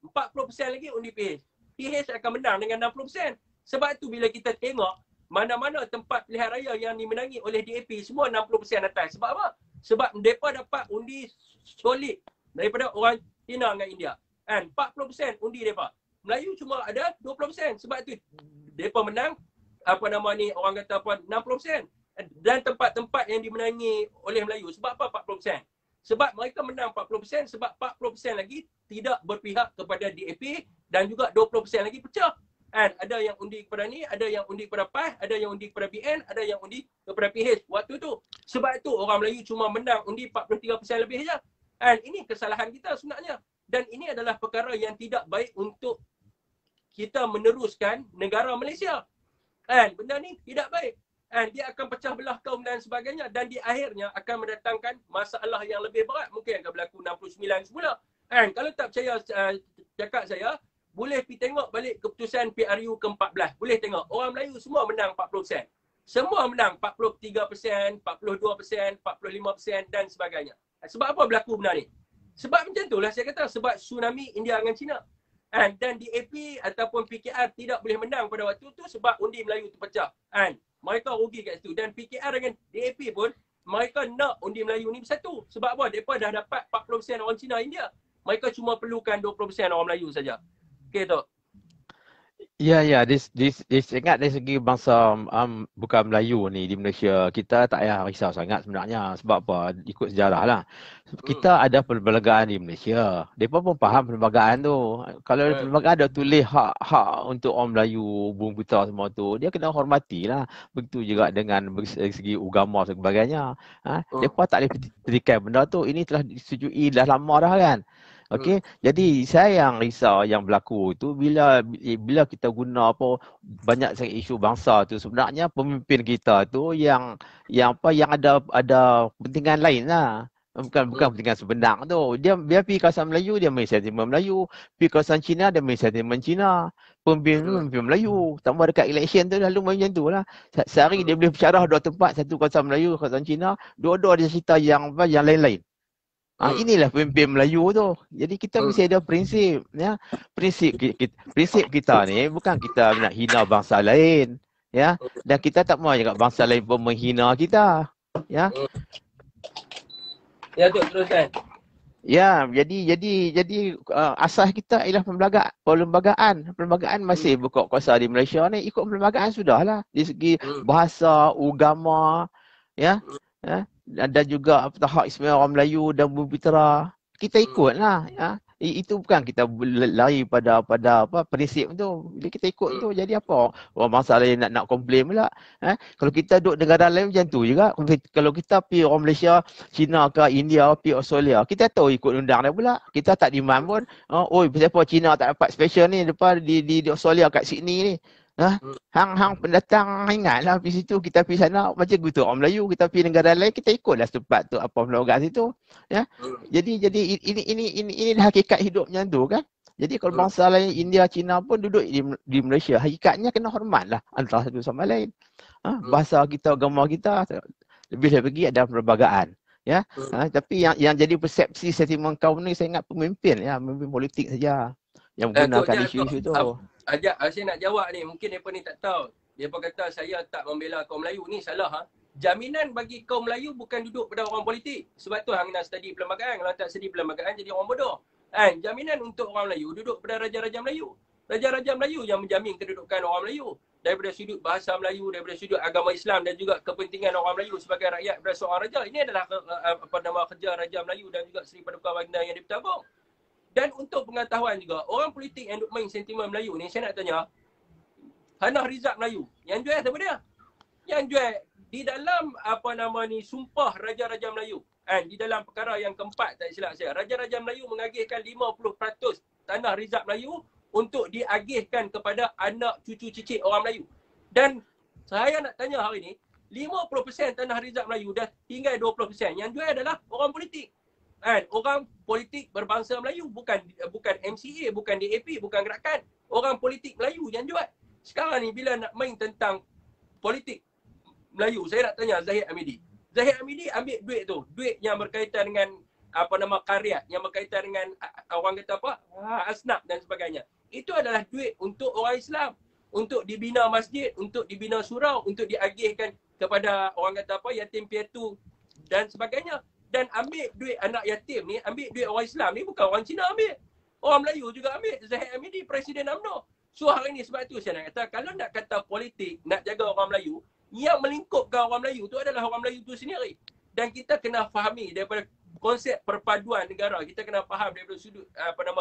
40% lagi undi PH. PH akan menang dengan 60%. Sebab tu bila kita tengok mana-mana tempat pilihan raya yang dimenangi oleh DAP semua 60% atas. Sebab apa? Sebab mereka dapat undi solid daripada orang China dengan India. 40% undi mereka. Melayu cuma ada 20%. Sebab tu mereka menang orang kata 60%. Dan tempat-tempat yang dimenangi oleh Melayu. Sebab apa 40%? Sebab mereka menang 40%, sebab 40% lagi tidak berpihak kepada DAP dan juga 20% lagi pecah. Ada yang undi kepada ni, ada yang undi kepada PAS, ada yang undi kepada BN, ada yang undi kepada PH waktu tu. Sebab itu orang Melayu cuma menang undi 43% lebih saja. Ini kesalahan kita sebenarnya. Dan ini adalah perkara yang tidak baik untuk kita meneruskan negara Malaysia. Benda ni tidak baik. Dia akan pecah belah kaum dan sebagainya. Dan di akhirnya akan mendatangkan masalah yang lebih berat. Mungkin akan berlaku 69 semula. Kalau tak percaya cakap saya, boleh pergi tengok balik keputusan PRU ke-14. Boleh tengok. Orang Melayu semua menang 40%. Semua menang 43%, 42%, 45% dan sebagainya. Sebab apa berlaku benda ni? Sebab macam itulah saya kata. Sebab tsunami India dengan China. Dan DAP ataupun PKR tidak boleh menang pada waktu tu sebab undi Melayu terpecah. Mereka rugi kat situ. Dan PKR dengan DAP pun, mereka nak undi Melayu ni bersatu. Sebab apa? Mereka dah dapat 40% orang Cina India. Mereka cuma perlukan 20% orang Melayu saja. Okey tu. Ya, ingat dari segi bangsa bukan Melayu ni di Malaysia, kita tak payah risau sangat sebenarnya. Sebab apa? Ikut sejarah lah. Kita ada perlembagaan di Malaysia. Mereka pun faham perlembagaan tu. Kalau perlembagaan ada tulis hak untuk orang Melayu, bumi putera semua tu, dia kena hormati lah. Begitu juga dengan segi agama dan sebagainya. Mereka tak boleh petikan benda tu. Ini telah disetujui dah lama dah kan. Okey, jadi saya yang risau yang berlaku tu bila kita guna banyak sangat isu bangsa tu, sebenarnya pemimpin kita tu yang ada kepentingan lain lah. Bukan kepentingan sebenar tu. Dia pergi kawasan Melayu, dia main sentimen Melayu. Pergi kawasan Cina, dia main sentimen Cina. Pemimpin Melayu. Tambah dekat election tu lalu main macam tu lah. Sehari dia boleh bersyarah dua tempat, satu kawasan Melayu, kawasan Cina. Dua-dua dia cerita yang lain-lain. Inilah pemimpin Melayu tu. Jadi kita mesti ada prinsip, ya. Prinsip kita ni bukan kita nak hina bangsa lain, ya. Dan kita tak mahu juga bangsa lain pun menghina kita, ya. Ya tu teruskan. Ya, jadi asas kita ialah perlembagaan. Perlembagaan masih berkuasa di Malaysia ni, ikut perlembagaan sudahlah. Di segi bahasa, agama, ya. Dan juga hak istimewa orang Melayu dan bumi putera, kita ikutlah, ya. Itu bukan kita lari pada prinsip tu. Bila kita ikut tu jadi apa? Orang bangsa lain nak komplain pula. Kalau kita duduk negara lain macam tu juga. Kalau kita pergi orang Malaysia, China ke India, pergi Australia, kita tahu ikut undang dia pula. Kita tak demand pun. Siapa China tak dapat special ni depan di Australia kat Sydney ni. Hang pendatang ingatlah pergi situ, kita pergi sana macam gitu orang Melayu, kita pergi negara lain kita ikutlah tempat tu apa perlembagaan situ, ya. Jadi ini hakikat hidup macam tu kan. Jadi kalau bangsa lain India, Cina pun duduk di Malaysia, hakikatnya kena hormatlah antara satu sama lain. Bahasa kita, agama kita lebih lagi ada perlembagaan, ya. Tapi yang jadi persepsi sentimen kaum ni saya ingat pemimpin, ya, pemimpin politik saja yang menggunakan isu-isu tu. Saya nak jawab ni, mungkin mereka ni tak tahu. Mereka kata saya tak membela kaum Melayu, ni salah. Jaminan bagi kaum Melayu bukan duduk pada orang politik. Sebab tu hang nak study perlembagaan. Kalau tak study perlembagaan jadi orang bodoh. Jaminan untuk orang Melayu duduk pada Raja-Raja Melayu. Raja-Raja Melayu yang menjamin kedudukan orang Melayu. Daripada sudut bahasa Melayu, daripada sudut agama Islam dan juga kepentingan orang Melayu sebagai rakyat pada seorang raja. Ini adalah kerja Raja Melayu dan juga Seri Paduka Baginda yang dibertabung. Dan untuk pengetahuan juga, orang politik yang duk main sentimen Melayu ni, saya nak tanya, Hannah Rizak Melayu, yang jual siapa dia? Yang jual di dalam sumpah Raja-Raja Melayu. Di dalam perkara yang keempat, tak silap saya, Raja-Raja Melayu mengagihkan 50% tanah Rizak Melayu untuk diagihkan kepada anak cucu cicit orang Melayu. Dan saya nak tanya hari ni, 50% tanah Rizal Melayu dah tinggal 20%. Yang jual adalah orang politik. Kan? Orang politik berbangsa Melayu, bukan MCA, bukan DAP, bukan gerakan. Orang politik Melayu yang jual. Sekarang ni bila nak main tentang politik Melayu, saya nak tanya Zahid Hamidi. Zahid Hamidi ambil duit tu, duit yang berkaitan dengan karya, yang berkaitan dengan orang kata asnaf dan sebagainya. Itu adalah duit untuk orang Islam, untuk dibina masjid, untuk dibina surau, untuk diagihkan kepada orang kata yatim piatu dan sebagainya. Dan ambil duit anak yatim ni, ambil duit orang Islam ni, bukan orang Cina ambil. Orang Melayu juga ambil. Zahid Hamidi, Presiden UMNO. So hari ni sebab tu saya nak kata, kalau nak kata politik, nak jaga orang Melayu, yang melingkupkan orang Melayu tu adalah orang Melayu tu sendiri. Dan kita kena fahami daripada konsep perpaduan negara, kita kena faham daripada sudut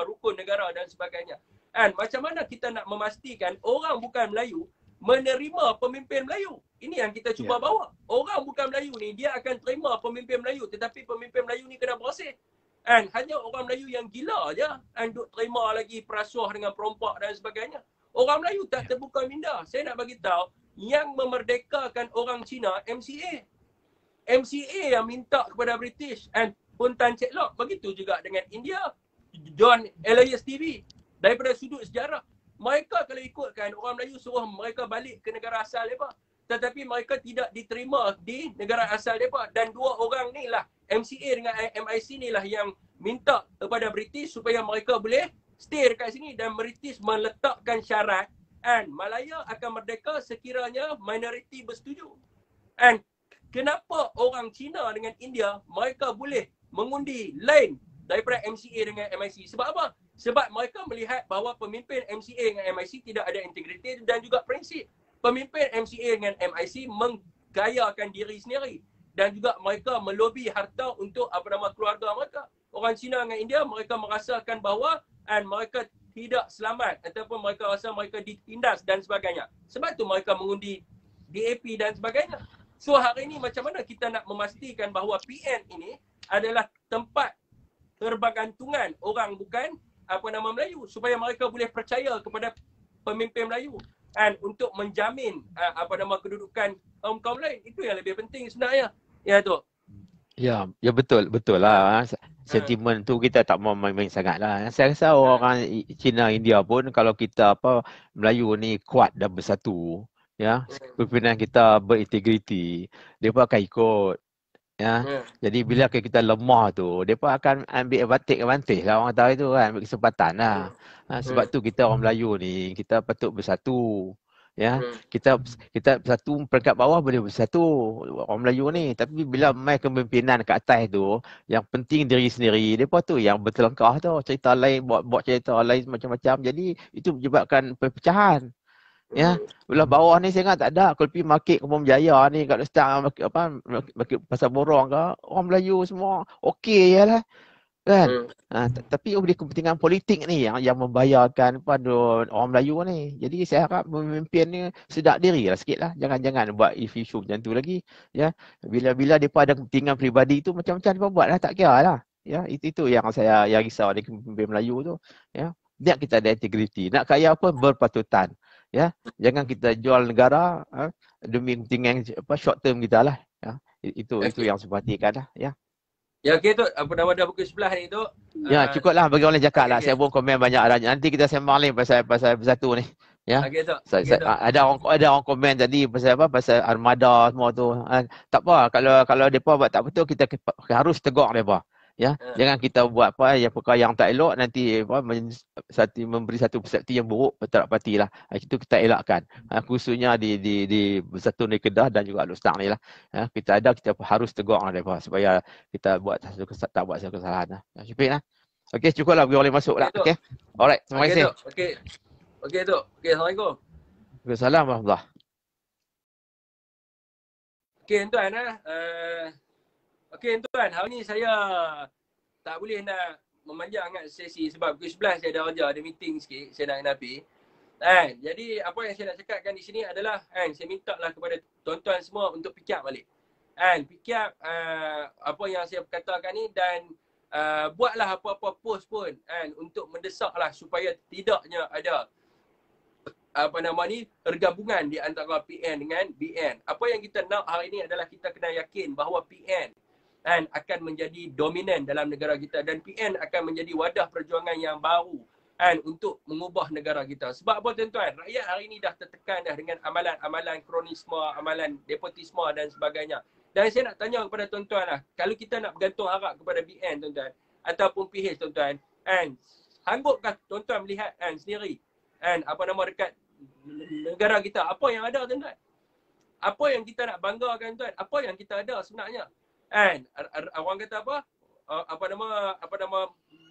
rukun negara dan sebagainya. Dan macam mana kita nak memastikan orang bukan Melayu menerima pemimpin Melayu? Ini yang kita cuba bawa. Orang bukan Melayu ni, dia akan terima pemimpin Melayu, tetapi pemimpin Melayu ni kena bersih. And hanya orang Melayu yang gila je duk terima lagi perasuah dengan perompak dan sebagainya. Orang Melayu tak terbuka minda. Saya nak bagi tahu, yang memerdekakan orang Cina, MCA. MCA yang minta kepada British and Pun Tan Chek Lok. Begitu juga dengan India, John Elias TV. Daripada sudut sejarah, mereka kalau ikutkan, orang Melayu suruh mereka balik ke negara asal mereka. Tetapi mereka tidak diterima di negara asal mereka. Dan dua orang ni lah, MCA dengan MIC ni lah yang minta kepada British supaya mereka boleh stay dekat sini. Dan British meletakkan syarat, and Malaya akan merdeka sekiranya minoriti bersetuju. And kenapa orang Cina dengan India, mereka boleh mengundi lain daripada MCA dengan MIC? Sebab apa? Sebab mereka melihat bahawa pemimpin MCA dengan MIC tidak ada integriti dan juga prinsip. Pemimpin MCA dengan MIC menggayakan diri sendiri. Dan juga mereka melobi harta untuk keluarga mereka. Orang Cina dengan India, mereka merasakan bahawa mereka tidak selamat ataupun mereka rasa mereka ditindas dan sebagainya. Sebab tu mereka mengundi DAP dan sebagainya. So hari ini macam mana kita nak memastikan bahawa PN ini adalah tempat terbergantungan orang bukan Melayu, supaya mereka boleh percaya kepada pemimpin Melayu dan untuk menjamin kedudukan kaum lain. Itu yang lebih penting sebenarnya. Ya tu. Ya betul lah. Sentimen tu kita tak mau main-main sangat lah. Saya rasa orang Cina, India pun kalau kita Melayu ni kuat dan bersatu, pimpinan kita berintegriti, mereka akan ikut. Jadi bila kita lemah tu, mereka akan ambil advantage lah, orang tahu itu kan, ambil kesempatan lah. Sebab tu kita orang Melayu ni, kita patut bersatu. Kita bersatu, peringkat bawah boleh bersatu orang Melayu ni. Tapi bila main kepimpinan kat atas tu, yang penting diri sendiri, mereka tu yang bertelengkah tu, cerita lain, buat cerita lain macam-macam. Jadi itu menyebabkan perpecahan. Belah bawah ni saya ingat tak ada. Kalau pergi market Kebun Jaya ni kat Lestang, market Pasar Borong ke, orang Melayu semua okey je lah. Kan? Tapi oleh kepentingan politik ni yang membayarkan pada orang Melayu ni. Jadi saya harap pemimpin ni sedar diri lah sikit lah. Jangan buat isu macam tu lagi. Bila mereka ada kepentingan peribadi tu, macam-macam mereka buat lah, tak kira lah. Itu yang saya risau dari pemimpin Melayu tu. Biar kita ada integriti. Nak kaya apa, berpatutan. Jangan kita jual negara demi kepentingan short term kita lah. Itu yang saya perhatikan lah. Ya okey tu, dah pukul 11 ni tu. Cukuplah bagi orang cakap lah. Saya pun komen banyak dah. Nanti kita sembang lain pasal bersatu ni. Okey tu. Ada orang komen tadi pasal armada semua tu. Tak apa, kalau depa buat tak betul, kita harus tegur depa. Jangan kita buat yang perkara yang tak elok, nanti memberi satu persepsi yang buruk terhadap parti lah. Itu kita elakkan. Khususnya di Bersatu Negeri Kedah dan juga Lustang ni lah. Kita harus tegur lah mereka supaya kita tak buat satu kesalahan lah. Syukur lah. Okey, cukuplah bagi orang masuk lah. Okey. Alright, terima kasih. Okey tu. Okey, Assalamualaikum. Waalaikumsalam warahmatullahi. Okey tuan Okey tuan, hari ni saya tak boleh nak memanjang sangat sesi sebab pukul 11 saya ada meeting sikit, saya nak pergi. Jadi apa yang saya nak cakapkan di sini adalah saya minta lah kepada tuan-tuan semua untuk fikir balik. Fikir apa yang saya katakan ni dan buatlah apa-apa post pun untuk mendesaklah supaya tidaknya ada pergabungan di antara PN dengan BN. Apa yang kita nak hari ini adalah kita kena yakin bahawa PN akan menjadi dominan dalam negara kita dan PN akan menjadi wadah perjuangan yang baru untuk mengubah negara kita. Sebab apa tuan-tuan? Rakyat hari ini dah tertekan dah dengan amalan-amalan kronisme, amalan nepotisme dan sebagainya. Dan saya nak tanya kepada tuan-tuan lah, kalau kita nak bergantung harap kepada BN tuan-tuan ataupun PH tuan-tuan, sanggupkah tuan-tuan melihat sendiri dekat negara kita, apa yang ada tuan-tuan? Apa yang kita nak banggakan tuan? Apa yang kita ada sebenarnya? Orang kata apa?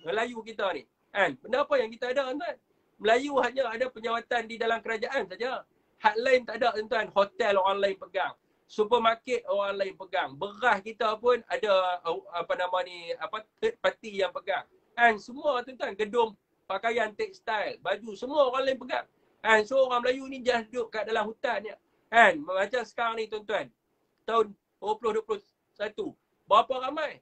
Melayu kita ni. Benda apa yang kita ada tuan? Melayu hanya ada penjawatan di dalam kerajaan saja. Hak lain tak ada tuan. Hotel orang lain pegang. Supermarket orang lain pegang. Beras kita pun ada third party yang pegang. Semua tuan-tuan, gedung pakaian tekstil, baju, semua orang lain pegang. So orang Melayu ni just duduk kat dalam hutan je. Macam sekarang ni tuan-tuan, tahun 2021, berapa ramai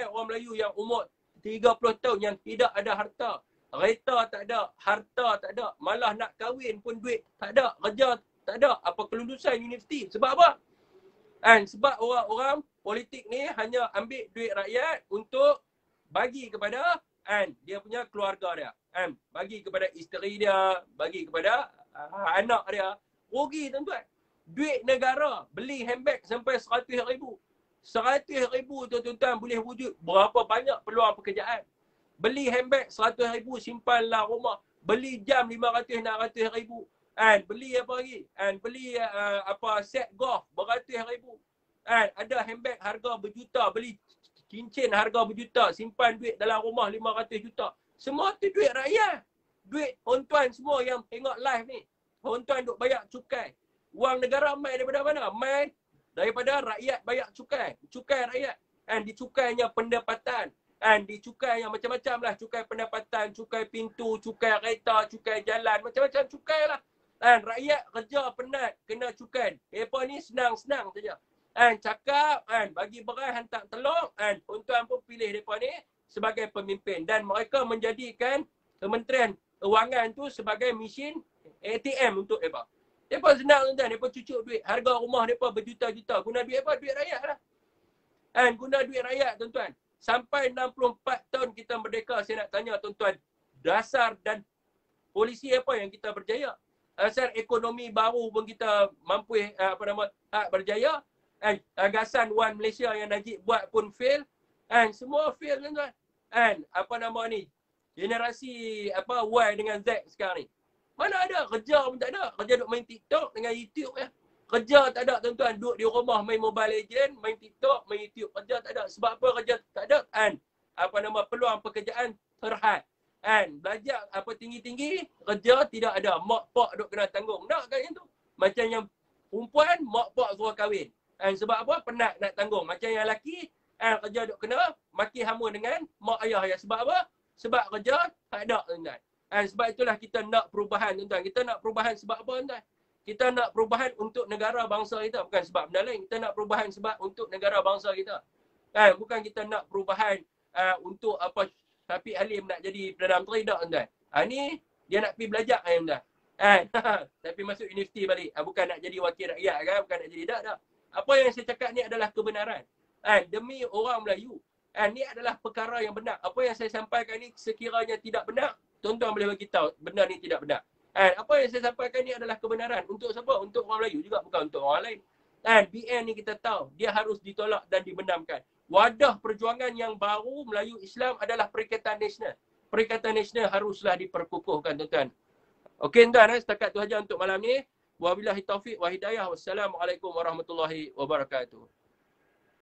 orang Melayu yang umur 30 tahun yang tidak ada harta. Kereta tak ada, harta tak ada, malah nak kahwin pun duit tak ada, kerja tak ada, kelulusan universiti. Sebab apa? Sebab orang-orang politik ni hanya ambil duit rakyat untuk bagi kepada dia punya keluarga dia. Bagi kepada isteri dia, bagi kepada anak dia. Rugi tuan-tuan. Duit negara beli handbag sampai 100,000. 100,000 tuan-tuan boleh wujud berapa banyak peluang pekerjaan. Beli handbag 100,000 simpanlah rumah. Beli jam 500-600,000. Beli apa lagi? Beli set golf beratus-ribu. Ada handbag harga berjuta, beli cincin harga berjuta, simpan duit dalam rumah 500 juta. Semua tu duit rakyat. Duit tuan semua yang tengok live ni. Tuan duk bayar cukai. Wang negara mai daripada mana? Mai daripada rakyat bayar cukai. Cukai rakyat. Dicukainya pendapatan. Dicukainya macam-macam lah. Cukai pendapatan, cukai pintu, cukai kereta, cukai jalan. Macam-macam cukai lah. Rakyat kerja penat, kena cukai. Mereka ni senang-senang saja. Cakap, bagi beras, hantar telur, tuan-tuan pun pilih mereka ni sebagai pemimpin. Dan mereka menjadikan Kementerian Kewangan tu sebagai mesin ATM untuk mereka. Mereka senang tuan-tuan, mereka cucuk duit. Harga rumah mereka berjuta-juta. Guna duit apa? Duit rakyat lah. Guna duit rakyat tuan-tuan. Sampai 64 tahun kita merdeka, saya nak tanya tuan-tuan, dasar dan polisi apa yang kita berjaya? Dasar ekonomi baru pun kita mampu berjaya. Agasan One Malaysia yang Najib buat pun fail. Semua fail tuan-tuan. Generasi Y dengan Z sekarang ni. Mana ada kerja pun tak ada. Kerja duk main TikTok dengan YouTube ya. Kerja tak ada tuan-tuan. Duduk di rumah main Mobile Legend, main TikTok, main YouTube. Kerja tak ada. Sebab apa kerja tak ada? Peluang pekerjaan terhad. Belajar tinggi-tinggi, kerja tidak ada. Mak pak duk kena tanggung. Nak kan yang tu? Macam yang perempuan, mak pak suruh kahwin. Sebab apa? Penat nak tanggung. Macam yang lelaki, kerja duk kena maki hama dengan mak ayah ya. Sebab apa? Sebab kerja tak ada tuan-tuan. Sebab itulah kita nak perubahan tuan-tuan. Kita nak perubahan sebab apa tuan-tuan? Kita nak perubahan untuk negara bangsa kita. Bukan sebab benda lain. Kita nak perubahan sebab untuk negara bangsa kita. Bukan kita nak perubahan untuk Syafiq Halim nak jadi Perdana Menteri tak tuan-tuan. Ni dia nak pergi belajar tuan-tuan. Tapi masuk universiti balik. Bukan nak jadi wakil rakyat kan. Bukan nak jadi tak. Apa yang saya cakap ni adalah kebenaran. Demi orang Melayu. Ni adalah perkara yang benar. Apa yang saya sampaikan ni sekiranya tidak benar, tuan-tuan boleh bagi tahu benda ni tidak benar. Apa yang saya sampaikan ni adalah kebenaran. Untuk siapa? Untuk orang Melayu juga, bukan untuk orang lain. BN ni kita tahu, dia harus ditolak dan dibenamkan. Wadah perjuangan yang baru Melayu Islam adalah Perikatan Nasional. Perikatan Nasional haruslah diperkukuhkan tuan-tuan. Okey tuan-tuan, setakat tu saja untuk malam ni. Wabillahi taufiq wa hidayah. Wassalamualaikum warahmatullahi wabarakatuh.